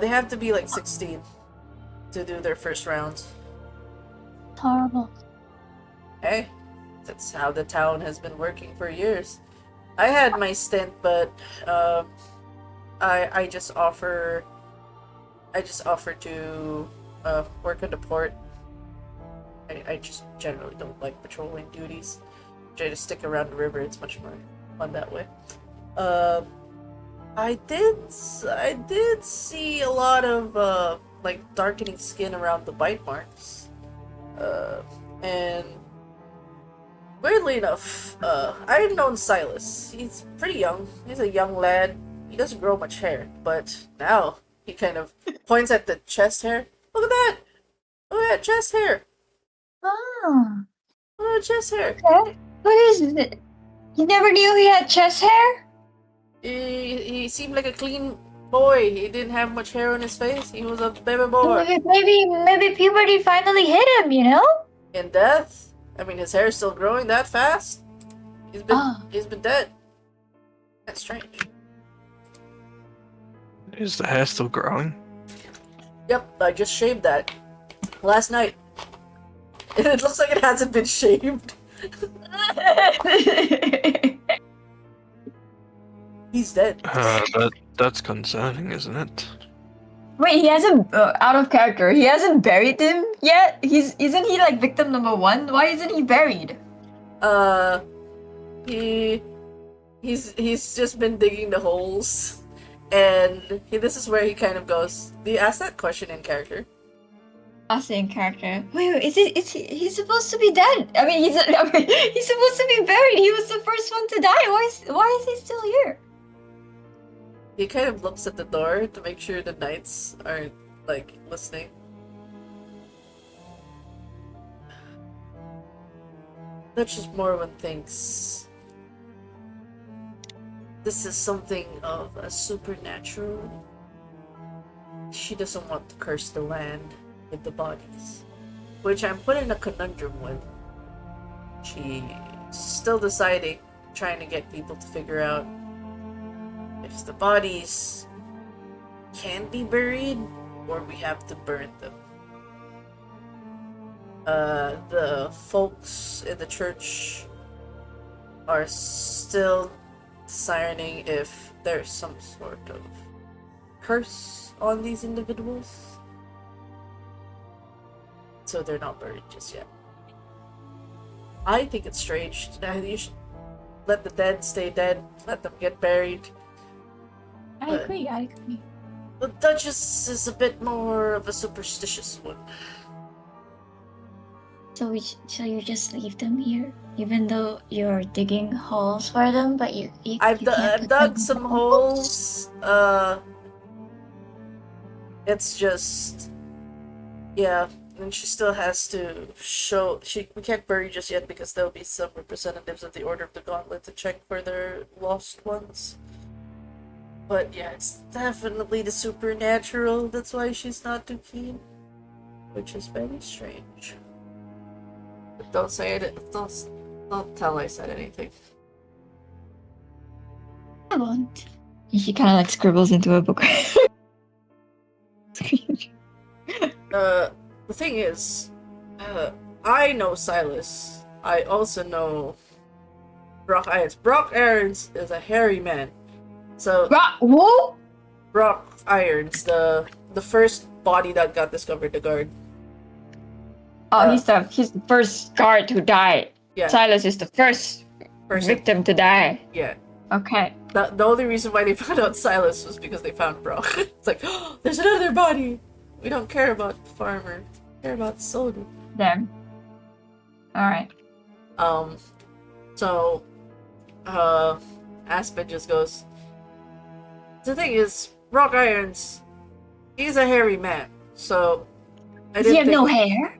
They have to be like 16 to do their first rounds. Horrible. Hey, that's how the town has been working for years. I had my stint, but I just offer to work at the port. I just generally don't like patrolling duties. Try to stick around the river. It's much more fun that way. I did see a lot of like darkening skin around the bite marks. And weirdly enough, I've known Silas. He's pretty young. He's a young lad. He doesn't grow much hair, but now he kind of points at the chest hair. Look at that! Look at that chest hair! Oh, Look at that chest hair! okay. What is it? You never knew he had chest hair? He seemed like a clean boy. He didn't have much hair on his face. He was a baby boy. Maybe puberty finally hit him, you know? In death? I mean, his hair is still growing that fast? He's been dead. That's strange. Is the hair still growing? Yep, I just shaved that. Last night. It looks like it hasn't been shaved. He's dead. That's concerning, isn't it? Wait, he hasn't out of character. He hasn't buried him yet. Isn't he like victim number 1? Why isn't he buried? He's just been digging the holes, and this is where he kind of goes. Do you ask that question in character? Also in character. Wait, he's supposed to be dead? I mean, he's supposed to be buried. He was the first one to die. Why is he still here? He kind of looks at the door to make sure the knights aren't like listening. Duchess Morwen thinks this is something of a supernatural. She doesn't want to curse the land with the bodies, which I'm put in a conundrum with. She's still deciding, trying to get people to figure out if the bodies can be buried or we have to burn them. The folks in the church are still discerning if there's some sort of curse on these individuals. So they're not buried just yet. I think it's strange. You should let the dead stay dead, let them get buried. I agree. The Duchess is a bit more of a superstitious one. So you just leave them here, even though you're digging holes for them, but you I've can't put dug them some in holes. It's just, yeah, and she still has to show. We can't bury just yet because there'll be some representatives of the Order of the Gauntlet to check for their lost ones. But yeah, it's definitely the supernatural. That's why she's not too keen, which is very strange. But don't say it. Don't tell I said anything. I won't. She kind of like scribbles into a book. The thing is, I know Silas. I also know Brock Irons. Brock Irons is a hairy man. So Whoa! Brock Irons, the first body that got discovered, the guard. Oh, he's the first guard who died. Yeah. Silas is the first victim to die. Yeah. Okay. The only reason why they found out Silas was because they found Brock. It's like, oh, there's another body. We don't care about the farmer. We care about Soda. Them. Alright. So, Aspen just goes, the thing is, Brock Irons, he's a hairy man, so Does he have no hair?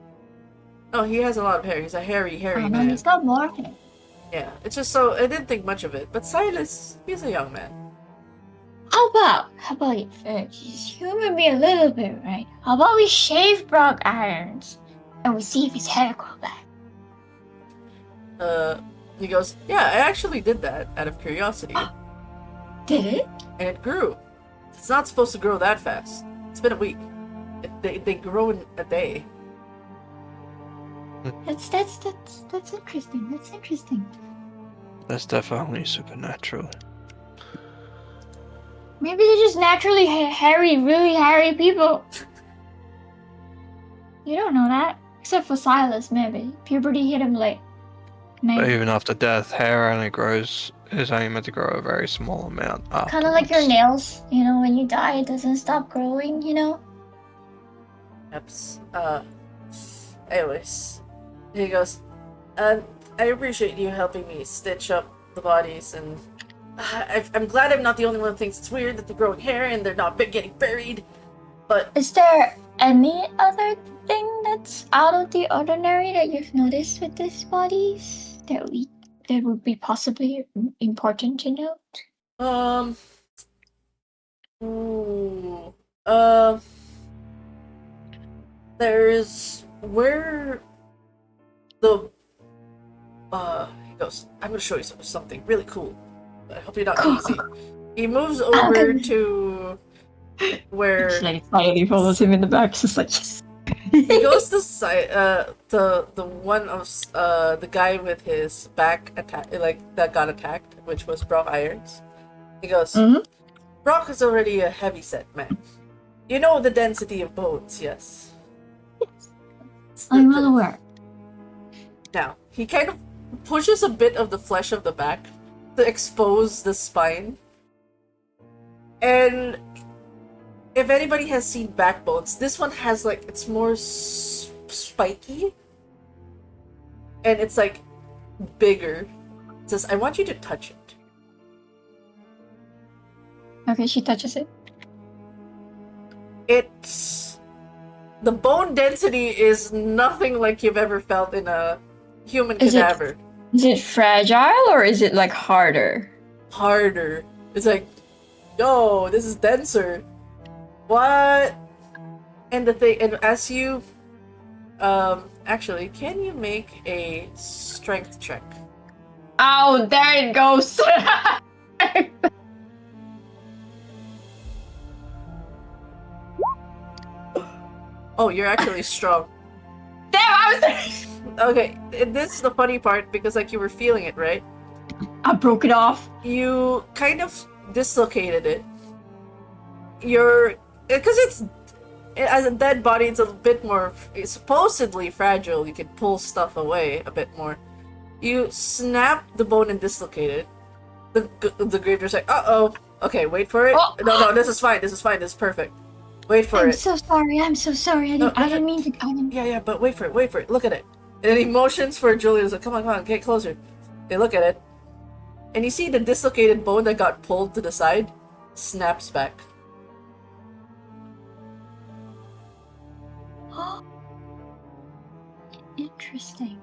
No, he has a lot of hair. He's a hairy Oh, no, man. he's got more hair. Yeah, it's just so, I didn't think much of it. But Silas, he's a young man. How about he's human me a little bit, right? How about we shave Brock Irons and we see if his hair grows back? He goes, yeah, I actually did that out of curiosity. Did it? And it grew. It's not supposed to grow that fast. It's been a week. They grow in a day. That's interesting. That's interesting. That's definitely supernatural. Maybe they're just naturally hairy, really hairy people. You don't know that. Except for Silas, maybe. Puberty hit him late. But Maybe. even after death, hair only is only meant to grow a very small amount afterwards. Kind of like your nails. You know, when you die, it doesn't stop growing, you know? Yep. Anyways. He goes, I appreciate you helping me stitch up the bodies, and I'm glad I'm not the only one who thinks it's weird that they're growing hair and they're not getting buried. But Is there any other thing that's out of the ordinary that you've noticed with these bodies that would be possibly important to note? There's where the he goes, I'm gonna show you something really cool. I hope you're not easy. He moves over to where She like quietly follows him in the back, just like yes. he goes to the one of the guy with his back attack, like that got attacked, which was Brock Irons. He goes, Brock is already a heavyset man. You know the density of bones, yes? I'm well aware. Now, he kind of pushes a bit of the flesh of the back to expose the spine. And if anybody has seen backbones, this one has like, it's more spiky. And it's like bigger. It says, I want you to touch it. Okay, she touches it. It's... The bone density is nothing like you've ever felt in a human cadaver. Is it fragile or is it like harder? Harder. It's like, yo, this is denser. What? And the thing, and as you, actually, can you make a strength check? Oh, there it goes. Oh, you're actually strong. Damn, I was Okay, this is the funny part because like you were feeling it, right? I broke it off. You kind of dislocated it. You're because it's as a dead body, it's a bit more it's supposedly fragile. You could pull stuff away a bit more. You snap the bone and dislocate it. The gravedigger's like, uh-oh. Okay, wait for it. Oh. No, this is fine. This is fine. This is perfect. Wait for I'm it. so sorry. I'm so sorry. No, I didn't mean to. I didn't. Yeah, but wait for it. Wait for it. Look at it. And then he motions for Julian. He's like, come on, get closer. They look at it. And you see the dislocated bone that got pulled to the side snaps back. Interesting.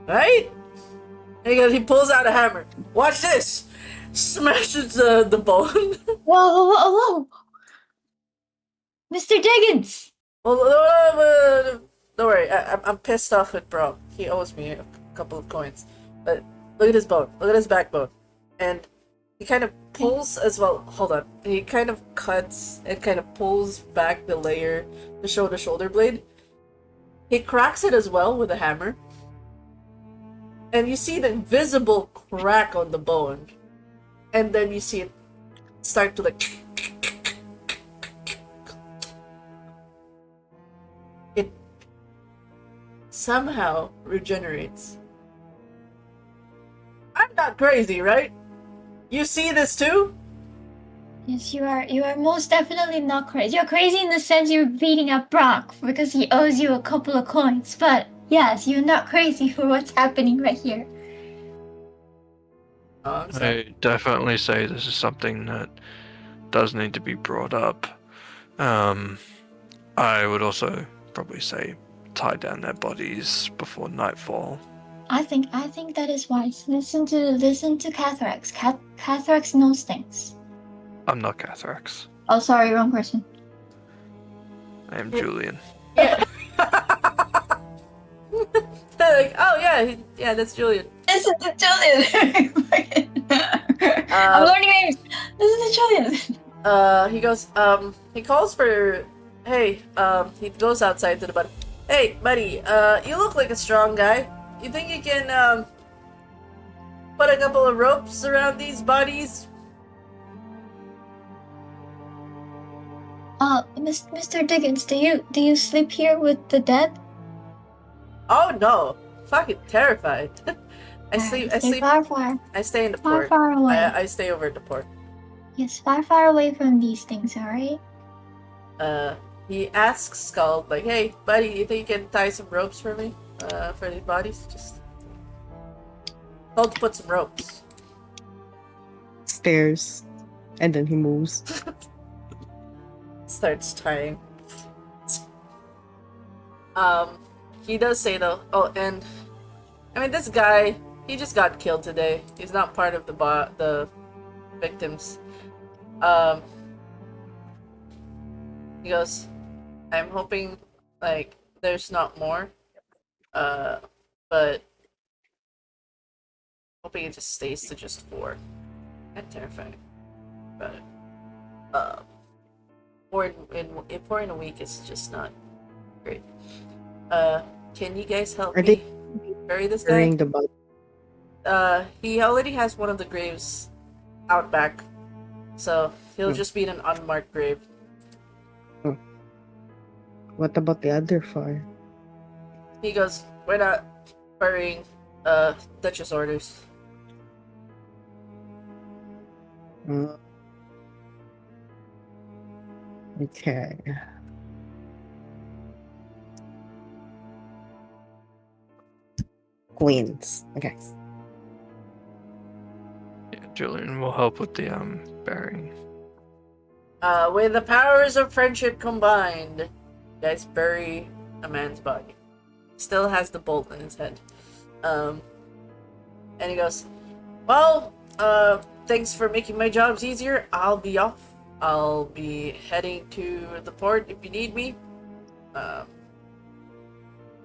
Right? And he pulls out a hammer. Watch this! Smashes the bone. Whoa. Mr. Diggins! Well, don't worry. I'm pissed off with Bro. He owes me a couple of coins. But look at his bone. Look at his backbone. And he kind of pulls as well. Hold on. He kind of cuts and kind of pulls back the layer to show the shoulder blade. He cracks it as well with a hammer. And you see the visible crack on the bone. And then you see it start to like... It somehow regenerates. I'm not crazy, right? You see this too? Yes, you are. You are most definitely not crazy. You're crazy in the sense you're beating up Brock because he owes you a couple of coins. But yes, you're not crazy for what's happening right here. Oh, I'm sorry. I definitely say this is something that does need to be brought up. I would also probably say tie down their bodies before nightfall. I think that is wise. Listen to Cathrax. Cathrax knows things. I'm not Cathrax. Oh, sorry, wrong person. I am Julian. Yeah. Like, oh yeah, that's Julian. Listen to Julian. I'm learning names. Listen to Julian. He goes, he calls for, hey, he goes outside to the buddy. Hey, buddy, you look like a strong guy. You think you can, put a couple of ropes around these bodies? Mr. Diggins, do you sleep here with the dead? Oh no, fucking terrified. I sleep. Far. I stay in the port. Far away. I stay over at the port. Yes, far away from these things, alright? He asks Skull, like, hey, buddy, you think you can tie some ropes for me? For these bodies? Just told to put some ropes. Stares. And then he moves. Starts tying. He does say though, oh, and I mean, this guy, he just got killed today. He's not part of the victims. He goes, I'm hoping, like, there's not more. But hoping it just stays to just 4. That's terrifying. But, 4 in a week is just not great. Can you guys help Are me they bury this guy? burying the body? He already has one of the graves out back, so he'll just be in an unmarked grave. What about the other 4? He goes, we're not burying, Duchess orders. Okay. Queens. Okay. Yeah, Julian will help with the burying. With the powers of friendship combined, you guys bury a man's body. Still has the bolt in his head. And he goes, well, thanks for making my jobs easier. I'll be off. I'll be heading to the port if you need me. Other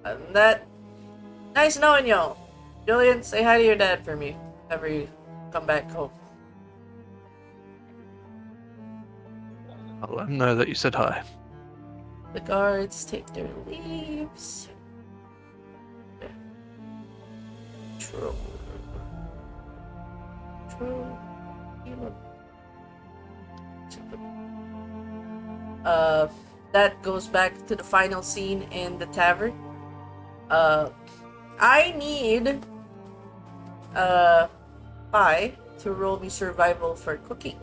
than that, nice knowing y'all. Julian, say hi to your dad for me whenever you come back home. I'll let him know that you said hi. The guards take their leaves. Troll. That goes back to the final scene in the tavern. I need Pi to roll me survival for cooking.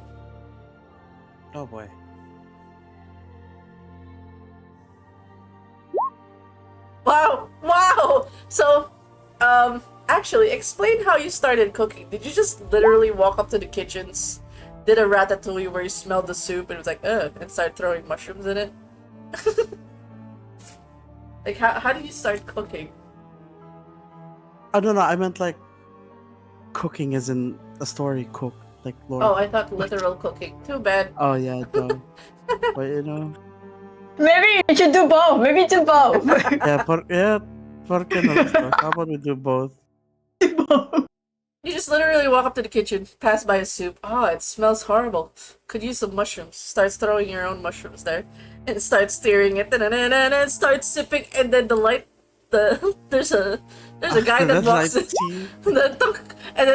Oh boy. Wow! So, actually, explain how you started cooking. Did you just literally walk up to the kitchens, did a ratatouille where you smelled the soup and it was like, and started throwing mushrooms in it? Like, how did you start cooking? Oh no, I meant like cooking as in a story cook, like Lord. Oh, I thought literal cooking. Too bad. Oh yeah, no. But you know. Maybe you should do both. Maybe do both. ¿Por qué no, Gusto? How about we do both? Do both. You just literally walk up to the kitchen, pass by a soup. Oh, it smells horrible. Could use some mushrooms. Starts throwing your own mushrooms there, and start stirring it, and start sipping. And then there's a guy that walks in, and then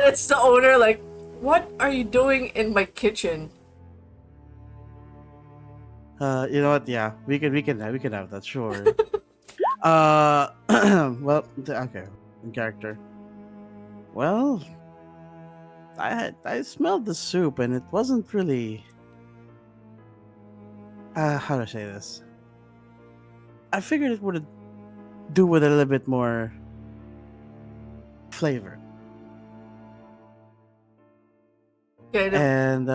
it's the owner. Like, what are you doing in my kitchen? You know what? Yeah, we can have that, sure. Well, okay, in character. Well, I smelled the soup and it wasn't really. How to say this? I figured it would do with a little bit more flavor. Okay, and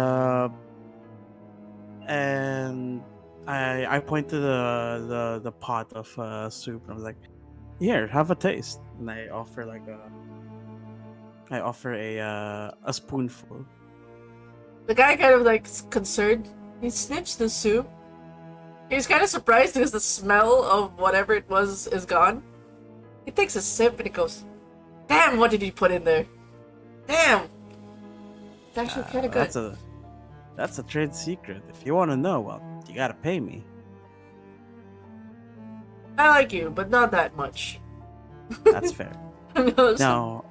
I point to the pot of soup and I was like, "Here, have a taste." And I offer a spoonful. the guy kind of like concerned. He sniffs the soup. He's kind of surprised because the smell of whatever it was is gone. He takes a sip and he goes, "Damn, what did you put in there? Damn, it's actually kind of good." That's a trade secret. If you want to know, well, you gotta pay me. I like you, but not that much. That's fair. No, Now,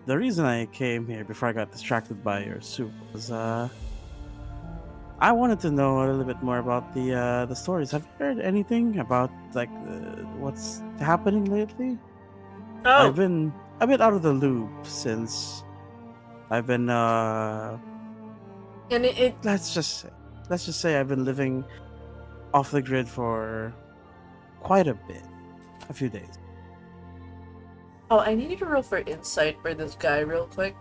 the reason I came here before I got distracted by your soup was I wanted to know a little bit more about the stories. Have you heard anything about like what's happening lately? oh, I've been a bit out of the loop since I've been and it let's just say I've been living off the grid for quite a bit, a few days. oh, I need you to roll for insight for this guy real quick.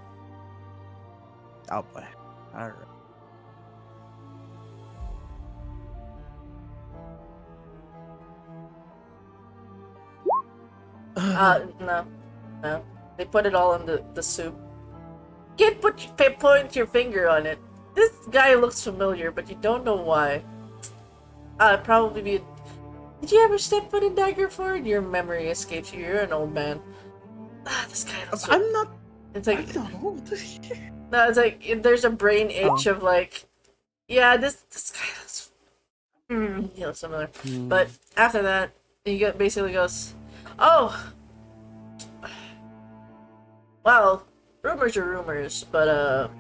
Oh boy! All right. No. They put it all in the soup. Point your finger on it. This guy looks familiar, but you don't know why. Probably be. Did you ever step foot in Daggerford? Your memory escapes you. You're an old man. This guy looks. I'm not. It's like I'm not old. no. It's like there's a brain itch of like, yeah, this guy looks. He looks similar. But after that, basically goes, oh. Well, rumors are rumors, but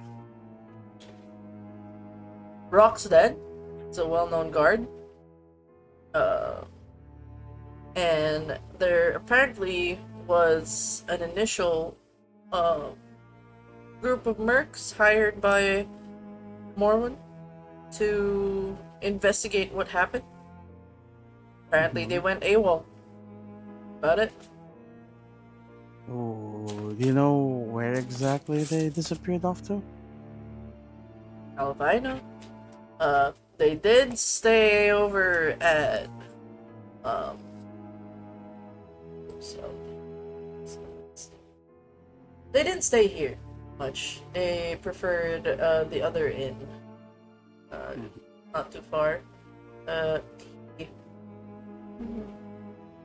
Rock's dead. It's a well-known guard. And there apparently was an initial group of mercs hired by Morwen to investigate what happened. Apparently they went AWOL. About it. Oh, do you know where exactly they disappeared off to? How if I know? They did stay over at they didn't stay here much. They preferred the other inn. Not too far.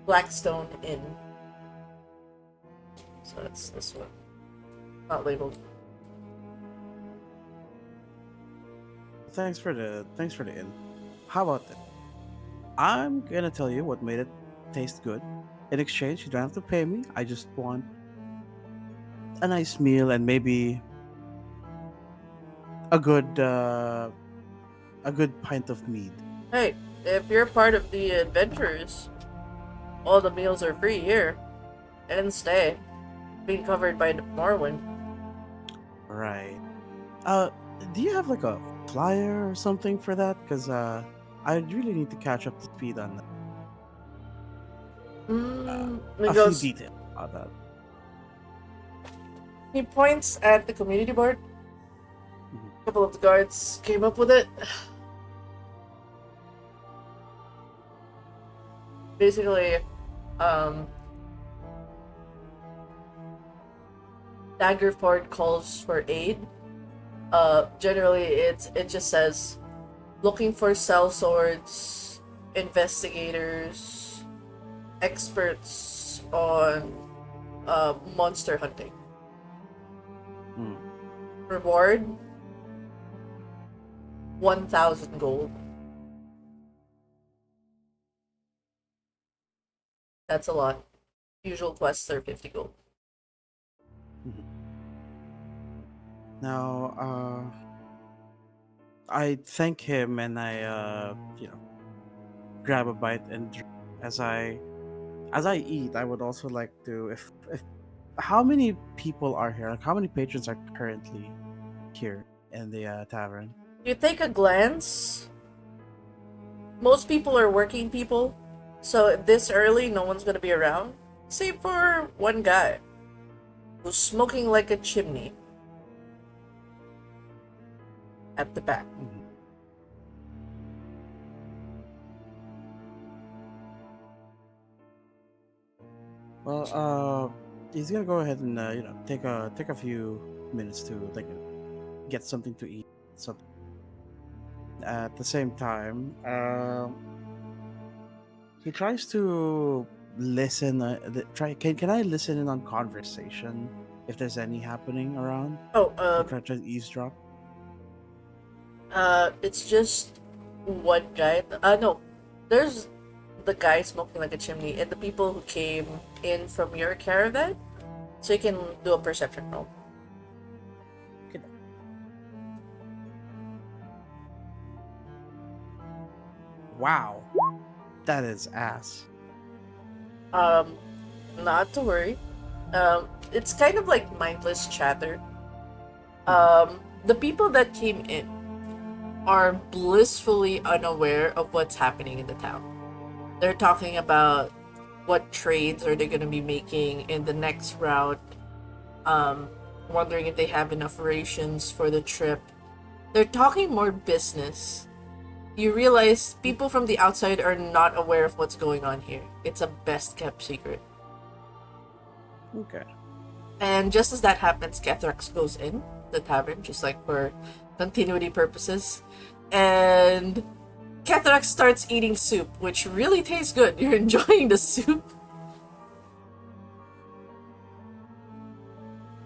Blackstone Inn. So that's this one. Not labeled. Thanks for the inn. How about that? I'm gonna tell you what made it taste good. In exchange, you don't have to pay me. I just want a nice meal and maybe a good uh, a good pint of mead. Hey, if you're part of the adventurers, all the meals are free here. And stay. Being covered by Morrowind. Right. Uh, do you have like a flyer or something for that? Because I really need to catch up to speed on He a few goes. details about that. He points at the community board. Mhm. A couple of the guards came up with it. Basically, um, Daggerford calls for aid. Generally, it just says looking for sellswords, investigators, experts on monster hunting. Mm. Reward 1,000 gold. That's a lot. Usual quests are 50 gold. Now, I thank him and I, grab a bite and drink. As I eat, I would also like to, if how many people are here? Like, how many patrons are currently here in the tavern? You take a glance. Most people are working people, so this early, no one's gonna be around, save for one guy who's smoking like a chimney at the back. Mhm. Well, he's gonna go ahead and take a few minutes to like get something to eat. Something at the same time, he tries to listen. Can I listen in on conversation if there's any happening around? Oh, Try to eavesdrop. it's just one guy. No, there's the guy smoking like a chimney and the people who came in from your caravan, so you can do a perception roll. Okay. Wow, that is ass. Um, Not to worry. It's kind of like mindless chatter. The people that came in are blissfully unaware of what's happening in the town. They're talking about what trades are they going to be making in the next route, um, wondering if they have enough rations for the trip. They're talking more business. You realize people from the outside are not aware of what's going on here. It's a best kept secret. Okay. And just as that happens, Cathrax goes in the tavern, just like for continuity purposes. And Cathrax starts eating soup, which really tastes good. You're enjoying the soup.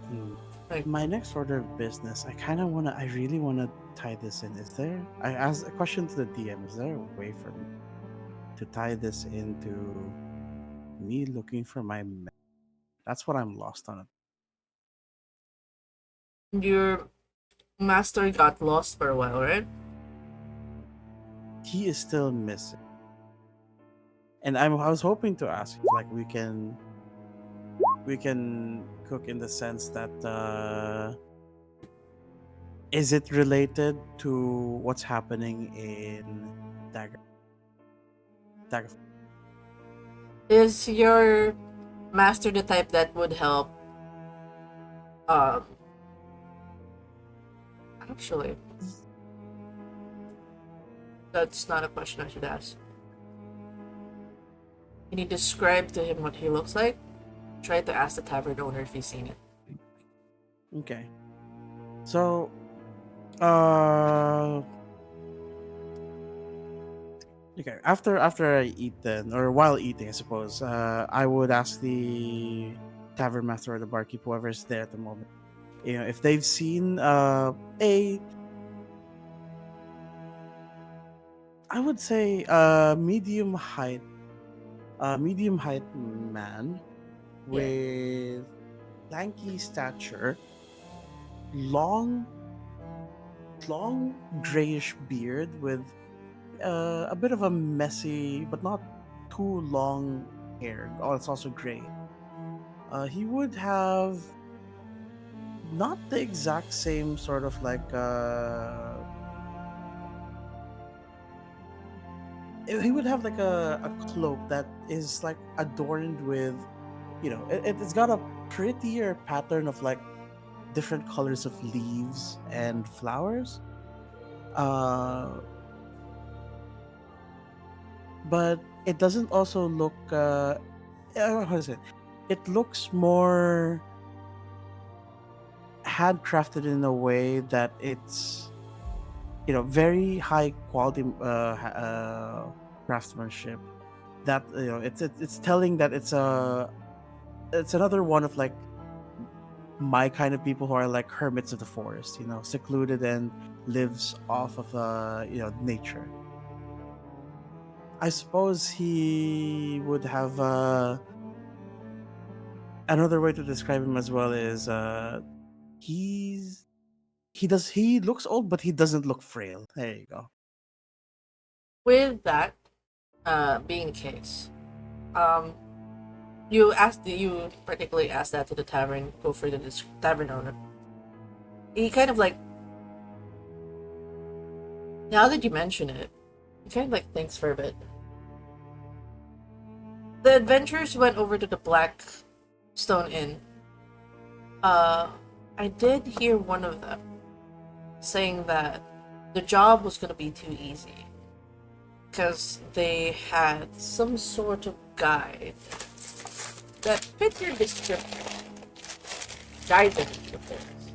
Hmm. Like, My next order of business, I really wanna tie this in. I asked a question to the DM, is there a way for me to tie this into me looking for my That's what I'm lost on. your master got lost for a while, right? He is still missing. And I was hoping to ask if like we can cook in the sense that is it related to what's happening in Dagger? Is your master the type that would help? Um, Actually, that's not a question I should ask. Can you describe to him what he looks like? Try to ask the tavern owner if he's seen it. Okay. So uh okay, after I eat then, or while eating, I suppose, I would ask the tavern master or the barkeep, whoever's there at the moment, if they've seen I would say medium height man Yeah. with lanky stature, long grayish beard with a bit of a messy but not too long hair. Oh, it's also gray. He would have not the exact same sort of like he would have like a cloak that is like adorned with, it's got a prettier pattern of like different colors of leaves and flowers. Uh, but it doesn't also look how is it? It looks more handcrafted in a way that it's very high quality craftsmanship. That it's telling that it's another one of like my kind of people who are like hermits of the forest, secluded and lives off of nature. I suppose he would have another way to describe him as well is he's he looks old but he doesn't look frail. There you go. With that being the case, um, you particularly asked that to the tavern, go for the tavern owner. He kind of like, now that you mention it, he kind of like thinks for a bit. The adventurers went over to the Black Stone Inn. Uh, I did hear one of them saying that the job was gonna be too easy because they had some sort of guide that fit your description. Guided descriptions.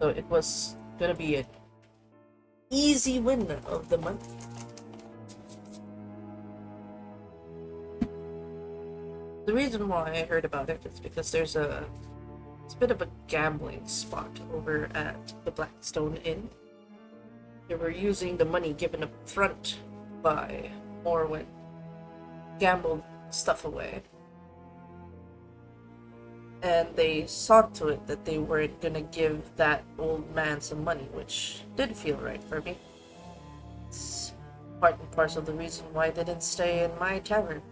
So it was gonna be an easy win of the month. The reason why I heard about it is because it's a bit of a gambling spot over at the Blackstone Inn. They were using the money given up front by Morwen, gambled stuff away. And they saw to it that they weren't gonna give that old man some money, which did feel right for me. It's part and parcel of the reason why I didn't stay in my tavern.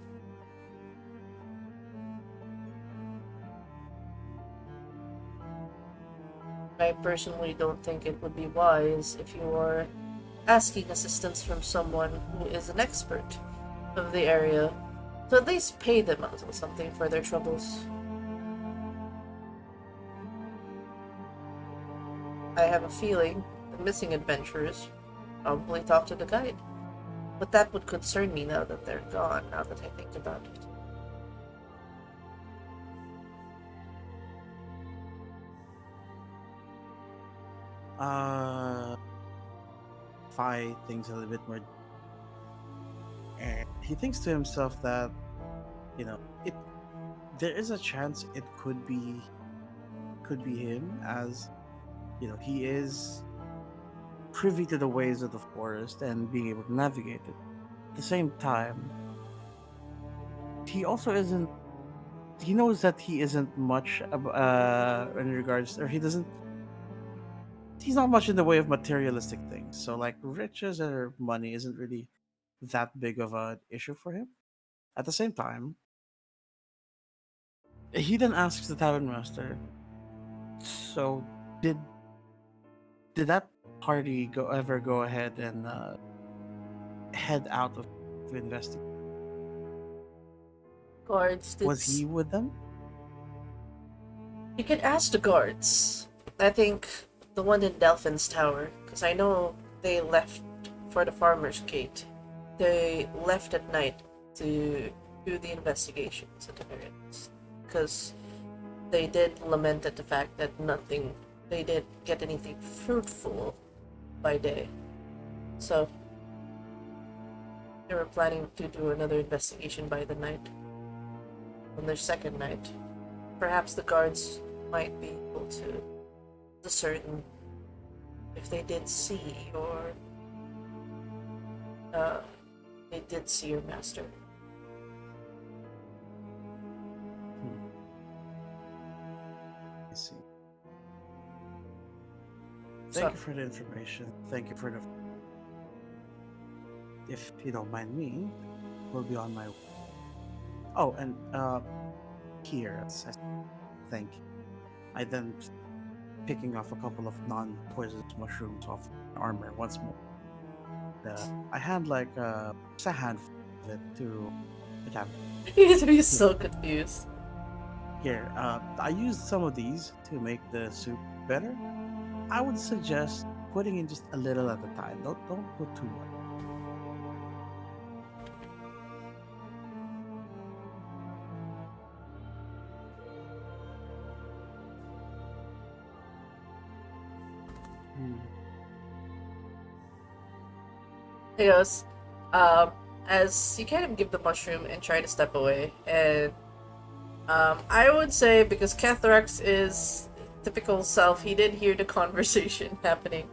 I personally don't think it would be wise if you are asking assistance from someone who is an expert of the area to at least pay them a little something for their troubles. I have a feeling the missing adventurers probably talked to the guide, but that would concern me now that they're gone, now that I think about it. If I thinks a little bit more, and he thinks to himself that it there is a chance it could be him, as he is privy to the ways of the forest and being able to navigate it. At the same time, he also isn't. He knows that he isn't much in regards, or he doesn't. He's not much in the way of materialistic things. So like riches or money isn't really that big of an issue for him. At the same time, he then asks the tavern master, "So did that party go ahead and head out of to investigate? Guards, Was he with them?" you could ask the guards. I think the one in Delphin's Tower, because I know they left for the Farmer's Gate. They left at night to do the investigations at the very least. Because they did lament at the fact that they didn't get anything fruitful by day. So, they were planning to do another investigation by the night. On their second night, perhaps the guards might be able to discern if they did see or they did see your master. I see. So- Thank you for the information. Thank you for the. If you don't mind me, we'll be on my way. Oh, and here, thank you. I then picking off a couple of non-poisonous mushrooms off my armor once more. I had like just a handful of it to the cavern. He's gonna be so confused. Here, I used some of these to make the soup better. I would suggest putting in just a little at a time. Don't put too much. He goes, as you kind of give the mushroom and try to step away, and I would say because Cathrax is typical self, he did hear the conversation happening.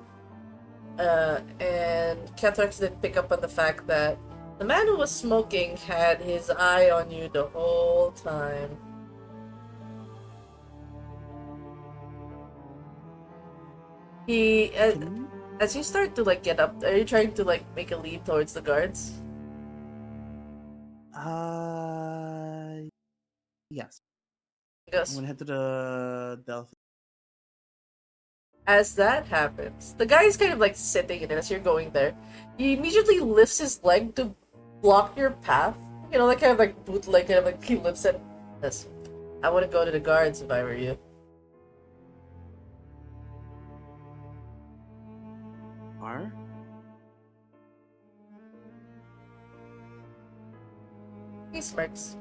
And Cathrax did pick up on the fact that the man who was smoking had his eye on you the whole time. He, as you start to like get up, are you trying to like make a leap towards the guards? Yes. He goes, I'm gonna head to the Delphi. as that happens, the guy is kind of like sitting in it as you're going there. He immediately lifts his leg to block your path. You know, like kind of like bootleg, kind of like he lifts it. Yes, I wouldn't go to the guards if I were you. Are? He smirks.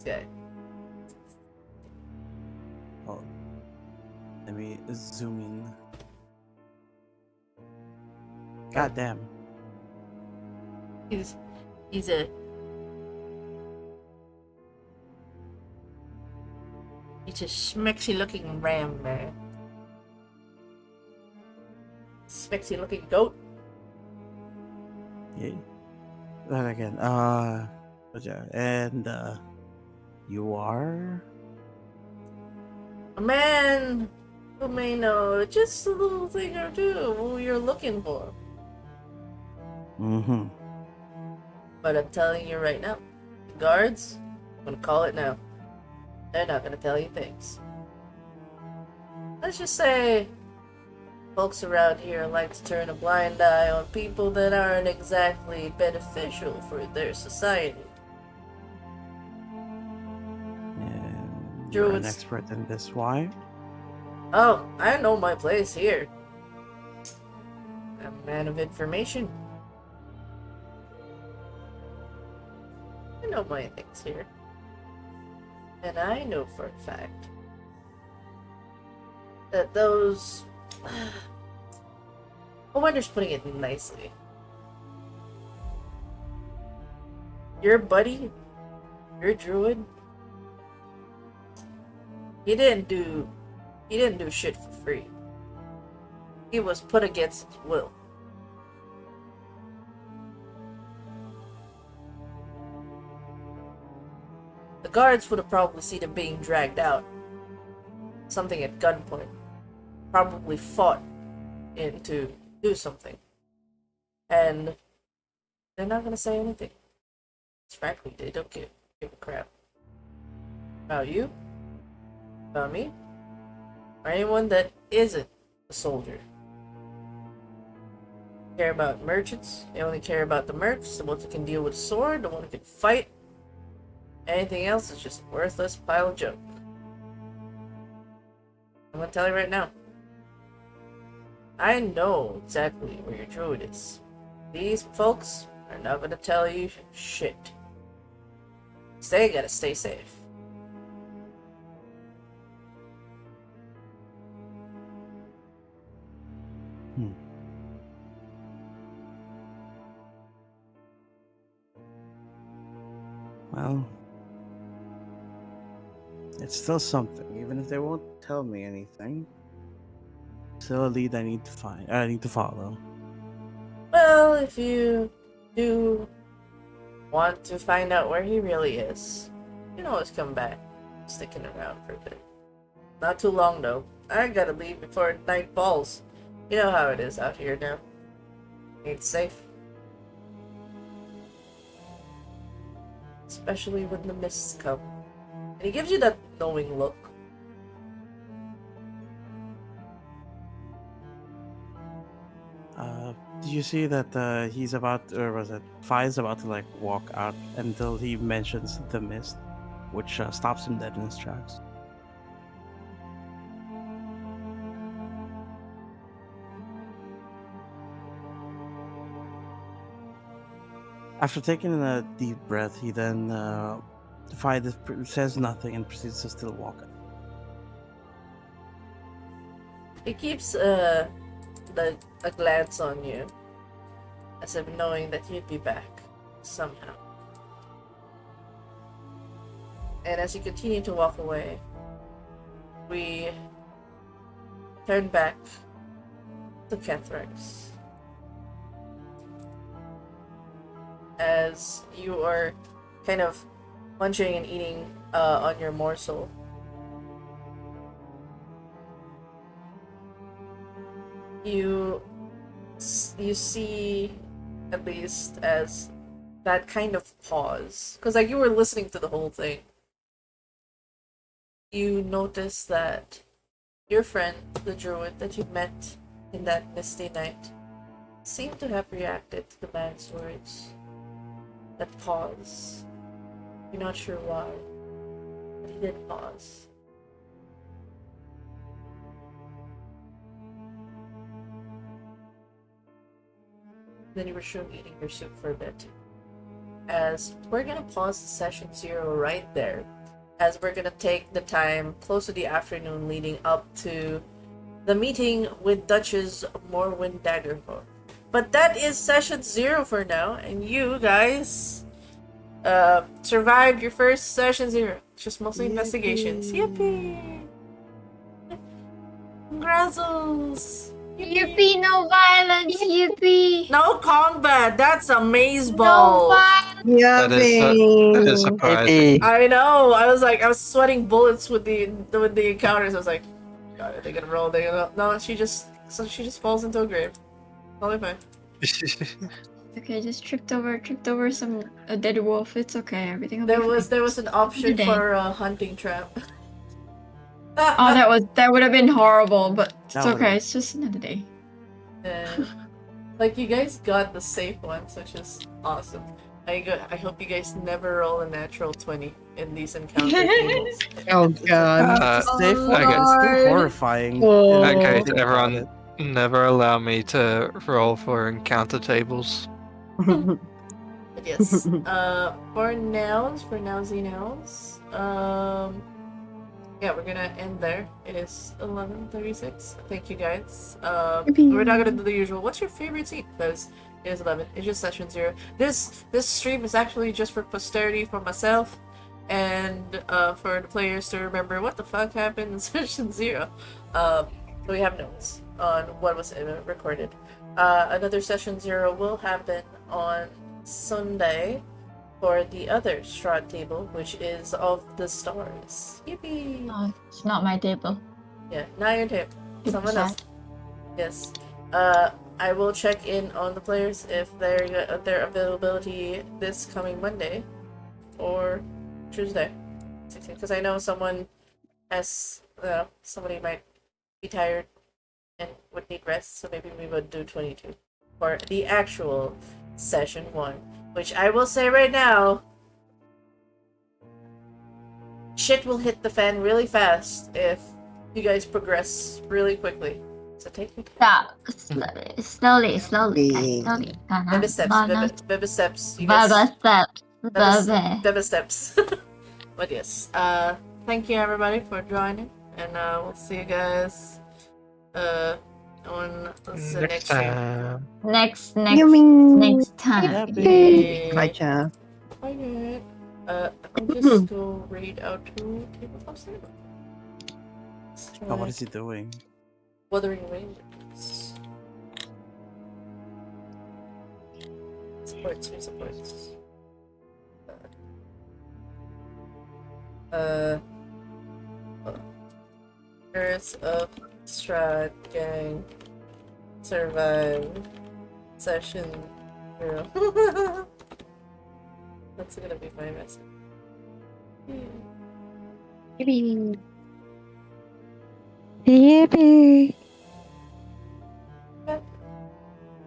Okay. Oh, let me zoom in. God damn. He's a smexy looking ram, man. Smexy looking goat. Yeah. Then again, but yeah, and you are? A man who may know just a little thing or two who you're looking for. Mm-hmm. But I'm telling you right now, the guards, I'm gonna call it now. They're not gonna tell you things. Let's just say folks around here like to turn a blind eye on people that aren't exactly beneficial for their society. And you're an Druids. expert in this. Why? Oh, I know my place here. I'm a man of information. I know my things here. And I know for a fact that those... I wonder's putting it nicely. Your buddy, your druid, he didn't do shit for free. He was put against his will. The guards would have probably seen him being dragged out. Something at gunpoint. Probably fought in to do something. And they're not gonna say anything. Frankly, they don't give a crap. About you, about me, or anyone that isn't a soldier. They care about merchants, they only care about the mercs, the ones who can deal with a sword, the one who can fight. Anything else is just a worthless pile of junk. I'm gonna tell you right now. I know exactly where your druid is. These folks are not gonna tell you shit. So they gotta stay safe. Well, It's still something, even if they won't tell me anything. Still a lead I need to find. I need to follow. Well, if you do want to find out where he really is, you can always come back. Sticking around for a bit. Not too long though. I gotta leave before night falls. You know how it is out here now. Ain't safe. Especially when the mists come. And he gives you that knowing look. Do you see that he's about, or was it Fi's about to like walk out until he mentions the mist, which stops him dead in his tracks. After taking a deep breath, he then says nothing and proceeds to still walk. He keeps a glance on you, as if knowing that you'd be back somehow. And as you continue to walk away, we turn back to Cathrax. As you are kind of munching and eating on your morsel, you see, at least as that kind of pause, because like you were listening to the whole thing, you notice that your friend, the druid that you met in that misty night, seemed to have reacted to the man's words. That pause. You're not sure why, but he did pause. Then you resume eating your soup for a bit. As we're gonna pause the session 0 right there, as we're gonna take the time close to the afternoon leading up to the meeting with Duchess Morwen Daggerford. But that is session 0 for now, and you guys survived your first session 0. It's just mostly investigations. Yippee! Grazzles! Yippee, no violence, yippee! No combat! That's a maze No ball! violence! Yeah, That is surprising. I know. I was sweating bullets with the encounters. I was like, God, are they gonna roll? They gonna no? She just falls into a grave. Totally fine. Okay, just tripped over a dead wolf. It's okay. Everything will There be was an option Today. for a hunting trap. fine. Oh, that would have been horrible, but it's That would've okay. been- It's just another day. Like you guys got the safe ones, which is awesome. I hope you guys never roll a natural 20 in these encounter tables. Oh god. Safe Oh, one, it's still Lord. horrifying. Oh. if you Okay, think about everyone, it. never allow me to roll for encounter tables. But yes, for nowsy nouns, yeah, we're gonna end there. It is 11:36. Thank you guys. We're not gonna do the usual. What's your favorite scene? Because it is 11. It's just session 0. This stream is actually just for posterity, for myself, and for the players to remember what the fuck happened in session 0. So we have notes on what was recorded. Another session 0 will happen on Sunday for the other STRAHD table, which is of the stars. Yippee! No, it's not my table. Yeah, not your table. Someone else. Yes. I will check in on the players if their availability this coming Monday or Tuesday, 16. Because I know someone has, somebody might be tired and would need rest, so maybe we would do 22 for the actual session 1. Which I will say right now, shit will hit the fan really fast if you guys progress really quickly. So take your time. Yeah, slowly. Baby steps, baby steps. You Baba guys, steps. baby, baby steps. But yes, thank you everybody for joining, and we'll see you guys on the next stream. time. Next Yummy. time. Yeah, Yay. Bye, chat. Bye, good. I'll just go read out to tabletop cinema. Oh, what is he doing? Wuthering Waves. Supports, who supports? Earth of STRAHD gang. Survive. Session 0. That's gonna be my message. Yippee. Yippee.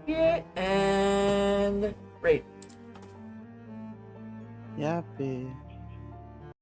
Yeah, and right. Yappy.